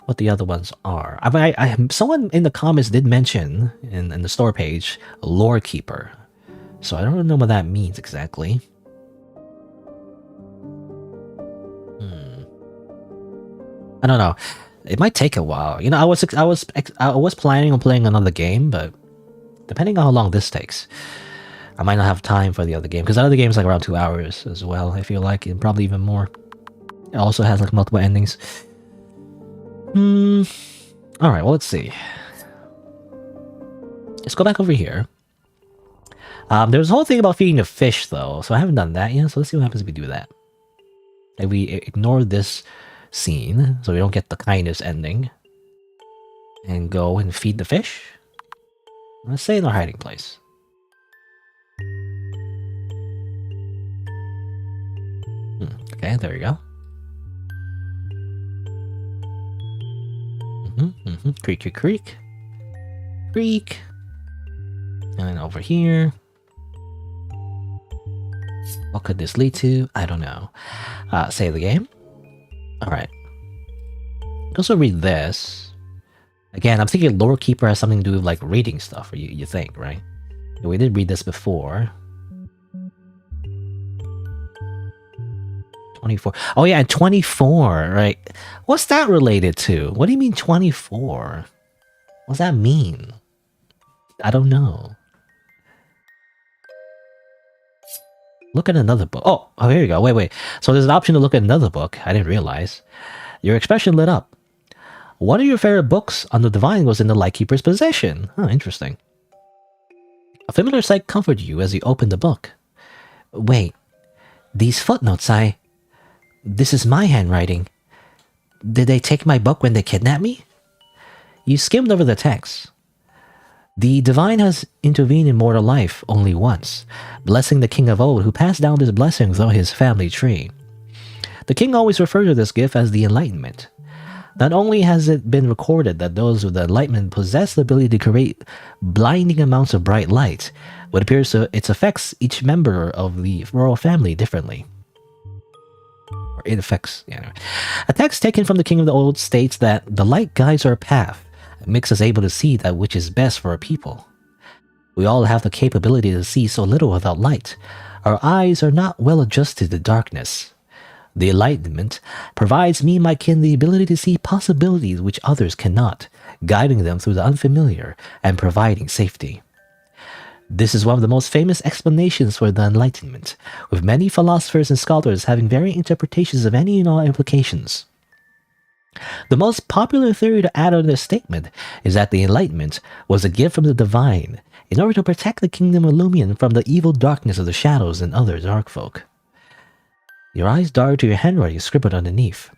what the other ones are. I mean, someone in the comments did mention in the store page Lightkeeper. So I don't know what that means exactly. I don't know. It might take a while. You know, I was planning on playing another game, but depending on how long this takes, I might not have time for the other game, because the other game is like around 2 hours as well. I feel like, and probably even more. It also has like multiple endings. All right. Well, let's see. Let's go back over here. There's a whole thing about feeding the fish, though, so I haven't done that yet. So let's see what happens if we do that. If we ignore this scene, so we don't get the kindness ending, and go and feed the fish. Let's stay in our hiding place. Okay, there we go. Creak, creak, creak. Creak. And then over here. What could this lead to? I don't know. Save the game. Alright. Also read this. Again, I'm thinking Lightkeeper has something to do with like reading stuff, or you think, right? We did read this before. 24. Oh yeah, 24, right? What's that related to? What do you mean 24? What's that mean? I don't know. Look at another book. Oh, here you go. Wait. So there's an option to look at another book. I didn't realize. Your expression lit up. One of your favorite books on the Divine was in the Lightkeeper's possession. Oh, interesting. A familiar sight comforted you as you opened the book. Wait, these footnotes, this is my handwriting. Did they take my book when they kidnapped me? You skimmed over the text. The Divine has intervened in mortal life only once, blessing the king of old who passed down this blessing through his family tree. The king always referred to this gift as the Enlightenment. Not only has it been recorded that those with the Enlightenment possess the ability to create blinding amounts of bright light, but it appears it affects each member of the royal family differently. Or it affects, yeah. A text taken from the King of the Old states that the light guides our path and makes us able to see that which is best for our people. We all have the capability to see so little without light. Our eyes are not well adjusted to darkness. The Enlightenment provides me and my kin the ability to see possibilities which others cannot, guiding them through the unfamiliar and providing safety. This is one of the most famous explanations for the Enlightenment, with many philosophers and scholars having varying interpretations of any and all implications. The most popular theory to add on this statement is that the Enlightenment was a gift from the Divine in order to protect the Kingdom of Lumion from the evil darkness of the shadows and other dark folk. Your eyes darted to your handwriting scribbled underneath.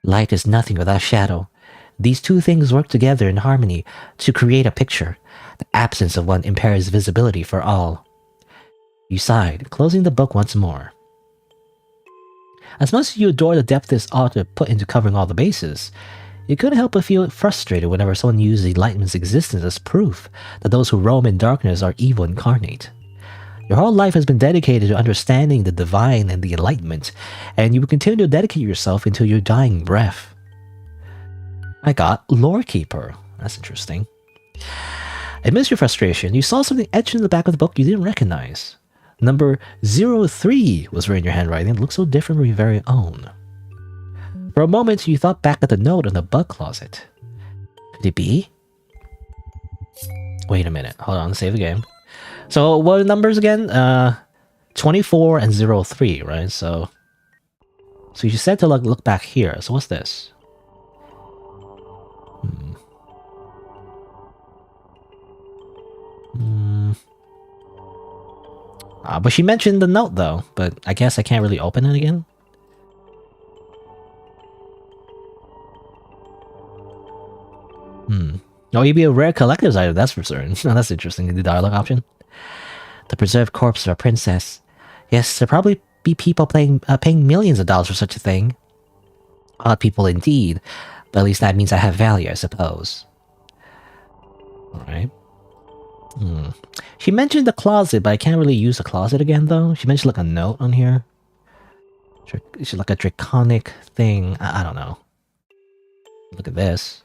Light is nothing without shadow. These two things work together in harmony to create a picture. The absence of one impairs visibility for all. You sighed, closing the book once more. As much as you adore the depth this author put into covering all the bases, you couldn't help but feel frustrated whenever someone used the Enlightenment's existence as proof that those who roam in darkness are evil incarnate. Your whole life has been dedicated to understanding the Divine and the Enlightenment, and you will continue to dedicate yourself until your dying breath. I got Lightkeeper. That's interesting. Amidst your frustration, you saw something etched in the back of the book you didn't recognize. Number 03 was written in your handwriting. It looked so different from your very own. For a moment, you thought back at the note in the bug closet. Could it be? Wait a minute. Hold on. Save the game. So, what are the numbers again? 24 and 03, right? So you said to look back here. So what's this? But she mentioned the note though, but I guess I can't really open it again. Oh, you'd be a rare collector's item, that's for certain. Oh, that's interesting, the dialogue option. The preserved corpse of a princess. Yes, there'll probably be people paying millions of dollars for such a thing. Odd people indeed, but at least that means I have value, I suppose. Alright. She mentioned the closet, but I can't really use the closet again, though. She mentioned, like, a note on here. It's like a draconic thing. I don't know. Look at this.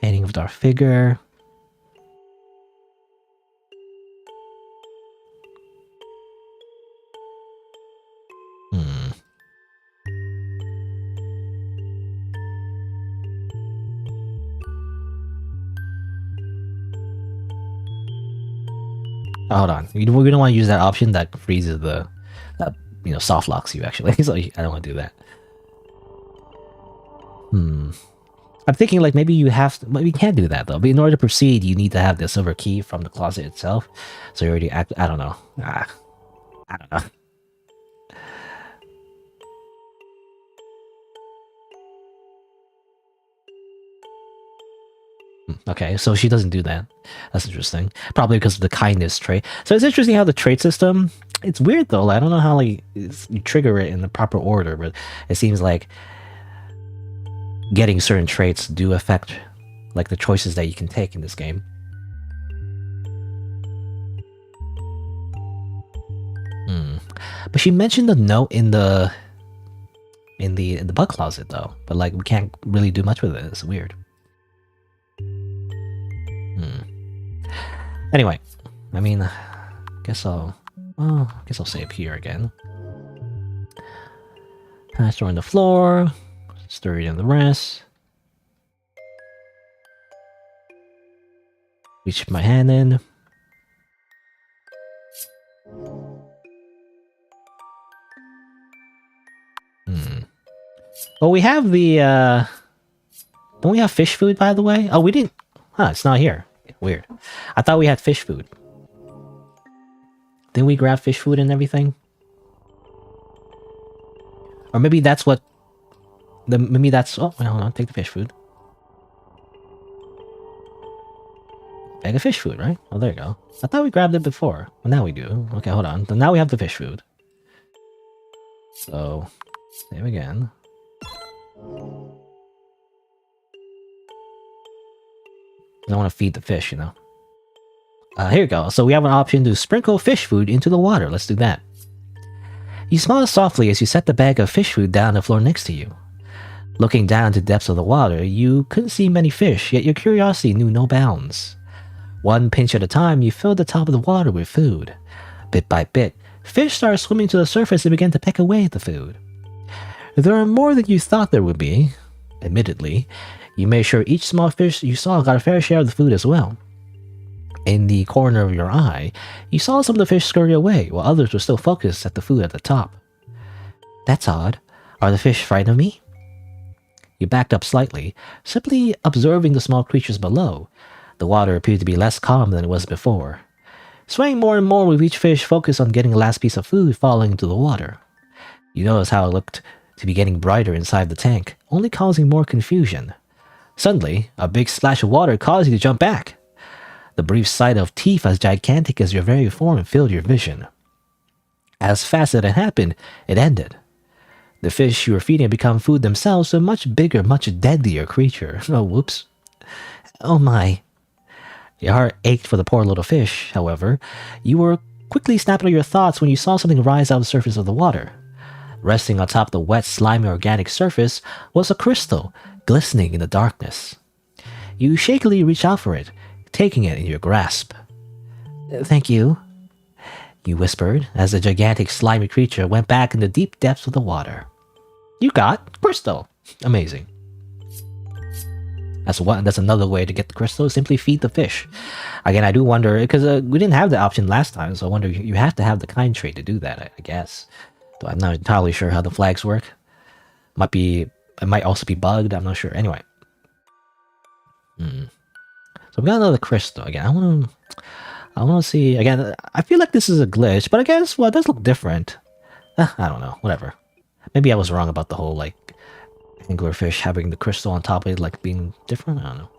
Painting of Darth Figure. Oh, hold on. We don't want to use that option that freezes the... That, soft locks you, actually. So I don't want to do that. I'm thinking, like, maybe you have to... Well, you can't do that, though. But in order to proceed, you need to have the silver key from the closet itself. So you already act... I don't know. I don't know. Okay, so she doesn't do that. That's interesting. Probably because of the kindness trait. So it's interesting how the trait system... It's weird, though. I don't know how, like, you trigger it in the proper order, but it seems like getting certain traits do affect, like, the choices that you can take in this game. But she mentioned the note in the bug closet, though. But, like, we can't really do much with it. It's weird. Anyway, I mean, I guess I'll save here again. Stir on the floor, stir it in the rest. Reach my hand in. Oh, we have the, don't we have fish food, by the way? Oh, we didn't. Huh, it's not here. Weird. I thought we had fish food. Didn't we grab fish food and everything? Or maybe that's what... Maybe that's... Oh, wait, hold on. Take the fish food. Bag of fish food, right? Oh, there you go. I thought we grabbed it before. Well, now we do. Okay, hold on. So now we have the fish food. So, save again. I want to feed the fish, you know. Here we go. So we have an option to sprinkle fish food into the water. Let's do that. You smiled softly as you set the bag of fish food down on the floor next to you. Looking down to the depths of the water, you couldn't see many fish, yet your curiosity knew no bounds. One pinch at a time, you filled the top of the water with food. Bit by bit, fish started swimming to the surface and began to peck away at the food. There are more than you thought there would be. Admittedly, you made sure each small fish you saw got a fair share of the food as well. In the corner of your eye, you saw some of the fish scurry away, while others were still focused at the food at the top. That's odd. Are the fish frightened of me? You backed up slightly, simply observing the small creatures below. The water appeared to be less calm than it was before. Swaying more and more with each fish focused on getting the last piece of food falling into the water. You noticed how it looked to be getting brighter inside the tank, only causing more confusion. Suddenly, a big splash of water caused you to jump back. The brief sight of teeth as gigantic as your very form filled your vision. As fast as it happened, it ended. The fish you were feeding had become food themselves to a much bigger, much deadlier creature. Oh, whoops. Oh my. Your heart ached for the poor little fish, however. You were quickly snapping at your thoughts when you saw something rise out of the surface of the water. Resting on top of the wet, slimy, organic surface was a crystal, glistening in the darkness. You shakily reached out for it, taking it in your grasp. Thank you, you whispered as the gigantic, slimy creature went back in the deep depths of the water. You got crystal. Amazing. That's another way to get the crystal. Simply feed the fish. Again, I do wonder, because we didn't have the option last time, so I wonder, you have to have the kind trait to do that, I guess. Though I'm not entirely sure how the flags work. It might also be bugged, I'm not sure. Anyway. So we got another crystal. Again, I want to see, again, I feel like this is a glitch, but I guess, well, it does look different. I don't know, whatever. Maybe I was wrong about the whole, like, anglerfish having the crystal on top of it, like, being different, I don't know.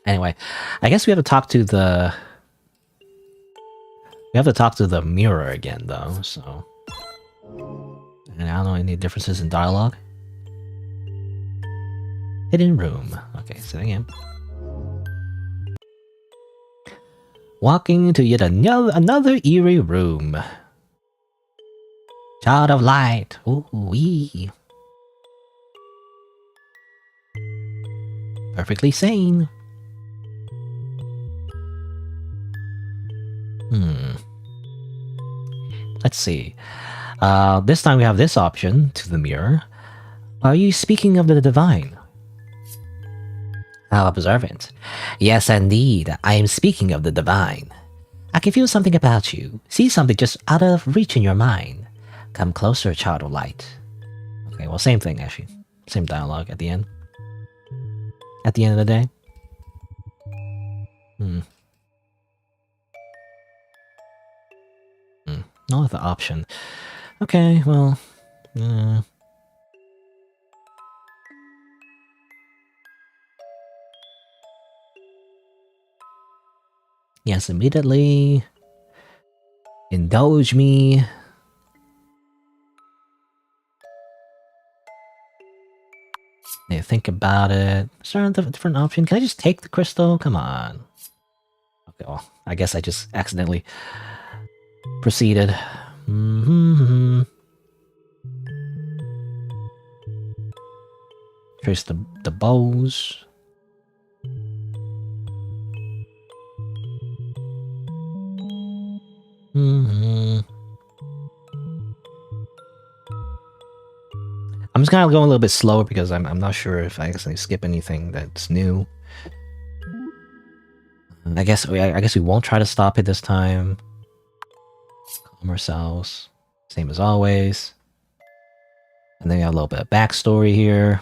Anyway, I guess we have to talk to the... We have to talk to the mirror again, though, so... And I don't know any differences in dialogue. Hidden room. Okay, so again. Walking into yet another eerie room. Child of light. Ooh-wee. Perfectly sane. Let's see. This time we have this option to the mirror. Are you speaking of the divine? How observant. Yes, indeed. I am speaking of the divine. I can feel something about you. See something just out of reach in your mind. Come closer, child of light. Okay, well, same thing, actually. Same dialogue at the end. At the end of the day. No other option. Okay, well... Yes, immediately. Indulge me. Yeah, think about it. Is there a different option? Can I just take the crystal? Come on. Okay, well, I guess I just accidentally proceeded. Trace the bows. I'm just kind of going a little bit slower because I'm not sure if I accidentally skip anything that's new. I guess we won't try to stop it this time. Calm ourselves, same as always. And then we have a little bit of backstory here.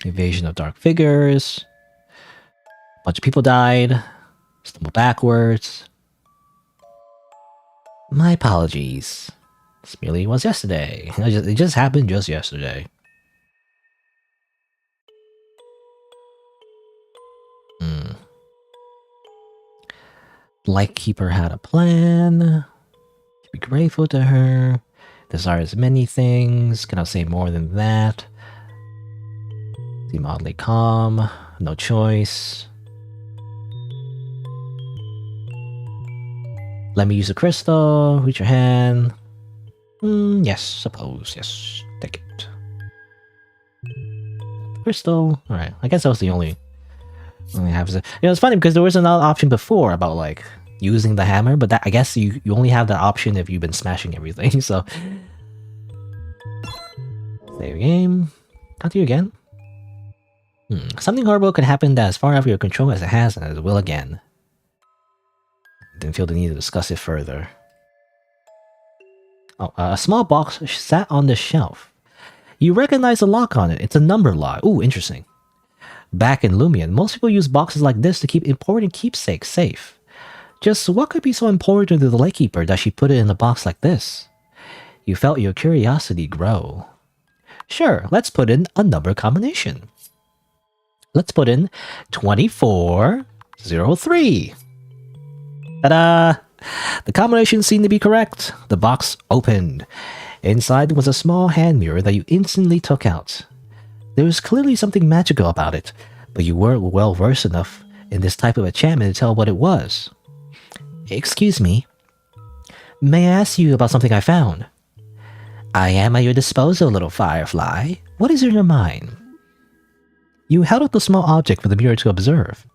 Invasion of dark figures. Bunch of people died. Stumbled backwards. My apologies. This merely was yesterday. It just happened just yesterday. Lightkeeper had a plan. To be grateful to her. Desires many things. Cannot say more than that. Seem oddly calm. No choice. Let me use a crystal. Reach your hand. Yes, suppose. Yes, take it. Crystal. Alright, I guess that was the only have. You know, it's funny because there was another option before about like using the hammer, but that I guess you only have that option if you've been smashing everything. So save game. Continue again. Something horrible could happen that is far out of your control as it has and as it will again. Didn't feel the need to discuss it further. Oh, a small box sat on the shelf. You recognize the lock on it. It's a number lock. Ooh, interesting. Back in Lumion, most people use boxes like this to keep important keepsakes safe. Just what could be so important to the Lightkeeper that she put it in a box like this? You felt your curiosity grow. Sure, let's put in a number combination. Let's put in 2403. Ta-da! The combination seemed to be correct. The box opened. Inside was a small hand mirror that you instantly took out. There was clearly something magical about it, but you weren't well versed enough in this type of enchantment to tell what it was. Excuse me. May I ask you about something I found? I am at your disposal, little firefly. What is in your mind? You held up the small object for the mirror to observe.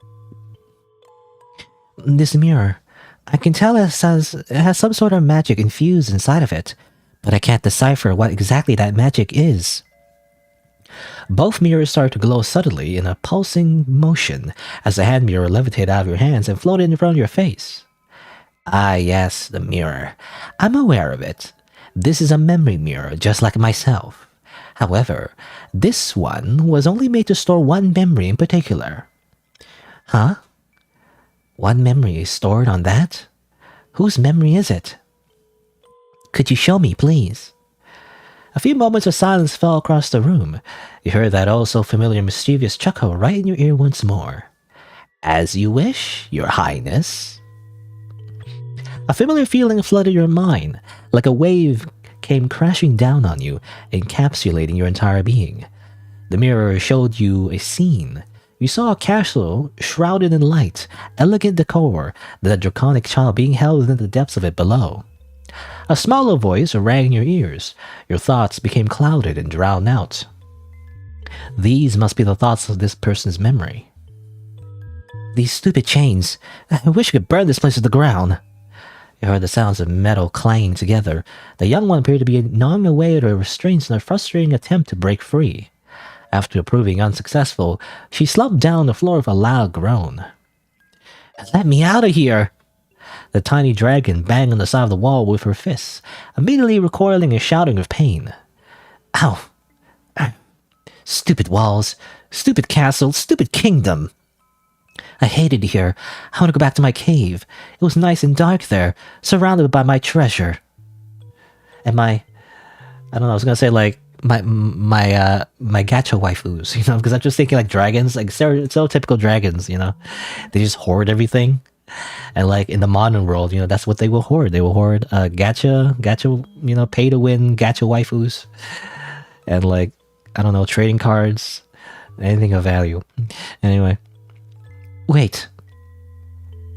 This mirror, I can tell it has some sort of magic infused inside of it, but I can't decipher what exactly that magic is. Both mirrors started to glow subtly in a pulsing motion as the hand mirror levitated out of your hands and floated in front of your face. Ah yes, the mirror. I'm aware of it. This is a memory mirror, just like myself. However, this one was only made to store one memory in particular. Huh? One memory is stored on that? Whose memory is it? Could you show me, please? A few moments of silence fell across the room. You heard that also familiar mischievous chuckle right in your ear once more. As you wish, your highness. A familiar feeling flooded your mind, like a wave came crashing down on you, encapsulating your entire being. The mirror showed you a scene. You saw a castle shrouded in light, elegant decor, the draconic child being held within the depths of it below. A smaller voice rang in your ears. Your thoughts became clouded and drowned out. These must be the thoughts of this person's memory. These stupid chains. I wish I could burn this place to the ground. You heard the sounds of metal clanging together. The young one appeared to be gnawing away at her restraints in a frustrating attempt to break free. After proving unsuccessful, she slumped down on the floor with a loud groan. Let me out of here! The tiny dragon banged on the side of the wall with her fists, immediately recoiling and shouting with pain. Ow! Stupid walls! Stupid castle! Stupid kingdom! I hated it here. I want to go back to my cave. It was nice and dark there, surrounded by my treasure. And I was gonna say like my gacha waifus, you know, because I'm just thinking like dragons, like stereotypical dragons, you know. They just hoard everything. And like in the modern world, you know, that's what they will hoard. They will hoard gacha, you know, pay to win gacha waifus. And like, I don't know, trading cards, anything of value. Anyway. Wait.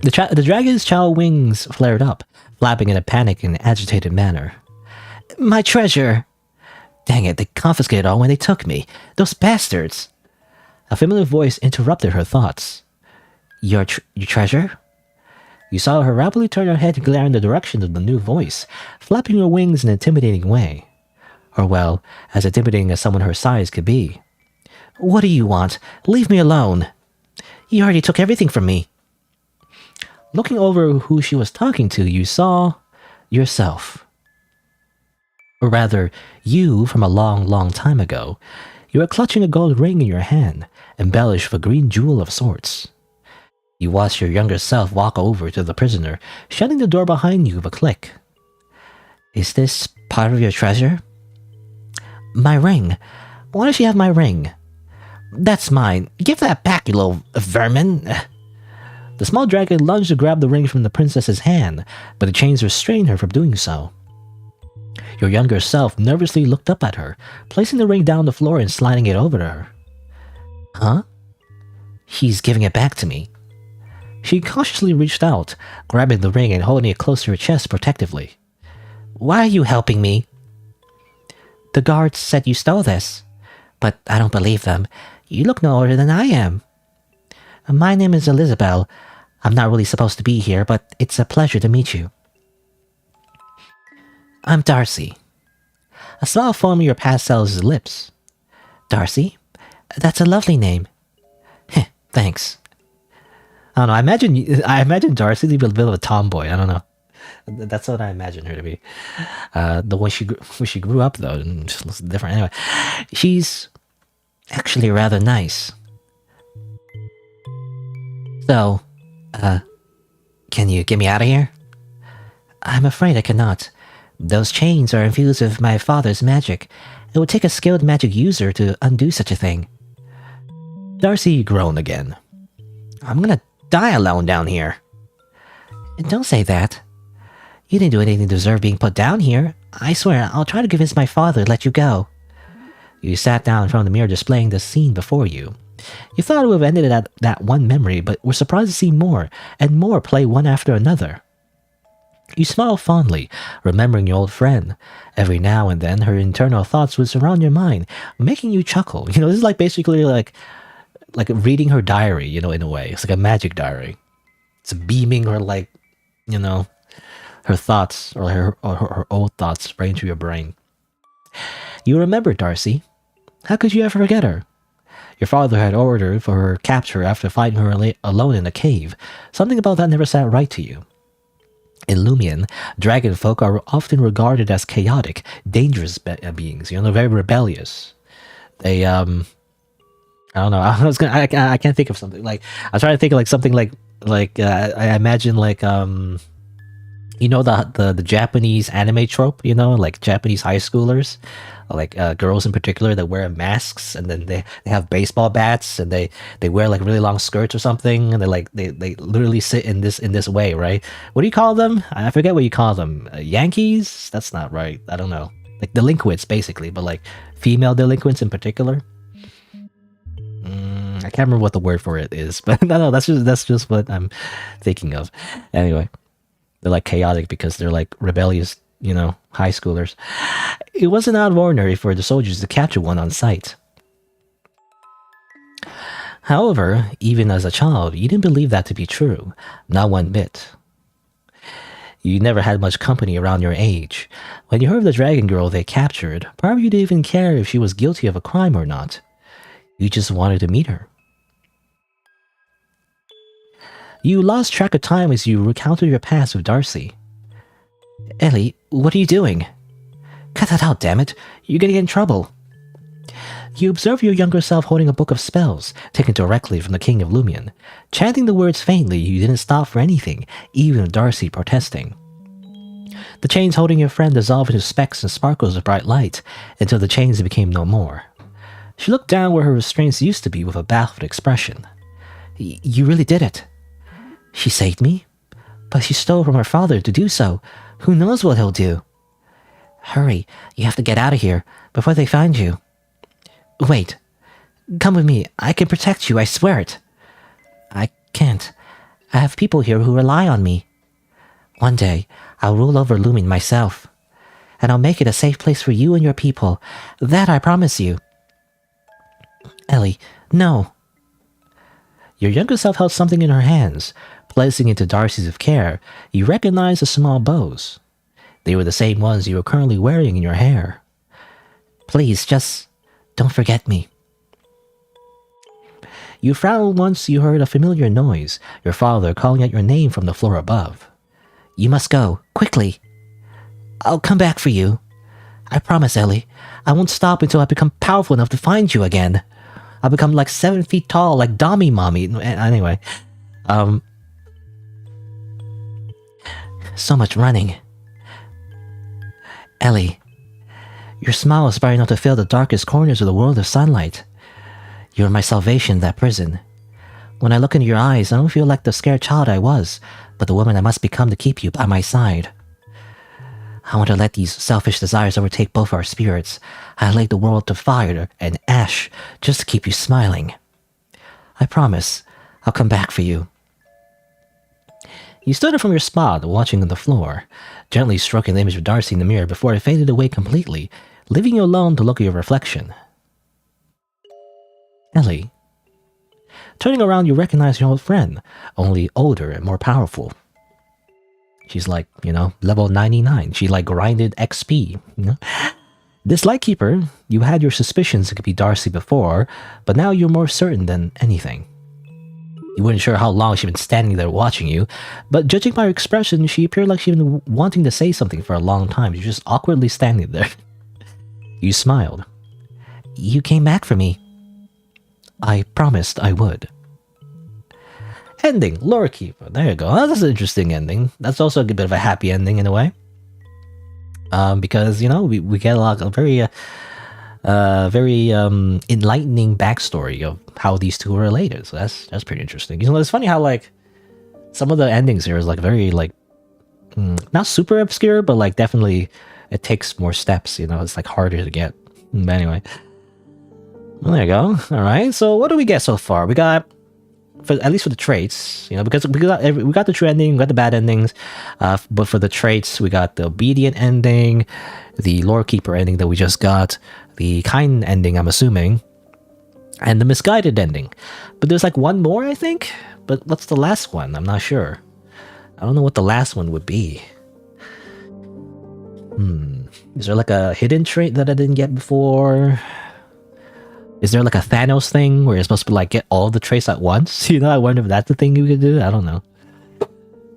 The dragon's child wings flared up, flapping in a panicked and agitated manner. My treasure! Dang it, they confiscated all when they took me. Those bastards! A familiar voice interrupted her thoughts. Your treasure? You saw her rapidly turn her head and glare in the direction of the new voice, flapping her wings in an intimidating way. Or well, as intimidating as someone her size could be. What do you want? Leave me alone! You already took everything from me. Looking over who she was talking to, you saw yourself. Or rather, you from a long, long time ago. You were clutching a gold ring in your hand, embellished with a green jewel of sorts. You watched your younger self walk over to the prisoner, shutting the door behind you with a click. Is this part of your treasure? My ring. Why does she have my ring? That's mine. Give that back, you little vermin. The small dragon lunged to grab the ring from the princess's hand, but the chains restrained her from doing so. Your younger self nervously looked up at her, placing the ring down on the floor and sliding it over to her. Huh? He's giving it back to me. She cautiously reached out, grabbing the ring and holding it close to her chest protectively. Why are you helping me? The guards said you stole this, but I don't believe them. You look no older than I am. My name is Elizabeth. I'm not really supposed to be here, but it's a pleasure to meet you. I'm Darcy. A smile formed your past self's lips. Darcy? That's a lovely name. Heh, thanks. I don't know, I imagine Darcy to be a bit of a tomboy, I don't know. That's what I imagine her to be. The way she grew up, though, just looks different. Anyway, she's actually rather nice. So, can you get me out of here? I'm afraid I cannot. Those chains are infused with my father's magic. It would take a skilled magic user to undo such a thing. Darcy groaned again. I'm gonna die alone down here. Don't say that. You didn't do anything to deserve being put down here. I swear, I'll try to convince my father to let you go. You sat down in front of the mirror displaying the scene before you. You thought it would have ended at that one memory, but were surprised to see more, and more play one after another. You smiled fondly, remembering your old friend. Every now and then, her internal thoughts would surround your mind, making you chuckle. You know, this is like basically like reading her diary, you know, in a way. It's like a magic diary. It's beaming her, like, you know, her thoughts, or her old thoughts right into your brain. You remember Darcy. How could you ever forget her? Your father had ordered for her capture after finding her alone in a cave. Something about that never sat right to you. In Lumion, dragon folk are often regarded as chaotic, dangerous beings. You know, they're very rebellious. They, I don't know. I can't think of something. Like, I'm trying to think of like something like I imagine like You know the Japanese anime trope, you know, like Japanese high schoolers, like girls in particular that wear masks and then they have baseball bats and they wear like really long skirts or something and they literally sit in this way, right? What do you call them? I forget what you call them. Yankees? That's not right. I don't know. Like delinquents basically, but like female delinquents in particular. I can't remember what the word for it is, but no, that's just what I'm thinking of. Anyway. They're like chaotic because they're like rebellious, you know, high schoolers. It wasn't out of ordinary for the soldiers to capture one on sight. However, even as a child, you didn't believe that to be true. Not one bit. You never had much company around your age. When you heard of the dragon girl they captured, probably you didn't even care if she was guilty of a crime or not. You just wanted to meet her. You lost track of time as you recounted your past with Darcy. Ellie, what are you doing? Cut that out, damn it. You're gonna get in trouble. You observe your younger self holding a book of spells, taken directly from the King of Lumion. Chanting the words faintly, you didn't stop for anything, even with Darcy protesting. The chains holding your friend dissolved into specks and sparkles of bright light, until the chains became no more. She looked down where her restraints used to be with a baffled expression. You really did it. She saved me? But she stole from her father to do so. Who knows what he'll do? Hurry, you have to get out of here, before they find you. Wait. Come with me, I can protect you, I swear it. I can't. I have people here who rely on me. One day, I'll rule over Lumin myself. And I'll make it a safe place for you and your people. That I promise you. Ellie, no. Your younger self held something in her hands. Placing into Darcy's with care, you recognized the small bows. They were the same ones you were currently wearing in your hair. Please, just don't forget me. You frowned once you heard a familiar noise, your father calling out your name from the floor above. You must go, quickly. I'll come back for you. I promise, Ellie. I won't stop until I become powerful enough to find you again. I'll become like 7 feet tall, like Dami Mommy. Anyway, so much running. Ellie, your smile is bright enough to fill the darkest corners of the world of sunlight. You're my salvation in that prison. When I look into your eyes, I don't feel like the scared child I was, but the woman I must become to keep you by my side. I want to let these selfish desires overtake both our spirits. I laid the world to fire and ash just to keep you smiling. I promise, I'll come back for you. You stood up from your spot, watching on the floor, gently stroking the image of Darcy in the mirror before it faded away completely, leaving you alone to look at your reflection. Ellie. Turning around, you recognize your old friend, only older and more powerful. She's like, you know, level 99. She like grinded XP, you know? This Lightkeeper, you had your suspicions it could be Darcy before, but now you're more certain than anything. You weren't sure how long she'd been standing there watching you, but judging by her expression, she appeared like she'd been wanting to say something for a long time. You're just awkwardly standing there. You smiled. You came back for me. I promised I would. Ending, Lightkeeper. There you go. That's an interesting ending. That's also a bit of a happy ending in a way. Because, you know, we get a lot of very enlightening backstory of how these two are related. So that's pretty interesting. You know, it's funny how like some of the endings here is like very like not super obscure, but like definitely it takes more steps. You know, it's like harder to get. But anyway, well, there you go. All right. So what do we get so far? We got at least for the traits, you know, because we got the true ending, we got the bad endings, but for the traits, we got the obedient ending, the Lightkeeper ending that we just got, the kind ending, I'm assuming, and the misguided ending. But there's like one more, I think. But what's the last one? I'm not sure. I don't know what the last one would be. Is there like a hidden trait that I didn't get before? Is there like a Thanos thing where you're supposed to like get all the traits at once? You know, I wonder if that's the thing you could do. I don't know.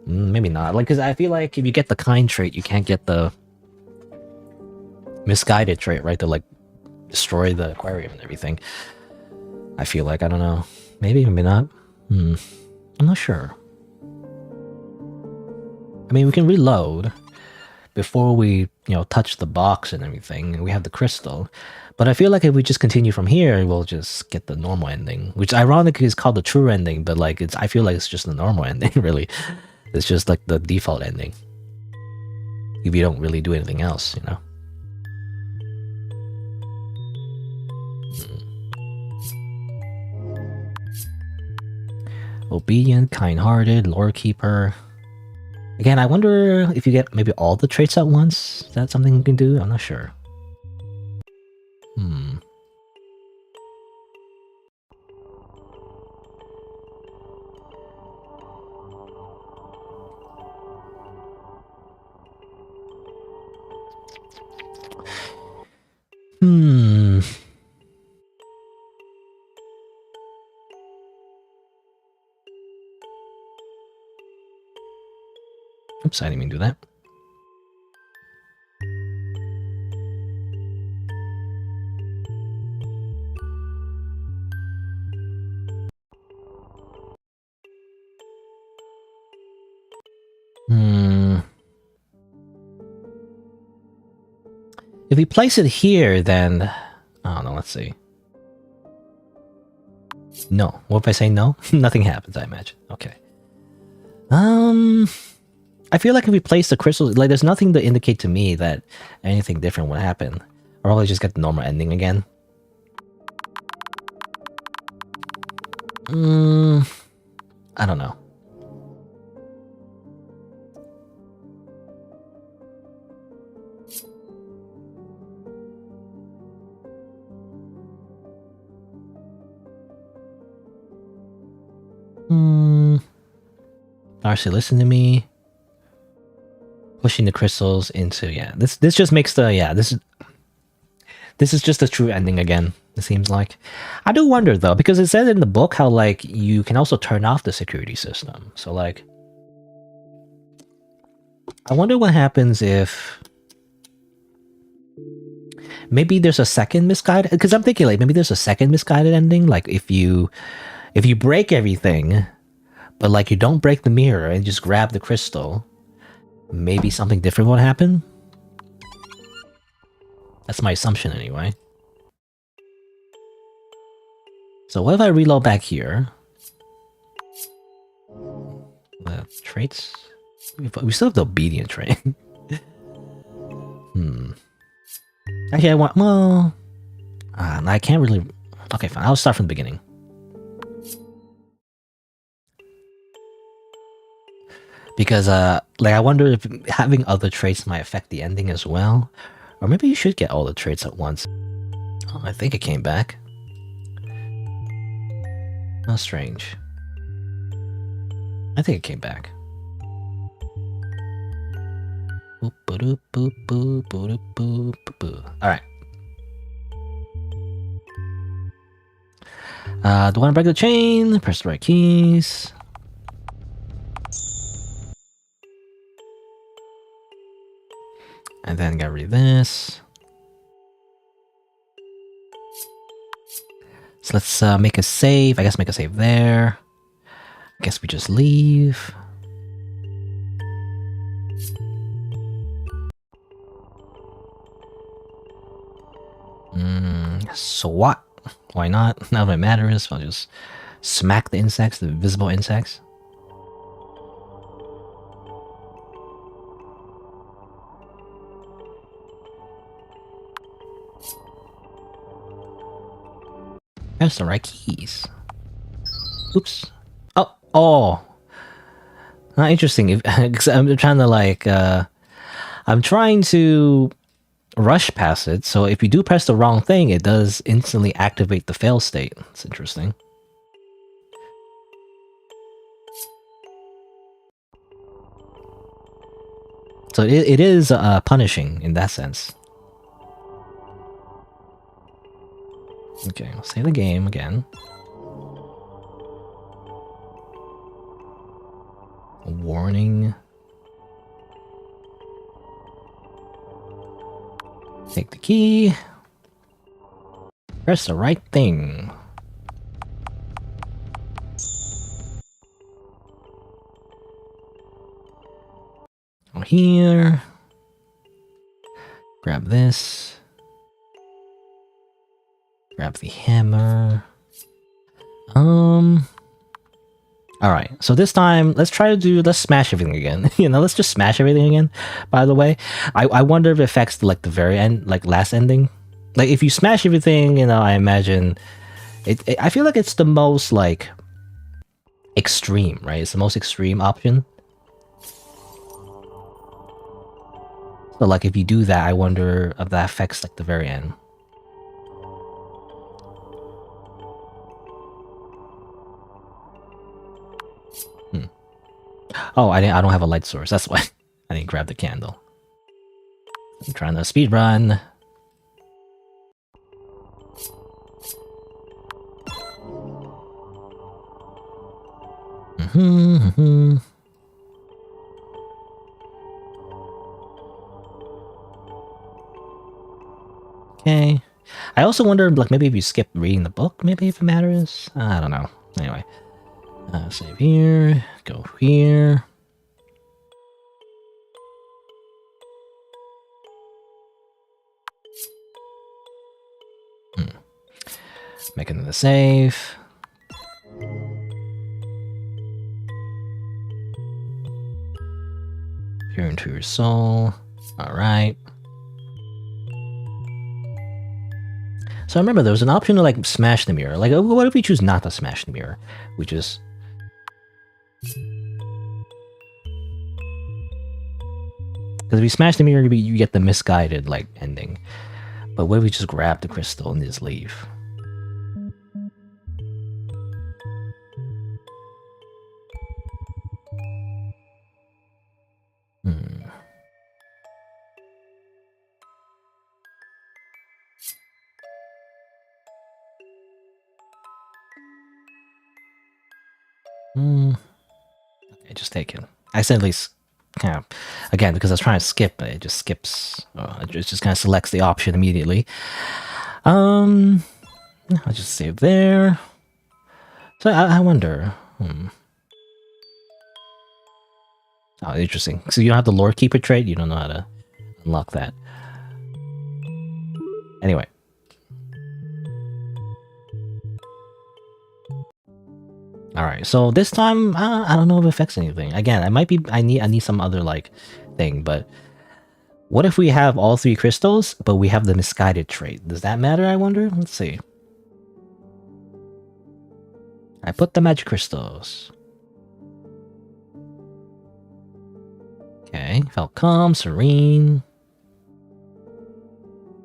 Maybe not. Like, because I feel like if you get the kind trait, you can't get the misguided trait, right? To like destroy the aquarium and everything. I feel like, I don't know. Maybe, maybe not. I'm not sure. I mean, we can reload before we, touch the box and everything. We have the crystal. But I feel like if we just continue from here, we'll just get the normal ending, which ironically is called the true ending, but like I feel like it's just the normal ending, really. It's just like the default ending. If you don't really do anything else, Obedient, kind-hearted, lore-keeper. Again, I wonder if you get maybe all the traits at once. Is that something you can do? I'm not sure. Oops, I didn't mean to do that. If we place it here, then... I don't know, let's see. No. What if I say no? Nothing happens, I imagine. Okay. I feel like if we place the crystals... Like, there's nothing to indicate to me that anything different would happen. Or I'll just get the normal ending again. I don't know. Darcy, listen to me. Pushing the crystals into... Yeah, this just makes the... Yeah, this is just a true ending again, it seems like. I do wonder, though, because it says in the book how, like, you can also turn off the security system. So, like... I wonder what happens if... Maybe there's a second misguided... Because I'm thinking, like, maybe there's a second misguided ending. Like, if you break everything, but, like, you don't break the mirror and just grab the crystal, maybe something different would happen? That's my assumption, anyway. So what if I reload back here? The traits? We still have the obedient trait. Actually, I want... Well... I can't really... Okay, fine. I'll start from the beginning. Because, like, I wonder if having other traits might affect the ending as well. Or maybe you should get all the traits at once. Oh, I think it came back. How strange. I think it came back. Alright. Do I want to break the chain? Press the right keys. And then get rid of this. So let's make a save. I guess make a save there. I guess we just leave. So what? Why not? None of it matters. I'll just smack the insects, the invisible insects. Press the right keys. Oops. Oh. Not interesting. Because I'm trying to, like, I'm trying to rush past it, so if you do press the wrong thing, it does instantly activate the fail state. It's interesting. So it is punishing in that sense. Okay, I'll save the game again. A warning. Take the key. Press the right thing. Go here. Grab this. Grab the hammer. Alright, so this time, let's smash everything again. Let's just smash everything again, by the way. I wonder if it affects, the very end, last ending. If you smash everything, I imagine... I feel like it's the most, extreme, right? It's the most extreme option. So, if you do that, I wonder if that affects, the very end. Oh, I don't have a light source. That's why I didn't grab the candle. I'm trying to speed run. Okay. I also wonder, maybe if you skip reading the book, maybe if it matters. I don't know. Anyway, save here. Go here. Making the save. Peer into your soul. Alright. So I remember there was an option to smash the mirror. What if we choose not to smash the mirror? We just... Because if we smash the mirror, you get the misguided ending. But what if we just grab the crystal and just leave? Okay, just take it. I said at least kind of, again, because I was trying to skip, it just skips. It just kind of selects the option immediately. I'll just save there. So I wonder. Oh, interesting. So you don't have the Lightkeeper trait? You don't know how to unlock that. Anyway. Alright, so this time, I don't know if it affects anything. Again, it might be, I need some other, thing, but... What if we have all 3 crystals, but we have the misguided trait? Does that matter, I wonder? Let's see. I put the magic crystals. Okay, felt calm, serene.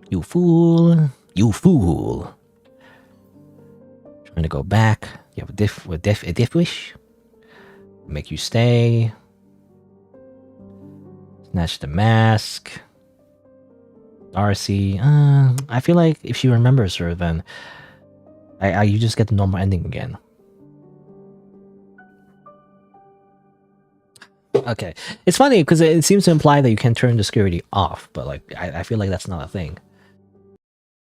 You fool. You fool. Trying to go back. You have a diff wish. Make you stay. Snatch the mask. Darcy. I feel like if she remembers her, then you just get the normal ending again. Okay, it's funny because it seems to imply that you can turn the security off, but I feel like that's not a thing.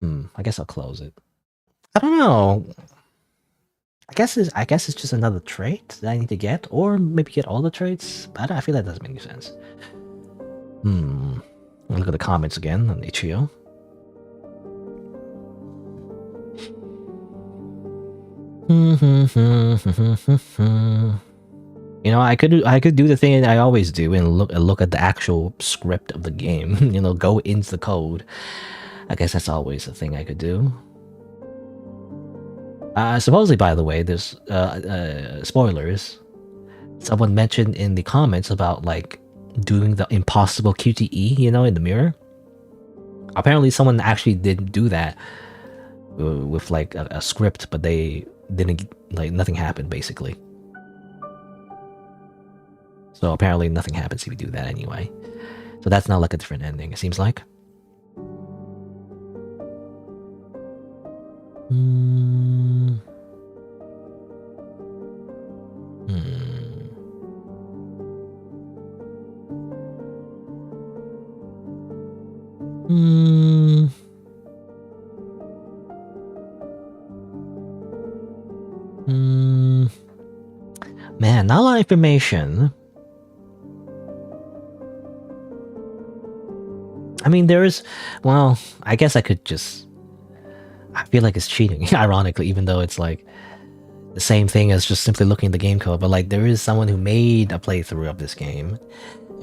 I guess I'll close it. I don't know. I guess it's just another trait that I need to get, or maybe get all the traits. But I feel that doesn't make any sense. Look at the comments again on Ichio. I could do the thing that I always do and look at the actual script of the game. Go into the code. I guess that's always a thing I could do. Supposedly, by the way, there's spoilers. Someone mentioned in the comments about doing the impossible QTE, in the mirror. Apparently, someone actually did do that with a script, but they didn't nothing happened basically. So apparently, nothing happens if you do that anyway. So that's not a different ending. It seems like. Man, not a lot of information. I mean, there's, well, I guess I could just, I feel like it's cheating, ironically, even though it's like the same thing as just simply looking at the game code. But like, there is someone who made a playthrough of this game.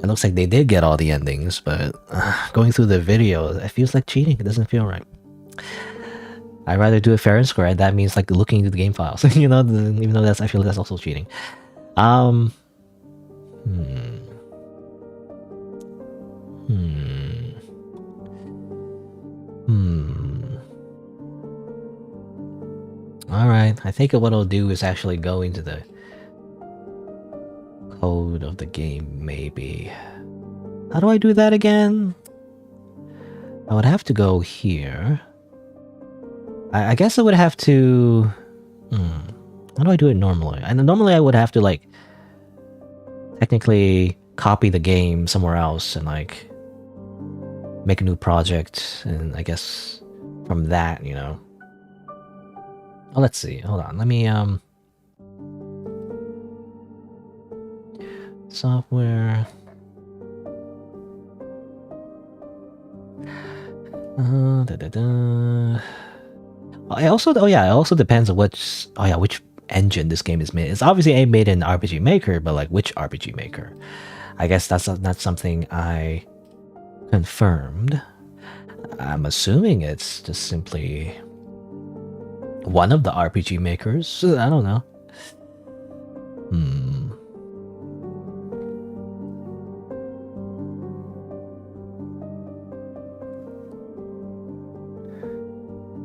It looks like they did get all the endings, but going through the video, it feels like cheating. It doesn't feel right. I'd rather do it fair and square. That means like looking into the game files, you know, even though I feel like that's also cheating. Hmm. Alright, I think what I'll do is actually go into the code of the game, maybe. How do I do that again? I would have to go here. I guess I would have to... How do I do it normally? And normally I would have to, like, technically copy the game somewhere else and, like, make a new project. And I guess from that, you know. Oh, let's see. Hold on. Let me, software... It also depends on which engine this game is made. It's obviously made in RPG Maker, but like which RPG Maker? I guess that's not something I confirmed. I'm assuming it's just simply one of the RPG makers. I don't know.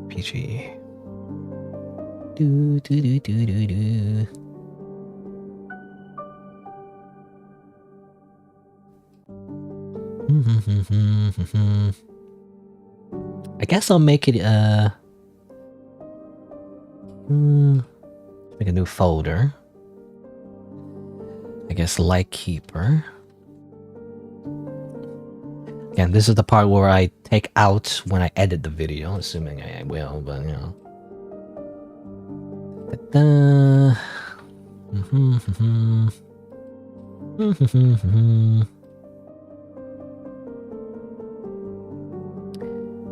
PG. Do do do do do do. I guess I'll make it make a new folder. I guess Lightkeeper. Again, this is the part where I take out when I edit the video, assuming I will, but you know.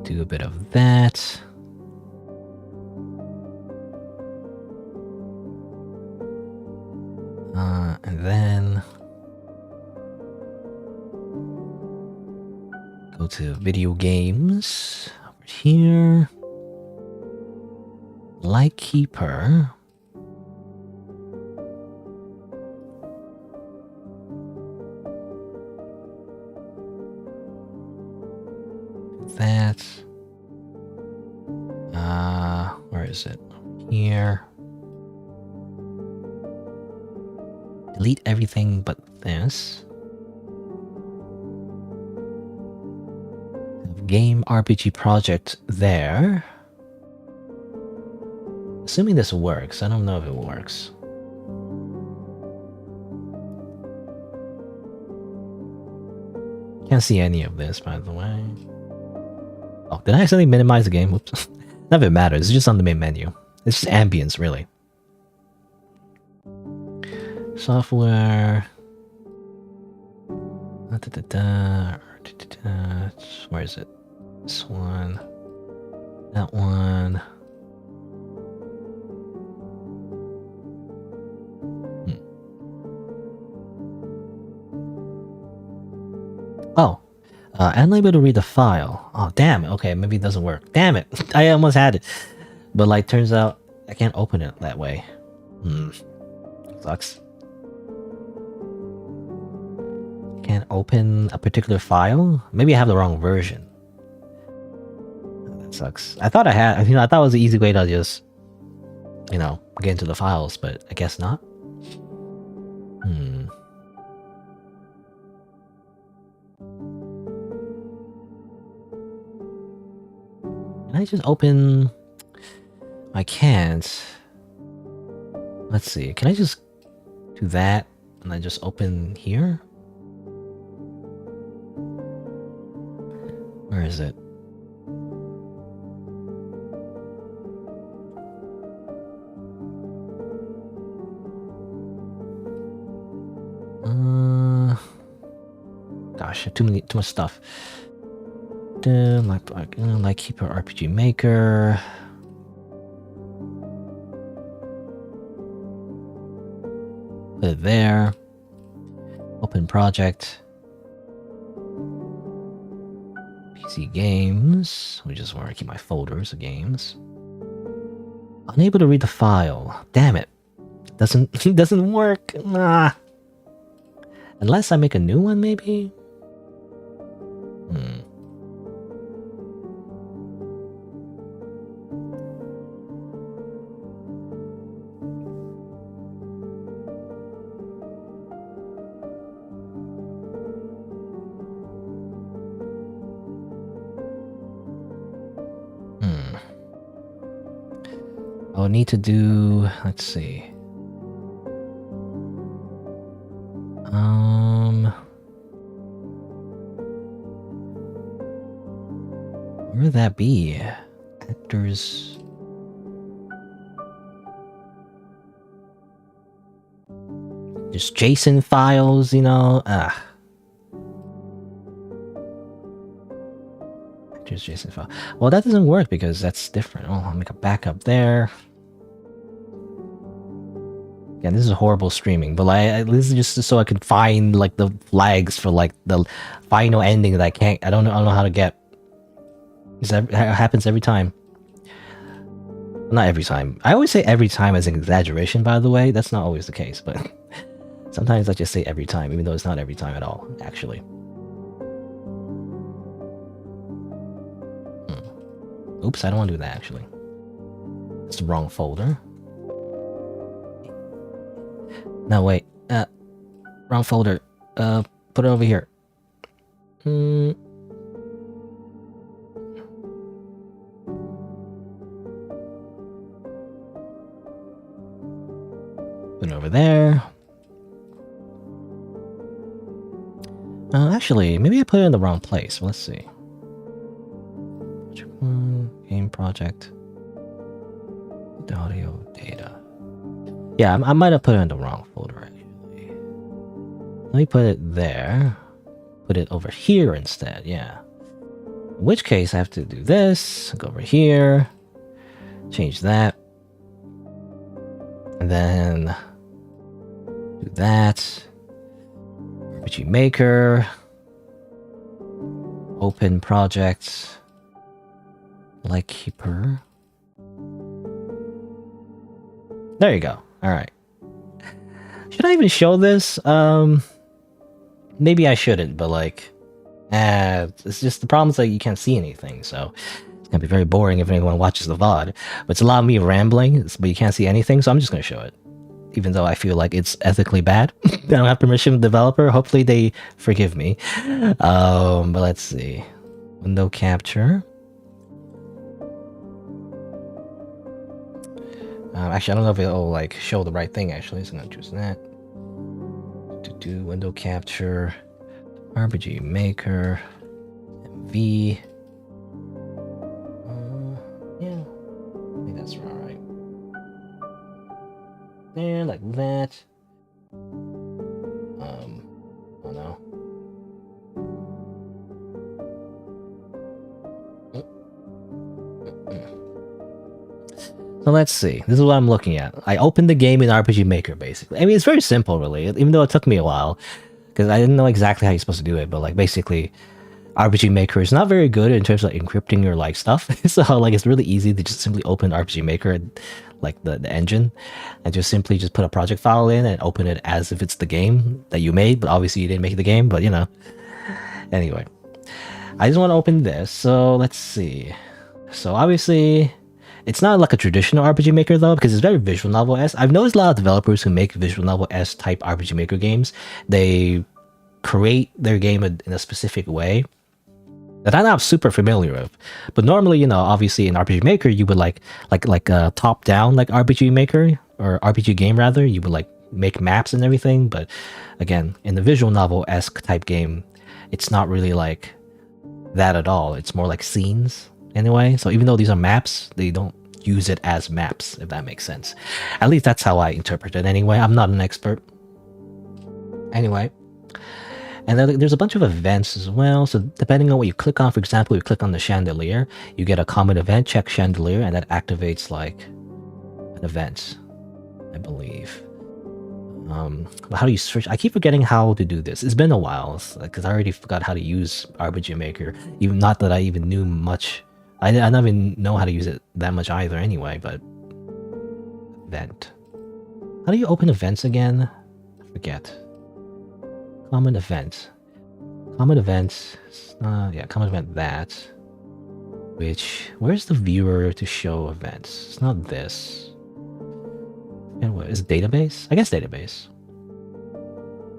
Do a bit of that. And then go to video games over here. Lightkeeper. That. Where is it? Here. Delete everything but this. Game RPG project there. Assuming this works. I don't know if it works. Can't see any of this, by the way. Oh, did I accidentally minimize the game? Whoops. None of it matters. It's just on the main menu. It's just ambience, really. Software. Where is it? This one. That one. Oh. Unable to read the file. Oh, damn it. Okay, maybe it doesn't work. Damn it. I almost had it. But, like, turns out I can't open it that way. Sucks. Can't open a particular file? Maybe I have the wrong version. That sucks. I thought I had, I thought it was an easy way to just, get into the files, but I guess not. Can I just open... I can't. Let's see. Can I just do that and then just open here? Where is it? Gosh, too much stuff. Lightkeeper RPG Maker. Put it there. Open project. PC games. We just want to keep my folders of games. Unable to read the file. Damn it. Doesn't work. Nah. Unless I make a new one, maybe? I'll need to do... Let's see. Where would that be? Actors... Just JSON files, you know? Actors JSON file. Well, that doesn't work because that's different. Oh, I'll make a backup there. Yeah, this is horrible streaming, but like, this is just so I can find like the flags for like the final ending that I don't know how to get. It happens every time. Not every time. I always say every time as an exaggeration, by the way. That's not always the case, but sometimes I just say every time, even though it's not every time at all, actually. Oops, I don't want to do that, actually. It's the wrong folder. No, wait. Wrong folder. Put it over here. Put it over there. Actually, maybe I put it in the wrong place. Let's see. Game project. The audio data. Yeah, I might have put it in the wrong folder, actually. Let me put it there. Put it over here instead, yeah. In which case, I have to do this. Go over here. Change that. And then... do that. RPG Maker. Open project. Lightkeeper. There you go. Alright. Should I even show this? Maybe I shouldn't, but like... it's just the problem is that you can't see anything, so... It's gonna be very boring if anyone watches the VOD. But it's a lot of me rambling, but you can't see anything, so I'm just gonna show it. Even though I feel like it's ethically bad. I don't have permission from the developer. Hopefully they forgive me. But let's see. Window capture. Actually, I don't know if it'll like show the right thing. Actually, so I'm gonna choose that. Do window capture, RPG Maker, MV. Yeah, I think that's right. There, like that. Oh no. So let's see. This is what I'm looking at. I opened the game in RPG Maker, basically. I mean, it's very simple, really, even though it took me a while. Because I didn't know exactly how you're supposed to do it, but, like, basically, RPG Maker is not very good in terms of like, encrypting your, like, stuff. So, like, it's really easy to just simply open RPG Maker, like, the engine, and just simply just put a project file in and open it as if it's the game that you made, but obviously you didn't make the game, but, you know. Anyway. I just want to open this, so let's see. So, obviously... It's not like a traditional RPG Maker though, because it's very visual novel-esque. I've noticed a lot of developers who make visual novel-esque type RPG Maker games, they create their game in a specific way that I'm not super familiar with. But normally, you know, obviously in RPG Maker, you would like a top-down like RPG Maker, or RPG game rather, you would like make maps and everything. But again, in the visual novel-esque type game, it's not really like that at all. It's more like scenes. Anyway, so even though these are maps, they don't use it as maps, if that makes sense. At least that's how I interpret it anyway. I'm not an expert. Anyway. And then there's a bunch of events as well. So depending on what you click on, for example, you click on the chandelier, you get a common event, check chandelier, and that activates like an event, I believe. How do you search? I keep forgetting how to do this. It's been a while because I already forgot how to use RPG Maker. Even not that I even knew much. I don't even know how to use it that much either anyway, but event. How do you open events again? I forget. Common event. Common event. Yeah, common event that. Where's the viewer to show events? It's not this. And what is it, database? I guess database.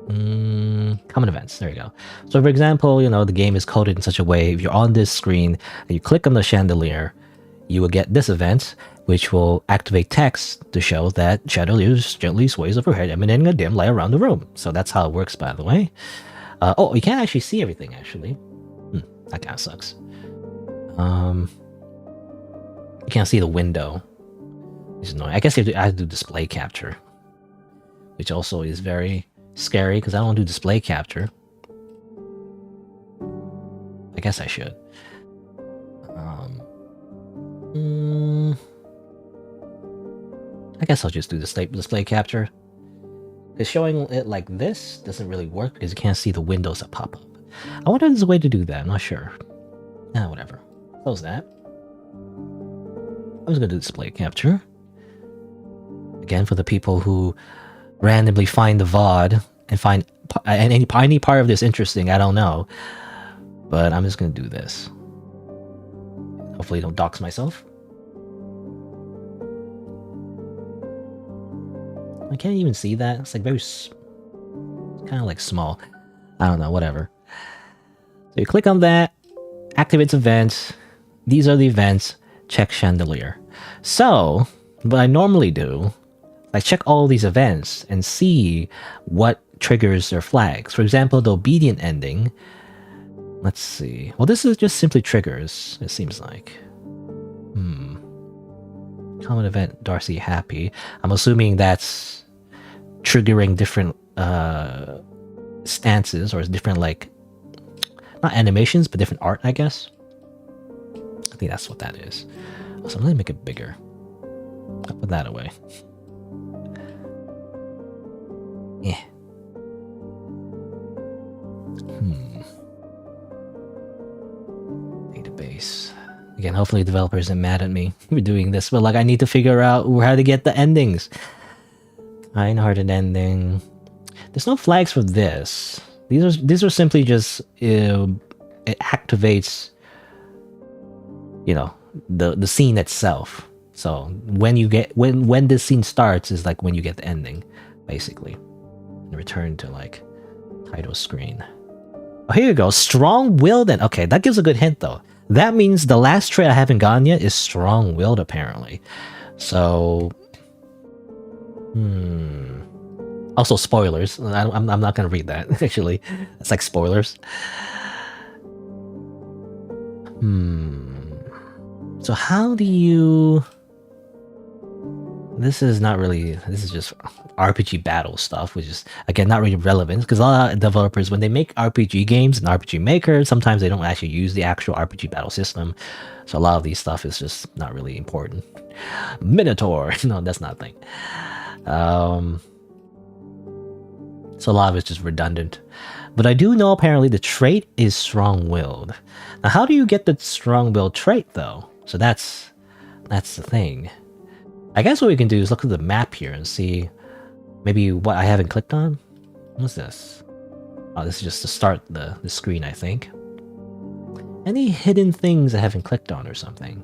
Common events. There you go. So for example, the game is coded in such a way, if you're on this screen and you click on the chandelier, you will get this event, which will activate text to show that chandelier gently sways overhead, emanating a dim light around the room. So that's how it works, by the way. Oh, you can't actually see everything, actually. That kind of sucks. You can't see the window. Which is annoying. I guess I have to do display capture, which also is very scary because I don't do display capture. I guess I should. I guess I'll just do display capture. Because showing it like this doesn't really work because you can't see the windows that pop up. I wonder if there's a way to do that. I'm not sure. Whatever. Close that. I was going to do display capture. Again, for the people who randomly find the VOD and find any part of this interesting, I don't know. But I'm just going to do this. Hopefully don't dox myself. I can't even see that. It's like very... kind of like small. I don't know, whatever. So you click on that. Activates events. These are the events. Check chandelier. So, what I normally do, I check all these events and see what triggers their flags. For example, the obedient ending. Let's see. Well, this is just simply triggers, it seems like. Common event, Darcy happy. I'm assuming that's triggering different stances or different, like, not animations, but different art, I guess. I think that's what that is. So let me make it bigger. I'll put that away. Yeah. Database. Again, hopefully developers aren't mad at me for doing this, but like I need to figure out how to get the endings. Kind-hearted ending. There's no flags for this. These are simply just it activates, the scene itself. So when you get when this scene starts is like when you get the ending, basically. And return to like title screen. Oh, here you go. Strong-willed and okay, that gives a good hint though. That means the last trait I haven't gotten yet is strong-willed apparently. So also spoilers. I'm not gonna read that actually. It's like spoilers. So how do you... This is just RPG battle stuff, which is, again, not really relevant, because a lot of developers, when they make RPG games in RPG Maker, sometimes they don't actually use the actual RPG battle system, so a lot of these stuff is just not really important. Minotaur! No, that's not a thing. So a lot of it's just redundant. But I do know apparently the trait is strong-willed. Now, how do you get the strong-willed trait, though? So that's the thing. I guess what we can do is look at the map here and see maybe what I haven't clicked on. What's this? Oh, this is just to start the screen, I think. Any hidden things I haven't clicked on or something?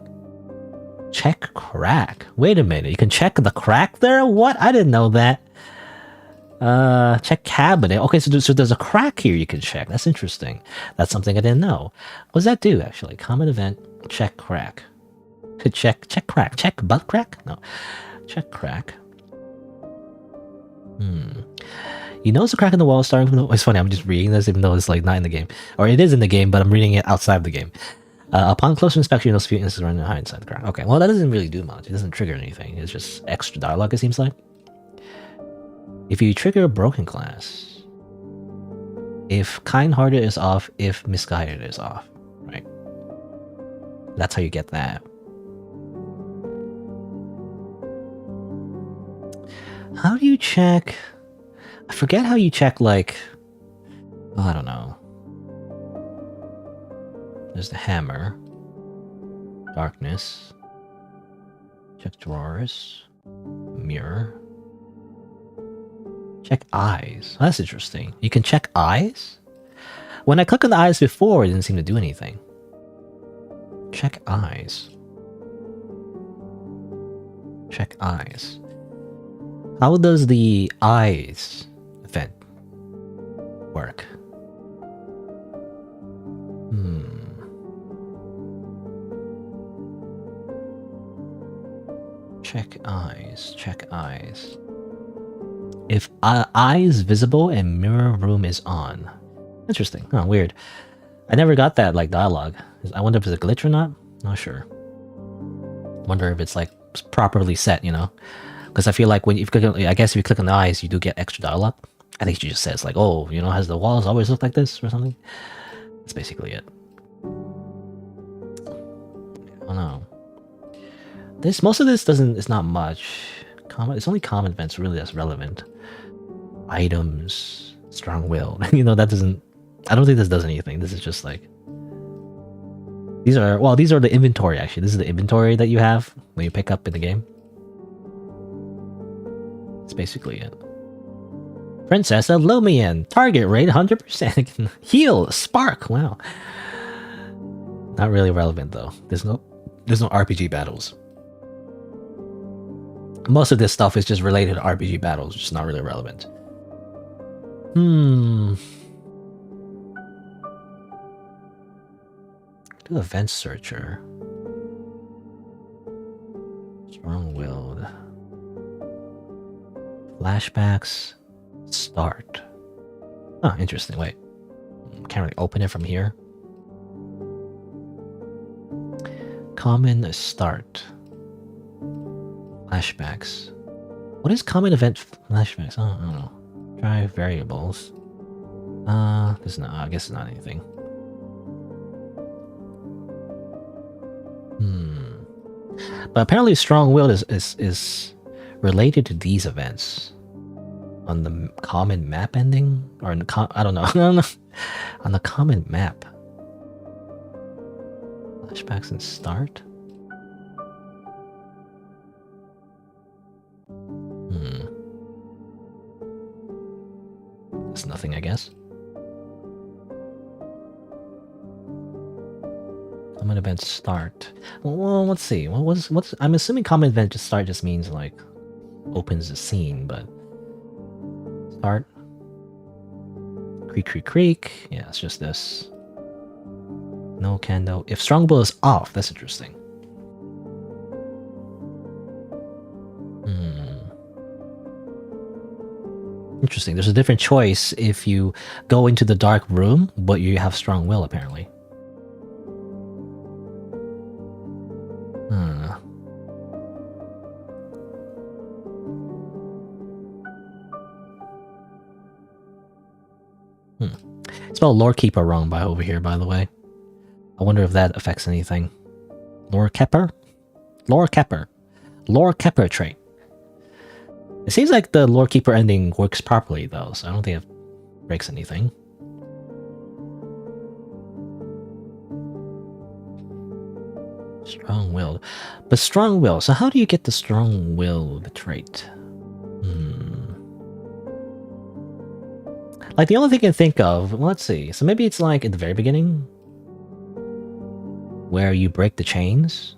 Check crack. Wait a minute, you can check the crack there? What? I didn't know that. Check cabinet. Okay, so there's a crack here you can check. That's interesting. That's something I didn't know. What does that do, actually? Common event, check crack. Check crack. Check butt crack? No. Check crack. You notice a crack in the wall starting from the... It's funny, I'm just reading this even though it's like not in the game. Or it is in the game, but I'm reading it outside of the game. Upon closer inspection, you notice a few instances running high inside the crack. Okay, well that doesn't really do much. It doesn't trigger anything. It's just extra dialogue, it seems like. If you trigger a broken glass, If kind-hearted is off, if misguided is off, right? That's how you get that. How do you check? I forget how you check, like... Oh, I don't know. There's the hammer. Darkness. Check drawers. Mirror. Check eyes. Oh, that's interesting. You can check eyes? When I click on the eyes before, it didn't seem to do anything. Check eyes. Check eyes. How does the eyes event work? Check eyes. Check eyes. If eyes visible and mirror room is on. Interesting. Oh, weird. I never got that like dialogue. I wonder if it's a glitch or not. Not sure. Wonder if it's like properly set, you know? Because I feel like when you click on, I guess if you click on the eyes, you do get extra dialogue. I think she just says like, oh, you know, has the walls always looked like this or something? That's basically it. I don't know. Most of this it's not much. It's only common events really that's relevant. Items, strong-willed. You know, that doesn't... I don't think this does anything. This is just like... These are the inventory, actually. This is the inventory that you have when you pick up in the game. That's basically it. Princess of Lumion. Target rate 100%. Heal. Spark. Wow. Not really relevant, though. There's no RPG battles. Most of this stuff is just related to RPG battles, which is not really relevant. Do event searcher. Strong-willed. Flashbacks. Start. Oh, interesting. Wait. Can't really open it from here. Common start. Flashbacks. What is common event flashbacks? I don't know. Try variables. I guess it's not anything. But apparently strong-willed is related to these events. On the common map ending? Or in the I don't know. On the common map. Flashbacks and start? It's nothing, I guess. Common event start. Well, let's see. What's? I'm assuming common event just start just means like opens the scene, but start. Creak, creak, creak. Yeah, it's just this. No candle. If strongbow is off, that's interesting. Interesting. There's a different choice if you go into the dark room, but you have strong will, apparently. Spelled Lightkeeper wrong by over here, by the way. I wonder if that affects anything. Lightkeeper? Lightkeeper trait. It seems like the Lightkeeper ending works properly, though, so I don't think it breaks anything. Strong-willed. But strong-willed, so how do you get the strong-willed trait? Like, the only thing I can think of... Well, let's see. So maybe it's like at the very beginning? Where you break the chains?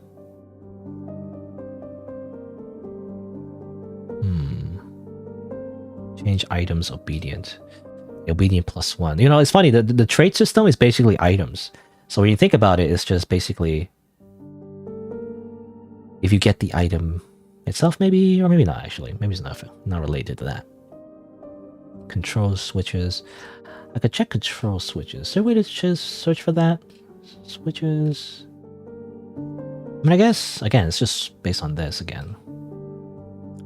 Change items obedient. Obedient +1. You know, it's funny. The trait system is basically items. So when you think about it, it's just basically... If you get the item itself, maybe, or maybe not, actually. Maybe it's not related to that. Control switches. I could check control switches. Is there a way to just search for that? Switches. I mean, I guess, again, it's just based on this again.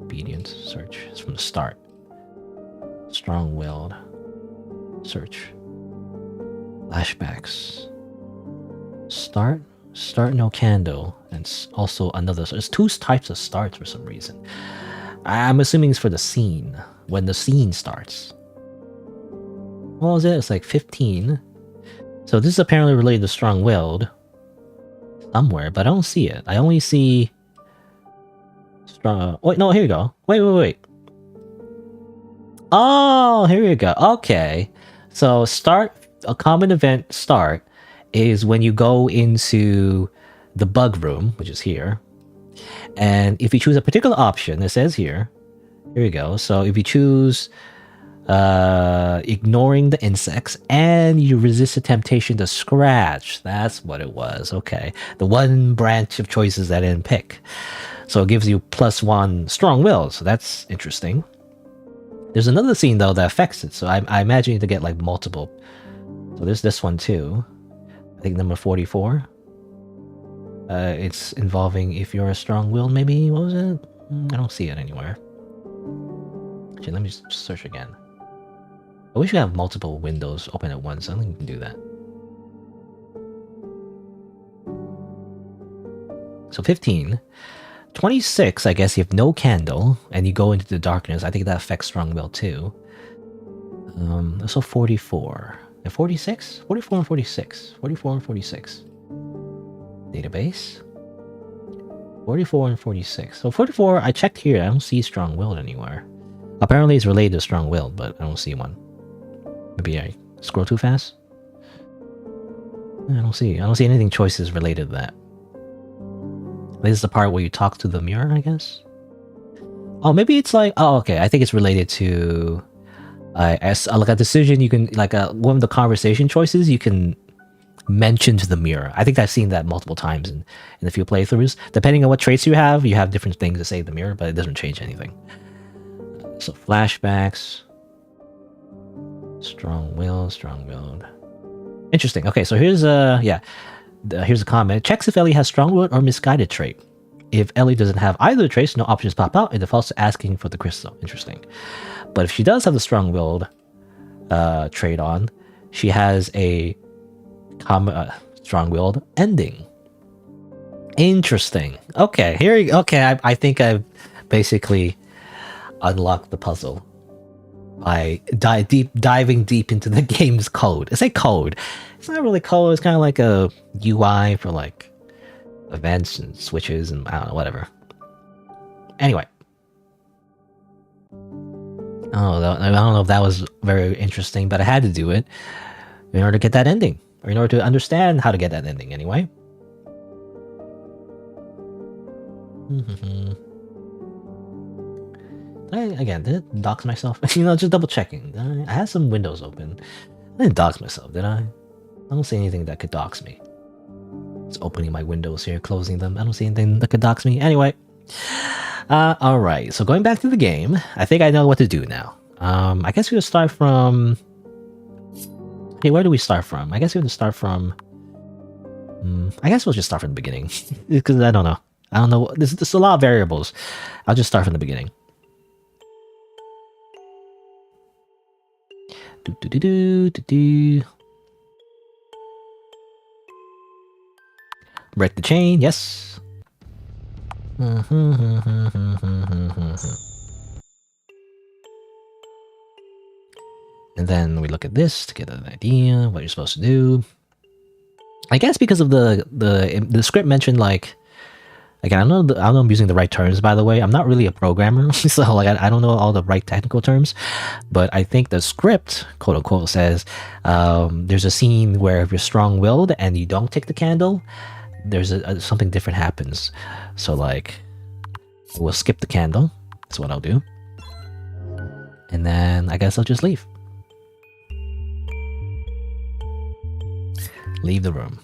Obedient search. It's from the start. Strong-willed search. Flashbacks. Start no candle, and also another. So there's two types of starts for some reason. I'm assuming it's for the scene, when the scene starts. What was it? It's like 15. So this is apparently related to strong-willed somewhere, but I don't see it. I only see strong. Wait, no, here you go. Wait. Oh, here you go. Okay, so a common event start is when you go into the bug room, which is here, and if you choose a particular option, it says here you go. So if you choose ignoring the insects and you resist the temptation to scratch, that's what it was. Okay, the one branch of choices that I didn't pick, so it gives you +1 strong will, so that's interesting. There's another scene though that affects it, so I imagine you to get like multiple. So there's this one too, I think number 44. It's involving if you're a strong-willed, maybe. What was it? I don't see it anywhere. Actually, let me just search again. I wish you have multiple windows open at once. I don't think you can do that. So 15. 26, I guess you have no candle and you go into the darkness. I think that affects strong-willed too. So 44. And 46? 44 and 46. 44 and 46. Database. 44 and 46. So 44, I checked here. I don't see strong-willed anywhere. Apparently it's related to strong-willed, but I don't see one. Maybe I scroll too fast? I don't see anything choices related to that. This is the part where you talk to the mirror, I guess? Oh, maybe it's like... Oh, okay. I think it's related to... as like a decision, you can... Like one of the conversation choices, you can mention to the mirror. I think I've seen that multiple times in a few playthroughs. Depending on what traits you have different things to say to the mirror, but it doesn't change anything. So flashbacks... Strong-willed. Interesting. Okay, so here's here's a comment. Checks if Ellie has strong-willed or misguided trait. If Ellie doesn't have either the traits, no options pop out. It defaults to asking for the crystal. Interesting. But if she does have the strong-willed trait on, she has a strong-willed ending. Interesting. Okay, here you go. Okay, I think I've basically unlocked the puzzle by diving deep into the game's code. It's a code. It's not really code. It's kind of like a UI for like events and switches and I don't know, whatever. Anyway. I don't know if that was very interesting, but I had to do it in order to get that ending. Or in order to understand how to get that ending anyway. Did I dox myself? Just double checking. I had some windows open. I didn't dox myself, did I? I don't see anything that could dox me. Just opening my windows here, closing them. I don't see anything that could dox me. Anyway. Alright, so going back to the game, I think I know what to do now. I guess we'll start from... Hey, where do we start from? I guess we have to start from... I guess we'll just start from the beginning. Because I don't know. There's a lot of variables. I'll just start from the beginning. Break the chain, yes. And then we look at this to get an idea what you're supposed to do. I guess because of the script mentioned, like, again, I don't know if I'm using the right terms, by the way. I'm not really a programmer, so like I don't know all the right technical terms. But I think the script, quote unquote, says there's a scene where if you're strong-willed and you don't take the candle, there's something different happens. So like, we'll skip the candle. That's what I'll do. And then I guess I'll just leave. Leave the room.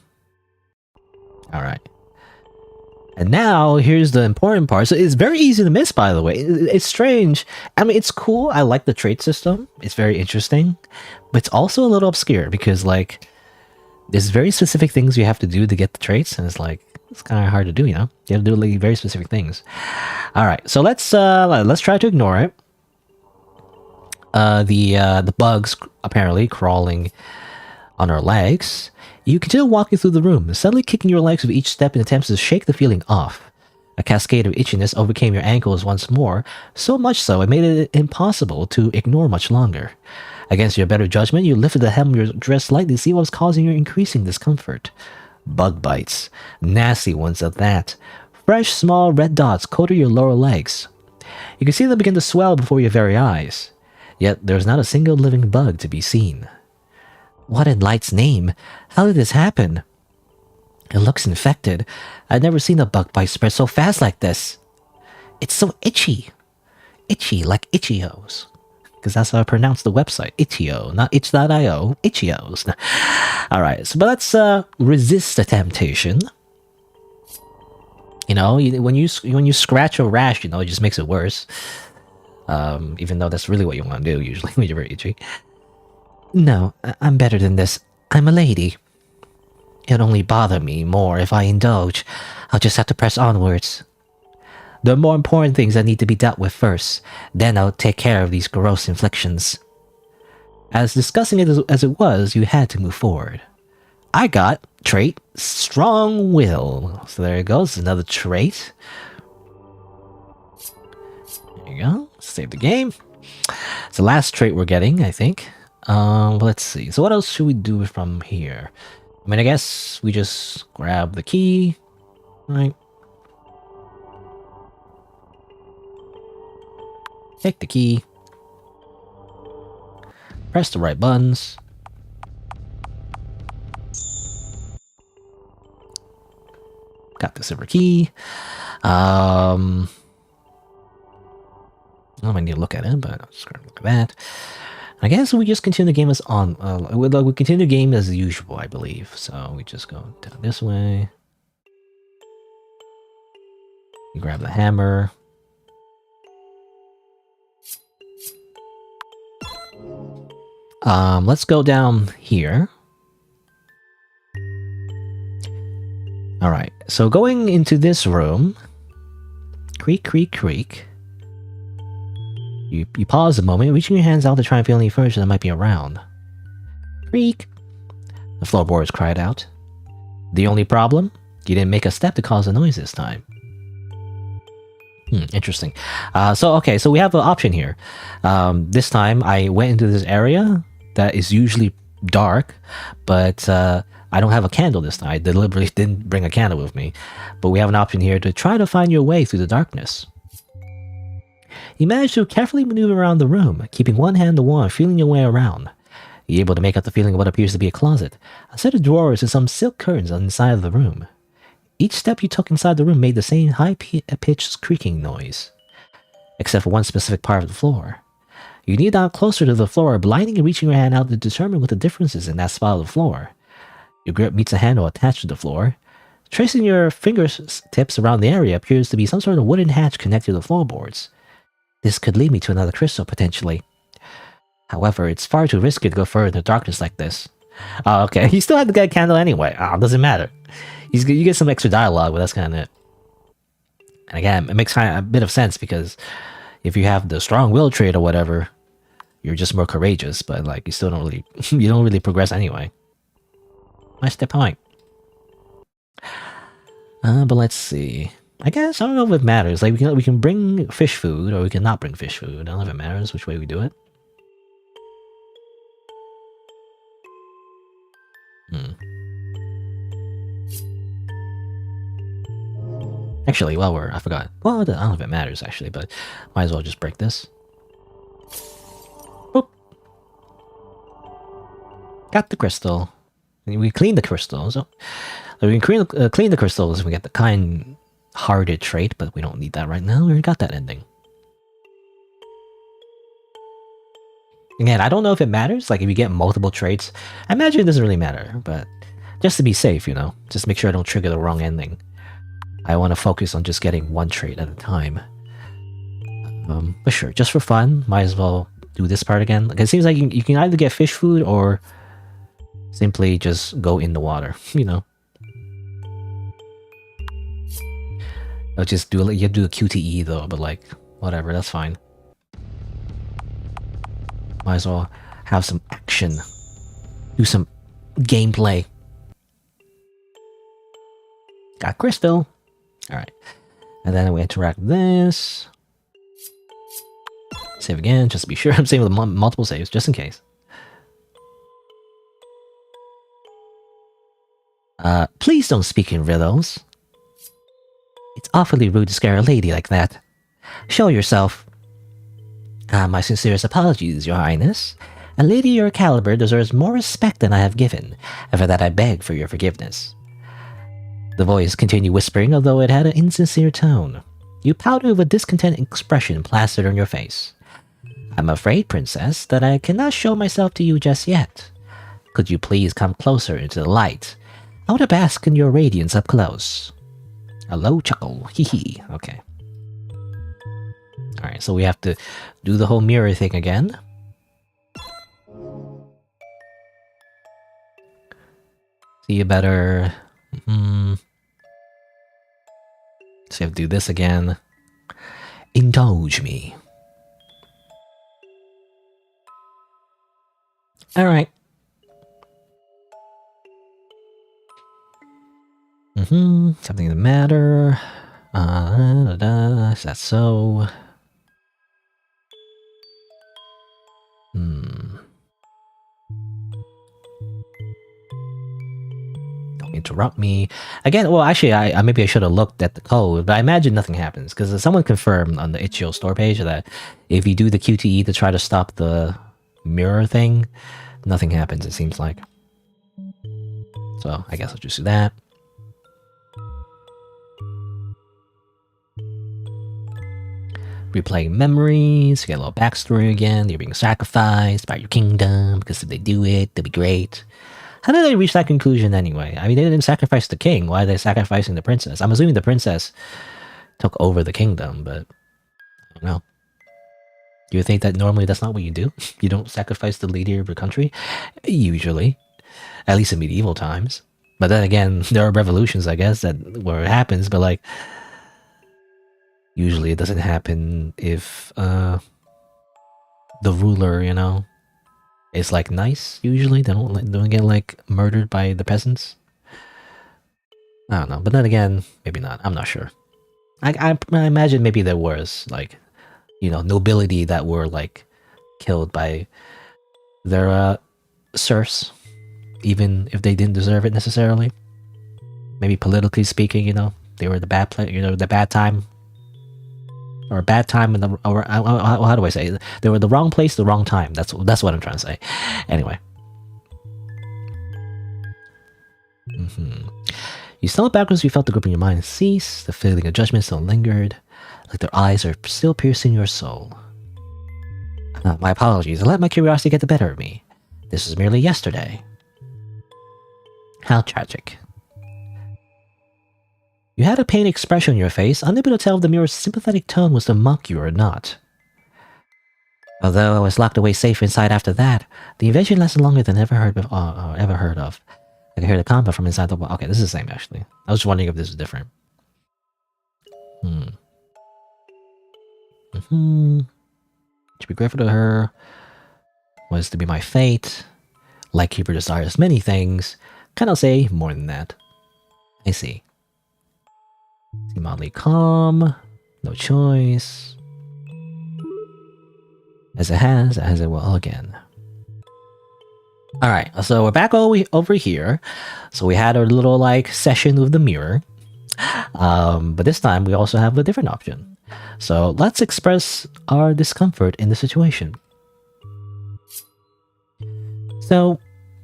All right. And now, here's the important part. So it's very easy to miss, by the way. It's strange. I mean, it's cool. I like the trait system. It's very interesting. But it's also a little obscure because, like, there's very specific things you have to do to get the traits. And it's like, it's kind of hard to do, you know? You have to do like, very specific things. All right. So let's try to ignore it. The bugs, apparently, crawling On her legs, you continue walking through the room, suddenly kicking your legs with each step in attempts to shake the feeling off. A cascade of itchiness overcame your ankles once more, so much so it made it impossible to ignore much longer. Against your better judgment, you lifted the hem of your dress slightly to see what was causing your increasing discomfort. Bug bites. Nasty ones at that. Fresh, small red dots coated your lower legs. You can see them begin to swell before your very eyes. Yet there is not a single living bug to be seen. What in Light's name? How did this happen? It looks infected. I've never seen a bug bite spread so fast like this. It's so itchy. Itchy, like Itchios. Because that's how I pronounce the website. Itch.io, not itch.io. Itchios. Alright, so but let's resist the temptation. You know, when you scratch a rash, you know, it just makes it worse. Even though that's really what you want to do usually when you're very itchy. No, I'm better than this. I'm a lady. It'll only bother me more if I indulge. I'll just have to press onwards. There are more important things that need to be dealt with first. Then I'll take care of these gross inflictions. As disgusting as it was, you had to move forward. I got trait strong will. So there it goes, another trait. There you go. Save the game. It's the last trait we're getting, I think. Let's see. So what else should we do from here? I mean, I guess we just grab the key, right? Take the key. Press the right buttons. Got the silver key. I might need to look at it, but I'm just gonna look at that. I guess we just continue the game as on. We continue the game as usual, I believe. So we just go down this way. You grab the hammer. Let's go down here. All right. So going into this room. Creak, creak, creak. You pause a moment, reaching your hands out to try and feel any furniture that might be around. Creak! The floorboards cried out. The only problem? You didn't make a step to cause a noise this time. Interesting. So we have an option here. This time I went into this area that is usually dark, but I don't have a candle this time. I deliberately didn't bring a candle with me. But we have an option here to try to find your way through the darkness. You manage to carefully maneuver around the room, keeping one hand on the wall and feeling your way around. You're able to make out the feeling of what appears to be a closet, a set of drawers and some silk curtains on the inside of the room. Each step you took inside the room made the same high-pitched creaking noise, except for one specific part of the floor. You kneel down closer to the floor, blinding and reaching your hand out to determine what the difference is in that spot of the floor. Your grip meets a handle attached to the floor. Tracing your fingertips around the area appears to be some sort of wooden hatch connected to the floorboards. This could lead me to another crystal, potentially. However, it's far too risky to go further in the darkness like this. Oh, okay. You still have to get a candle anyway. Doesn't matter. You get some extra dialogue, but that's kind of it. And again, it makes kind of a bit of sense because if you have the strong will trait or whatever, you're just more courageous. But like, you still don't really, you don't really progress anyway. What's the point? But let's see. I guess I don't know if it matters. Like we can bring fish food or we can not bring fish food. I don't know if it matters which way we do it. Actually, I forgot. Well, I don't know if it matters actually, but might as well just break this. Boop. Got the crystal. We cleaned the crystals. So we can clean the crystals and we get the kind-hearted trait, but we don't need that right now. We already got that ending. Again, I don't know if it matters. Like if you get multiple traits, I imagine it doesn't really matter, but just to be safe, you know, just make sure I don't trigger the wrong ending. I want to focus on just getting one trait at a time. But sure, just for fun, might as well do this part again. Like it seems like you can either get fish food or simply just go in the water, you know. I'll just do you have to do a QTE though, but like whatever, that's fine. Might as well have some action. Do some gameplay. Got crystal. Alright. And then we interact with this. Save again, just to be sure. I'm saving with multiple saves, just in case. Please don't speak in riddles. It's awfully rude to scare a lady like that. Show yourself. My sincerest apologies, Your Highness. A lady of your caliber deserves more respect than I have given, and for that I beg for your forgiveness. The voice continued whispering, although it had an insincere tone. You pouted with a discontent expression plastered on your face. I'm afraid, Princess, that I cannot show myself to you just yet. Could you please come closer into the light? I want to bask in your radiance up close. A low chuckle. Hee hee. Okay. Alright, so we have to do the whole mirror thing again. See you better. So you have to do this again. Indulge me. Alright. Something to matter. Is that so? Don't interrupt me. Again, well, actually, I maybe I should have looked at the code, but I imagine nothing happens, because someone confirmed on the itch.io store page that if you do the QTE to try to stop the mirror thing, nothing happens, it seems like. So, I guess I'll just do that. Replaying memories, get a little backstory again. You're being sacrificed by your kingdom, because if they do it, they'll be great. How did they reach that conclusion anyway? I mean, they didn't sacrifice the king. Why are they sacrificing the princess? I'm assuming the princess took over the kingdom, but I don't know. Do you think that normally that's not what you do? You don't sacrifice the leader of your country? Usually. At least in medieval times. But then again, there are revolutions, I guess, where it happens, but like, usually it doesn't happen if the ruler, you know, is like nice. Usually they don't get like murdered by the peasants. I don't know, but then again, maybe not. I'm not sure. I imagine maybe there was like, you know, nobility that were like killed by their serfs, even if they didn't deserve it necessarily. Maybe politically speaking, you know, they were the bad the bad time. Or a bad time in the, or how do I say? They were the wrong place, the wrong time. That's what I'm trying to say. Anyway. You stumbled backwards, you felt the grip in your mind cease, the feeling of judgment still lingered, like their eyes are still piercing your soul. My apologies, I let my curiosity get the better of me. This was merely yesterday. How tragic. You had a pained expression on your face, unable to tell if the mirror's sympathetic tone was to mock you or not. Although I was locked away safe inside after that, the invasion lasted longer than ever heard of. I could hear the combat from inside the wall. Okay, this is the same, actually. I was just wondering if this is different. To be grateful to her was to be my fate. Lightkeeper desires many things. Cannot say more than that. I see. Seem oddly calm. No choice. As it will again. Alright, so we're back over here. So we had our little like session with the mirror. But this time we also have a different option. So let's express our discomfort in the situation. So,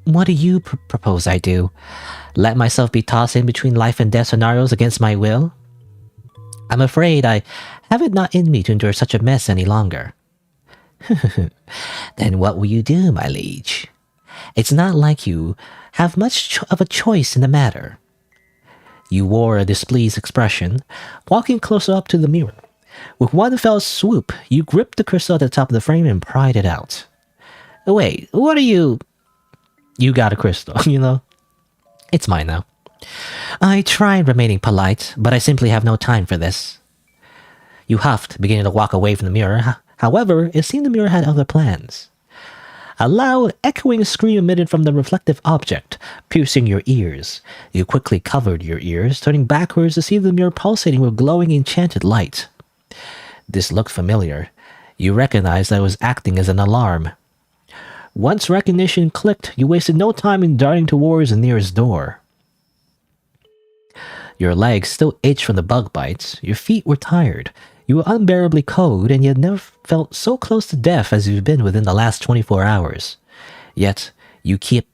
what do you propose I do? Let myself be tossed in between life and death scenarios against my will? I'm afraid I have it not in me to endure such a mess any longer. Then what will you do, my liege? It's not like you have much of a choice in the matter. You wore a displeased expression, walking closer up to the mirror. With one fell swoop, you gripped the crystal at the top of the frame and pried it out. Wait, what are you... You got a crystal, you know? It's mine now. I tried remaining polite, but I simply have no time for this. You huffed, beginning to walk away from the mirror. However, it seemed the mirror had other plans. A loud, echoing scream emitted from the reflective object, piercing your ears. You quickly covered your ears, turning backwards to see the mirror pulsating with glowing enchanted light. This looked familiar. You recognized that it was acting as an alarm. Once recognition clicked, you wasted no time in darting towards the nearest door. Your legs still itched from the bug bites. Your feet were tired. You were unbearably cold, and you had never felt so close to death as you've been within the last 24 hours. Yet you kept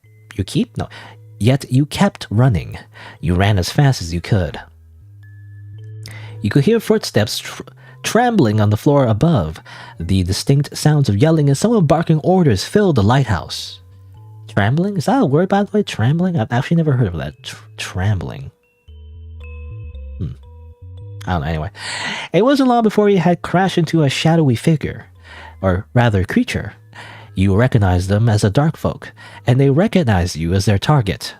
running. You ran as fast as you could. You could hear footsteps trembling on the floor above. The distinct sounds of yelling and someone barking orders filled the lighthouse. Trembling? Is that a word, by the way? Trembling? I've actually never heard of that. Trembling. I don't know, anyway. It wasn't long before you had crashed into a shadowy figure. Or rather, creature. You recognized them as a dark folk, and they recognized you as their target.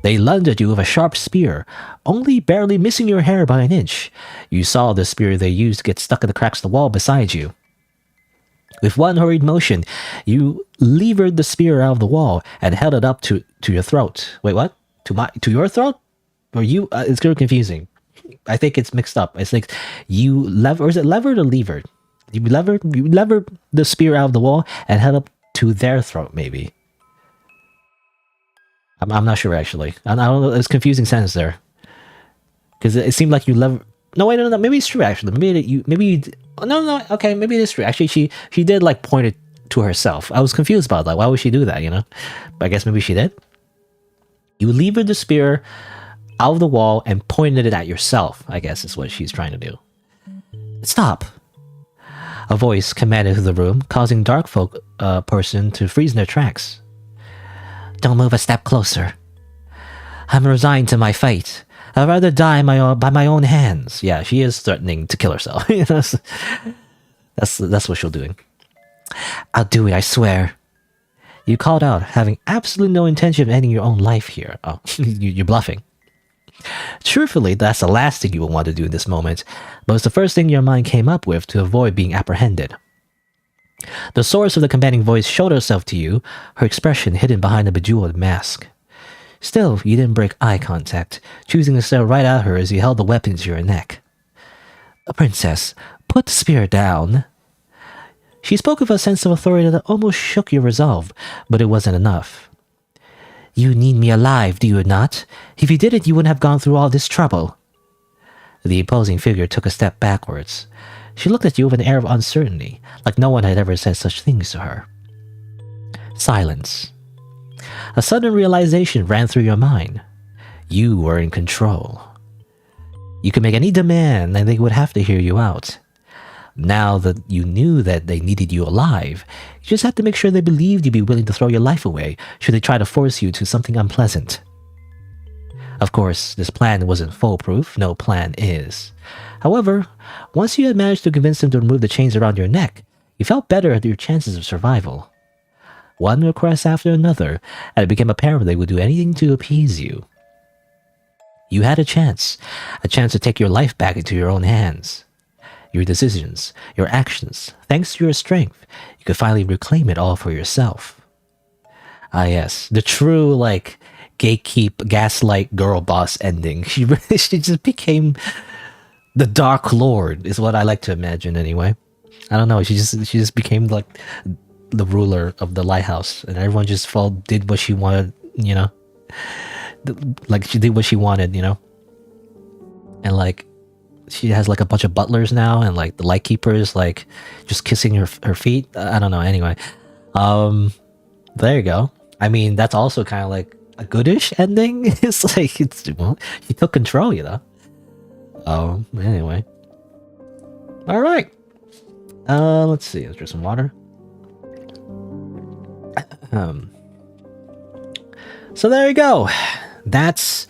They lunged at you with a sharp spear, only barely missing your hair by an inch. You saw the spear they used get stuck in the cracks of the wall beside you. With one hurried motion, you levered the spear out of the wall and held it up to your throat. Wait, what? To your throat? Or you? It's kind of confusing. I think it's mixed up. It's like you lever, or is it levered or levered? You levered the spear out of the wall and held up to their throat, maybe. I'm not sure actually. I don't know. It's a confusing sentence there, because it seemed like you lever. No, wait, no. Maybe it's true actually. No. Okay, maybe it is true. Actually, she did like point it to herself. I was confused about that. Why would she do that? You know, but I guess maybe she did. You levered the spear out of the wall and pointed it at yourself, I guess is what she's trying to do. Stop! A voice commanded through the room, causing dark folk person to freeze in their tracks. Don't move a step closer. I'm resigned to my fate. I'd rather die by my own hands. Yeah, she is threatening to kill herself. That's what she'll doing. I'll do it, I swear. You called out, having absolutely no intention of ending your own life here. Oh, you're bluffing. Truthfully, that's the last thing you will want to do in this moment, but it's the first thing your mind came up with to avoid being apprehended. The source of the commanding voice showed herself to you, her expression hidden behind a bejeweled mask. Still, you didn't break eye contact, choosing to stare right at her as you held the weapon to your neck. Princess, put the spear down. She spoke with a sense of authority that almost shook your resolve, but it wasn't enough. You need me alive, do you not? If you didn't, you wouldn't have gone through all this trouble. The imposing figure took a step backwards. She looked at you with an air of uncertainty, like no one had ever said such things to her. Silence. A sudden realization ran through your mind. You were in control. You could make any demand and they would have to hear you out. Now that you knew that they needed you alive, you just had to make sure they believed you'd be willing to throw your life away should they try to force you to something unpleasant. Of course, this plan wasn't foolproof, no plan is. However, once you had managed to convince them to remove the chains around your neck, you felt better at your chances of survival. One request after another, and it became apparent they would do anything to appease you. You had a chance to take your life back into your own hands. Your decisions, your actions, thanks to your strength, you could finally reclaim it all for yourself. Ah yes, the true, gaslight girl boss ending. She just became the Dark Lord, is what I like to imagine anyway. I don't know, she just became like the ruler of the lighthouse, and everyone just did what she wanted, you know? Like, she did what she wanted, you know? And she has a bunch of butlers now, and the Lightkeeper is just kissing her feet. I don't know. Anyway, there you go. I mean, that's also kind of a goodish ending. It's she took control, you know. Anyway, all right. Let's see. Let's drink some water. So there you go. That's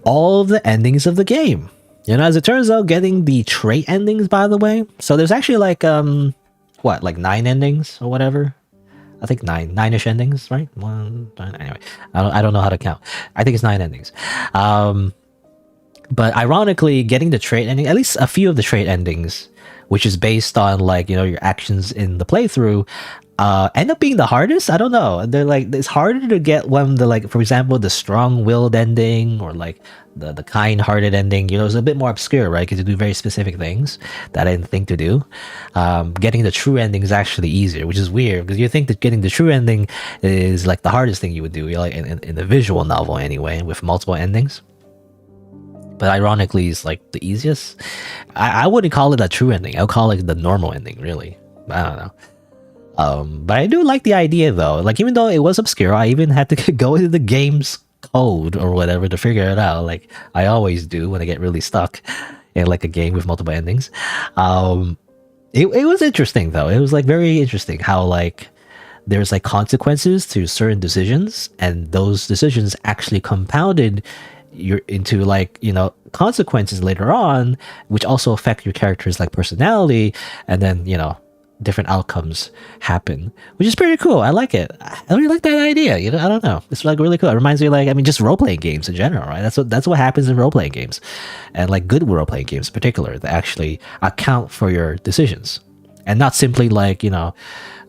all of the endings of the game. You know, as it turns out, getting the trait endings, by the way. So there's actually 9 endings or whatever. I think nine-ish endings, right? 1, 9, anyway, I don't know how to count. I think it's 9 endings. But ironically, getting the trait ending, at least a few of the trait endings, which is based on your actions in the playthrough, end up being the hardest. I don't know. They're like, it's harder to get when the, like, for example, the strong-willed ending, or like the kind-hearted ending. You know, it's a bit more obscure, right? Because you do very specific things that I didn't think to do. Getting the true ending is actually easier, which is weird because you think that getting the true ending is like the hardest thing you would do, like in the visual novel anyway, with multiple endings. But ironically, it's like the easiest. I wouldn't call it a true ending. I would call it the normal ending, really. I don't know. But I do like the idea though. Like, even though it was obscure, I even had to go into the game's code or whatever to figure it out. Like I always do when I get really stuck in like a game with multiple endings. It was interesting though. It was like very interesting how like there's like consequences to certain decisions, and those decisions actually compounded you're into like, you know, consequences later on, which also affect your character's like personality, and then, you know, different outcomes happen, which is pretty cool. I like it. I really like that idea. You know, I don't know. It's like really cool. It reminds me, like, I mean, just role playing games in general, right? That's what happens in role playing games, and like good role playing games in particular, that actually account for your decisions, and not simply like, you know,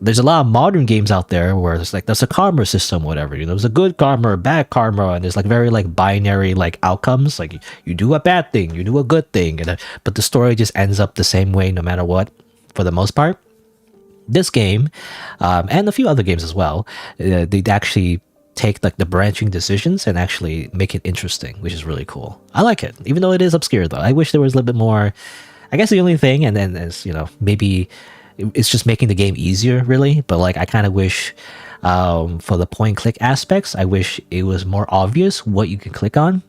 there's a lot of modern games out there where it's like there's a karma system, whatever. You know, there's a good karma or bad karma, and there's like very like binary like outcomes. Like you do a bad thing, you do a good thing, and but the story just ends up the same way no matter what, for the most part. This game, and a few other games as well, they actually take like the branching decisions and actually make it interesting, which is really cool. I like it, even though it is obscure though. I wish there was a little bit more. I guess the only thing, and then is, you know, maybe it's just making the game easier, really. But like, I kind of wish, for the point click aspects, I wish it was more obvious what you can click on.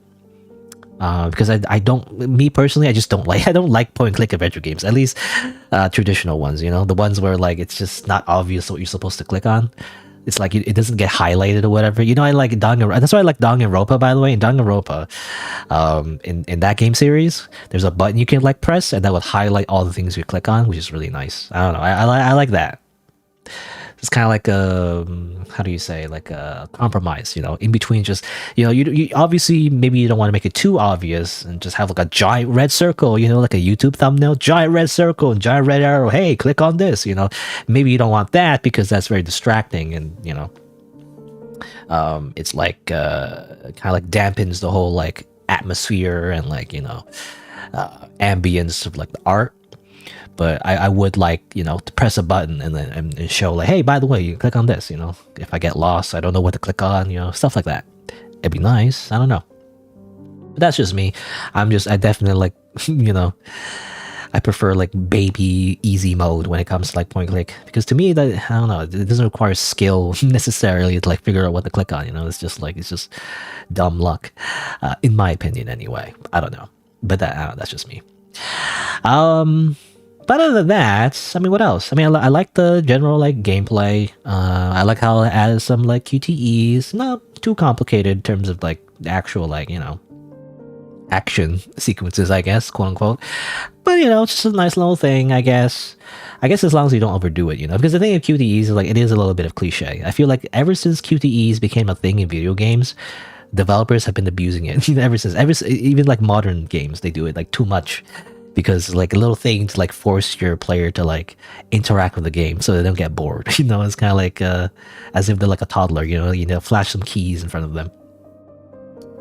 Because I don't, me personally, I just don't like, I don't like point and click adventure games, at least traditional ones, you know, the ones where like it's just not obvious what you're supposed to click on. It's like it doesn't get highlighted or whatever. You know, I like Danganronpa. That's why I like Danganronpa, by the way. In Danganronpa, in that game series, there's a button you can like press, and that would highlight all the things you click on, which is really nice. I don't know. I like that. It's kind of like a, how do you say, like a compromise, you know, in between. Just, you know, you obviously, maybe you don't want to make it too obvious and just have like a giant red circle, you know, like a YouTube thumbnail, giant red circle and giant red arrow. Hey, click on this, you know. Maybe you don't want that because that's very distracting, and, you know, it's like kind of like dampens the whole like atmosphere and like, you know, ambience of like the art. But I would like, you know, to press a button and then and show like, hey, by the way, you click on this, you know, if I get lost, I don't know what to click on, you know, stuff like that. It'd be nice. I don't know. But that's just me. I definitely like, you know, I prefer like baby easy mode when it comes to like point click, because to me, that, I don't know, it doesn't require skill necessarily to like figure out what to click on, you know. It's just like, it's just dumb luck, in my opinion anyway. I don't know. But that's just me. But other than that, I mean, what else? I mean, I like the general like gameplay. I like how it adds some like QTEs, not too complicated in terms of like the actual like, you know, action sequences, I guess, quote unquote. But, you know, it's just a nice little thing, I guess. I guess as long as you don't overdo it, you know, because the thing of QTEs is like, it is a little bit of cliche. I feel like ever since QTEs became a thing in video games, developers have been abusing it ever since, even like modern games, they do it like too much. Because like a little thing to like force your player to like interact with the game so they don't get bored. You know, it's kind of like as if they're like a toddler. You know, flash some keys in front of them.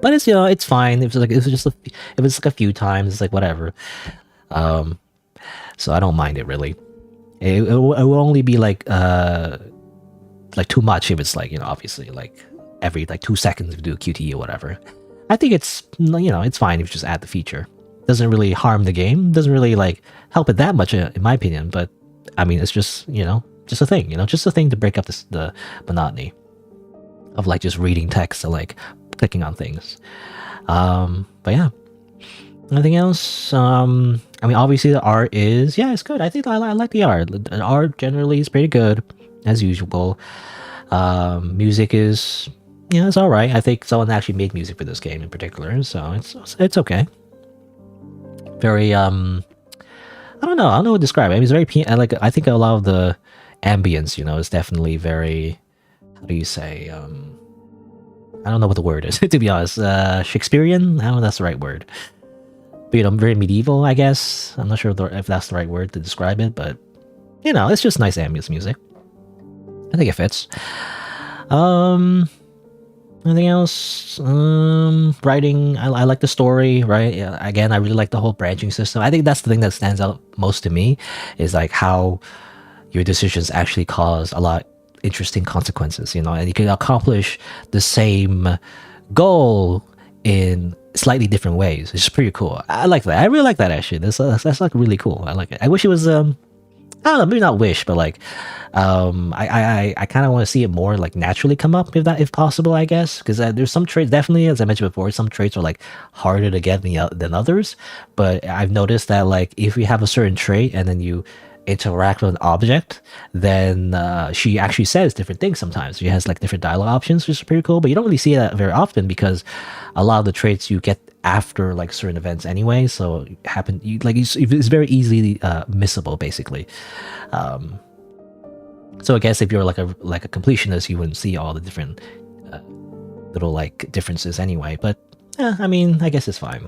But it's, you know, it's fine. If it's like a few times, it's like whatever. So I don't mind it really. It will only be like too much if it's like, you know, obviously like every like 2 seconds you do a QTE or whatever. I think it's, you know, it's fine if you just add the feature. Doesn't really harm the game, doesn't really like help it that much in my opinion, but I mean, it's just, you know, just a thing, you know, just a thing to break up the monotony of like just reading text and like clicking on things. But yeah, anything else? I mean, obviously the art is, yeah, it's good. I think I like the art. The art generally is pretty good as usual. Music is, you know, it's all right. I think someone actually made music for this game in particular, so it's okay. Very I don't know what to describe it. I mean, it's very I think a lot of the ambience, you know, is definitely very, how do you say, I don't know what the word is to be honest. Shakespearean, I don't know if that's the right word, but, you know, very medieval, I guess. I'm not sure if that's the right word to describe it, but, you know, it's just nice ambience music. think it fits. Anything else? Writing. I like the story, right? Yeah, again, I really like the whole branching system. I think that's the thing that stands out most to me, is like how your decisions actually cause a lot interesting consequences, and you can accomplish the same goal in slightly different ways. It's pretty cool. I like that. I really like that actually. That's like really cool. I like it. I wish it was I don't know, maybe not wish, but like, I kind of want to see it more like naturally come up if possible, I guess, because there's some traits, definitely, as I mentioned before, some traits are like harder to get than others. But I've noticed that like if you have a certain trait and then you interact with an object, then she actually says different things sometimes. She has like different dialogue options, which is pretty cool, but you don't really see that very often because a lot of the traits you get after like certain events anyway, so it's very easily missable basically. So I guess if you're like a completionist, you wouldn't see all the different little like differences anyway, but I mean, I guess it's fine.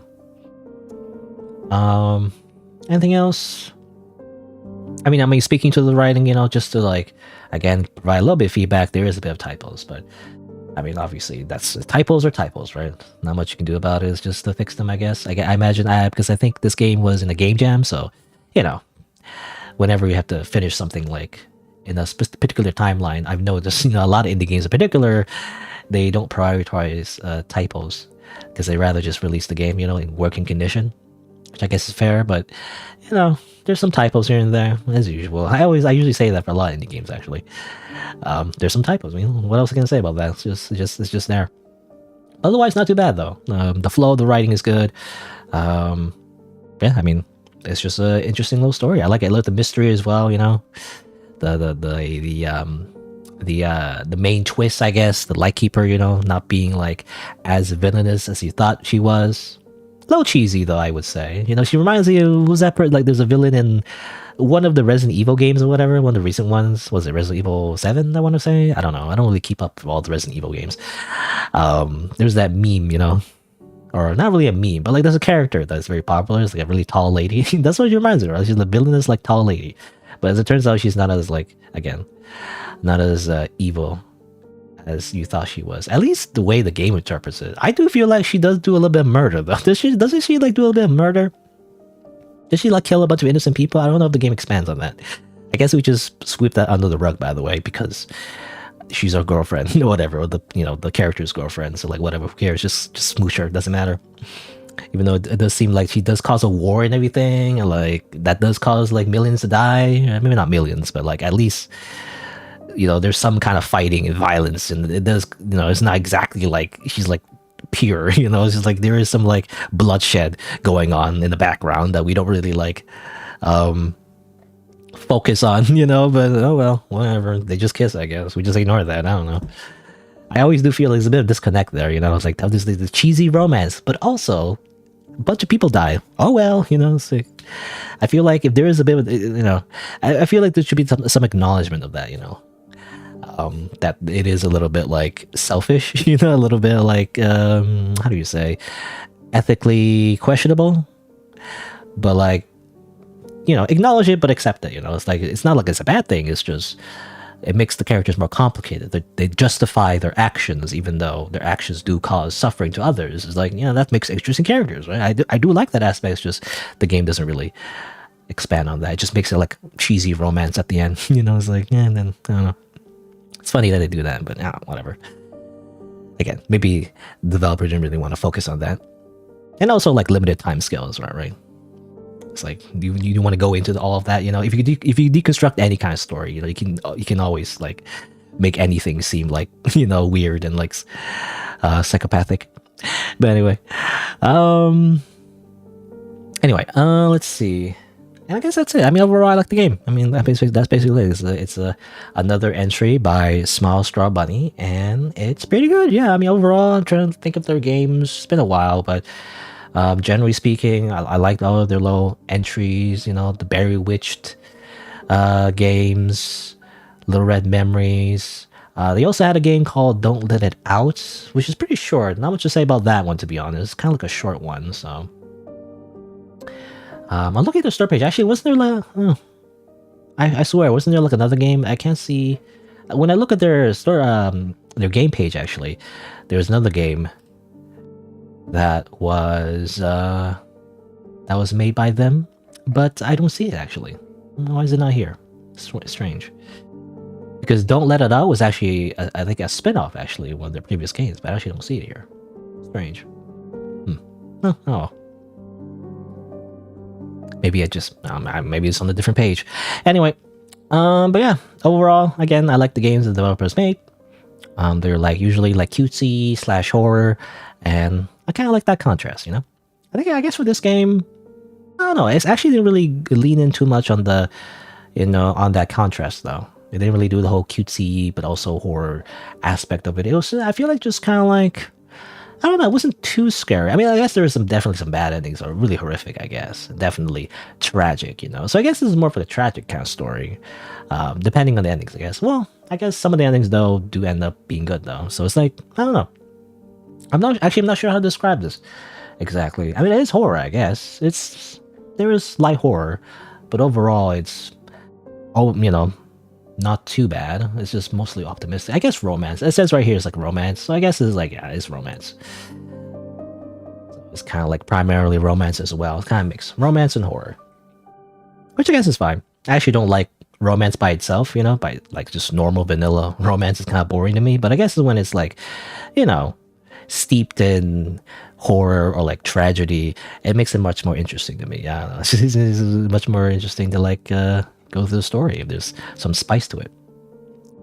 Anything else? I mean, speaking to the writing, just to like, again, provide a little bit of feedback, there is a bit of typos, but I mean, obviously, typos are typos, right? Not much you can do about it. It's just to fix them, I guess. I imagine, because I think this game was in a game jam, so, whenever you have to finish something like in a particular timeline, I've noticed, a lot of indie games in particular, they don't prioritize typos because they rather just release the game, in working condition, which I guess is fair, but, there's some typos here and there, as usual. I usually say that for a lot of indie games, actually. There's some typos. I mean, what else can I say about that? It's just there. Otherwise, not too bad though. The flow of the writing is good. Yeah, I mean, it's just an interesting little story. I like it. I like the mystery as well. The main twist, I guess, the Lightkeeper. Not being like as villainous as you thought she was. A little cheesy though, I would say. She reminds me of, who's that like there's a villain in one of the Resident Evil games or whatever, one of the recent ones. Was it Resident Evil 7, I want to say? I don't know. I don't really keep up with all the Resident Evil games. There's that meme, or not really a meme, but like there's a character that's very popular. It's like a really tall lady. That's what she reminds me of, right? She's the villainous like tall lady. But as it turns out, she's not as like, again, not as evil as you thought she was. At least the way the game interprets it. I do feel like she does do a little bit of murder though. Doesn't she like do a little bit of murder? Does she like kill a bunch of innocent people? I don't know if the game expands on that. I guess we just sweep that under the rug, by the way, because she's our girlfriend, or whatever, or the character's girlfriend. So like whatever, who cares? Just smooch her, doesn't matter. Even though it does seem like she does cause a war and everything, and like that does cause like millions to die. Maybe not millions, but like at least there's some kind of fighting and violence, and it does, it's not exactly like she's like pure, it's just like there is some like bloodshed going on in the background that we don't really like focus on, but oh well, whatever, they just kiss, I guess we just ignore that. I don't know. I always do feel like there's a bit of disconnect there, it's like there's the cheesy romance, but also a bunch of people die. Oh well, so I feel like if there is a bit of, I feel like there should be some acknowledgement of that, that it is a little bit like selfish, a little bit like, how do you say, ethically questionable, but like, acknowledge it, but accept it, it's like, it's not like it's a bad thing. It's just, it makes the characters more complicated. They justify their actions, even though their actions do cause suffering to others. It's like, that makes interesting characters, right? I do like that aspect. It's just the game doesn't really expand on that. It just makes it like cheesy romance at the end. It's like, yeah, and then I don't know. It's funny that they do that, but whatever. Again, maybe the developer didn't really want to focus on that, and also like limited time scales, right? It's like you want to go into all of that, if you deconstruct any kind of story, you can always like make anything seem like weird and like psychopathic. But anyway, let's see. And I guess that's it. I mean, overall, I like the game. I mean, that's basically it. It's another entry by Smile Straw Bunny, and it's pretty good. Yeah, I mean, overall, I'm trying to think of their games. It's been a while, but generally speaking, I liked all of their little entries. The Berry Witched games, Little Red Memories. They also had a game called Don't Let It Out, which is pretty short. Not much to say about that one, to be honest. It's kind of like a short one, so... I'm looking at the store page. Actually, wasn't there like... I swear, wasn't there like another game? I can't see... when I look at their store, their game page, actually, there's another game that was made by them, but I don't see it actually. Why is it not here? Strange. Because Don't Let It Out was actually, I think, a spin-off actually, one of their previous games, but I actually don't see it here. Strange. Oh. Maybe maybe it's on a different page. Anyway, but yeah, overall, again, I like the games the developers made. They're like usually like cutesy / horror, and I kind of like that contrast, you know. I guess for this game, I don't know. It's actually didn't really lean in too much on the, on that contrast though. They didn't really do the whole cutesy but also horror aspect of it. It was, I feel like, just kind of like, I don't know, it wasn't too scary. I mean, I guess there was definitely some bad endings, or really horrific, I guess. Definitely tragic, So I guess this is more for the tragic kind of story, depending on the endings, I guess. Well, I guess some of the endings, though, do end up being good, though. So it's like, I don't know. I'm not sure how to describe this exactly. I mean, it is horror, I guess. There is light horror, but overall, it's, not too bad. It's just mostly optimistic. I guess romance. It says right here it's like romance. So I guess it's like, yeah, it's romance. It's kind of like primarily romance as well. It's kind of mixed. Romance and horror. Which I guess is fine. I actually don't like romance by itself, by like just normal vanilla romance is kind of boring to me. But I guess when it's like, steeped in horror or like tragedy, it makes it much more interesting to me. Yeah, it's much more interesting to like go through the story if there's some spice to it.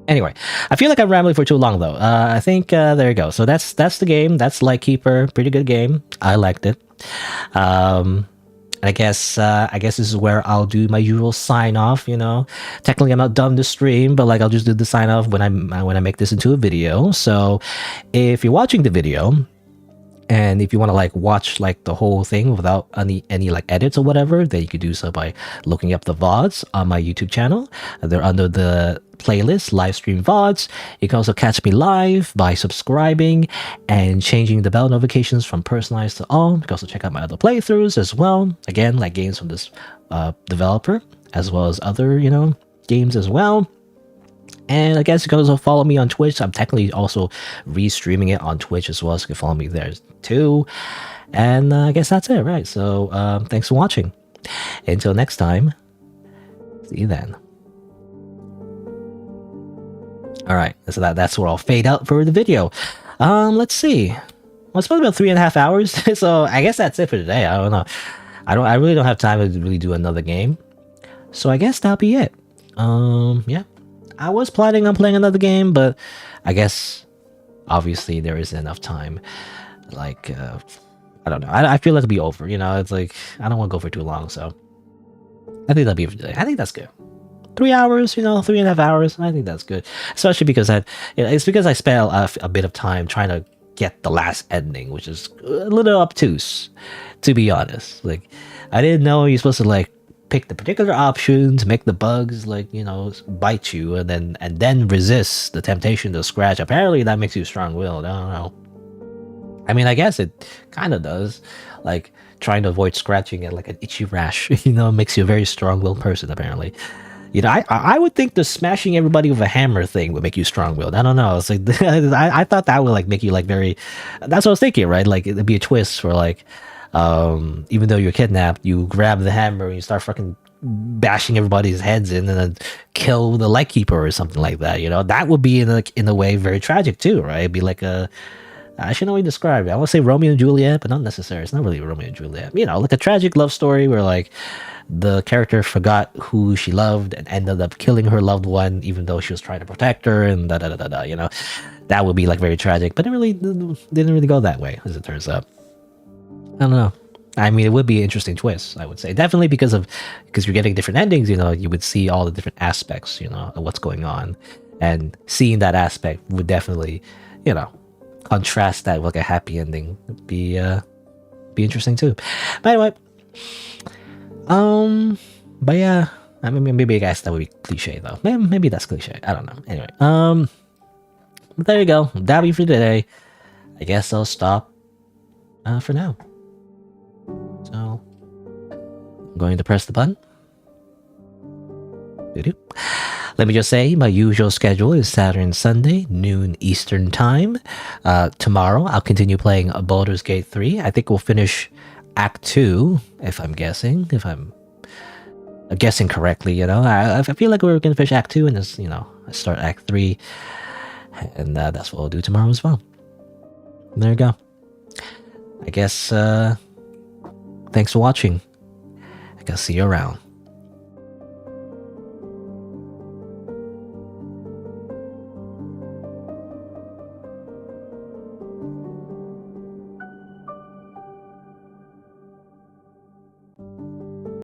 Anyway, I feel like I'm rambling for too long though. I think there you go. So that's the game. That's Lightkeeper. Pretty good game. I liked it. I guess this is where I'll do my usual sign off. Technically I'm not done the stream, but like I'll just do the sign off when I make this into a video. So if you're watching the video, and if you want to like watch like the whole thing without any like edits or whatever, then you could do so by looking up the VODs on my YouTube channel. They're under the playlist live stream VODs. You can also catch me live by subscribing and changing the bell notifications from personalized to all. You can also check out my other playthroughs as well. Again, like games from this developer, as well as other games as well. And I guess you can also follow me on Twitch. I'm technically also restreaming it on Twitch as well, so you can follow me there too. And I guess that's it, right? So thanks for watching. Until next time, see you then. All right, so that's where I'll fade out for the video. Let's see. Well, it's supposed to be about 3.5 hours, so I guess that's it for today. I don't know. I really don't have time to really do another game, so I guess that'll be it. Yeah. I was planning on playing another game, but I guess obviously there isn't enough time. Like, I don't know. I feel like it'll be over. It's like I don't want to go for too long, so I think that'll be it for today. I think that's good. 3 hours, 3.5 hours. I think that's good, especially because it's because I spent a bit of time trying to get the last ending, which is a little obtuse, to be honest. Like, I didn't know you're supposed to like pick the particular option to make the bugs like bite you and then resist the temptation to scratch. Apparently that makes you strong-willed. I don't know. I mean, I guess it kind of does. Like trying to avoid scratching at like an itchy rash makes you a very strong-willed person, apparently. I would think the smashing everybody with a hammer thing would make you strong-willed. I don't know. It's like I thought that would like make you like very. That's what I was thinking, right? Like it'd be a twist for like even though you're kidnapped, you grab the hammer and you start fucking bashing everybody's heads in and then kill the Lightkeeper or something like that. That would be in a way very tragic too, right? It'd be like I should know how you describe it. I want to say Romeo and Juliet, but not necessarily. It's not really Romeo and Juliet. Like a tragic love story where like the character forgot who she loved and ended up killing her loved one, even though she was trying to protect her and da. That would be like very tragic, but it really didn't really go that way, as it turns out. I don't know. I mean, it would be an interesting twist, I would say. Definitely because you're getting different endings, you would see all the different aspects, of what's going on. And seeing that aspect would definitely, contrast that with like a happy ending. Would be interesting too. But anyway, but yeah, I mean, maybe I guess that would be cliche though. Maybe that's cliche. I don't know. Anyway, but there you go. That'll be for today. I guess I'll stop for now. So I'm going to press the button. Doo-doo. Let me just say, my usual schedule is Saturday and Sunday, noon Eastern time. Tomorrow, I'll continue playing Baldur's Gate 3. I think we'll finish Act 2, if I'm guessing. If I'm guessing correctly, you know. I feel like we're going to finish Act 2 and just, you know, start Act 3. And that's what we'll do tomorrow as well. There you go. I guess, thanks for watching. I guess see you around.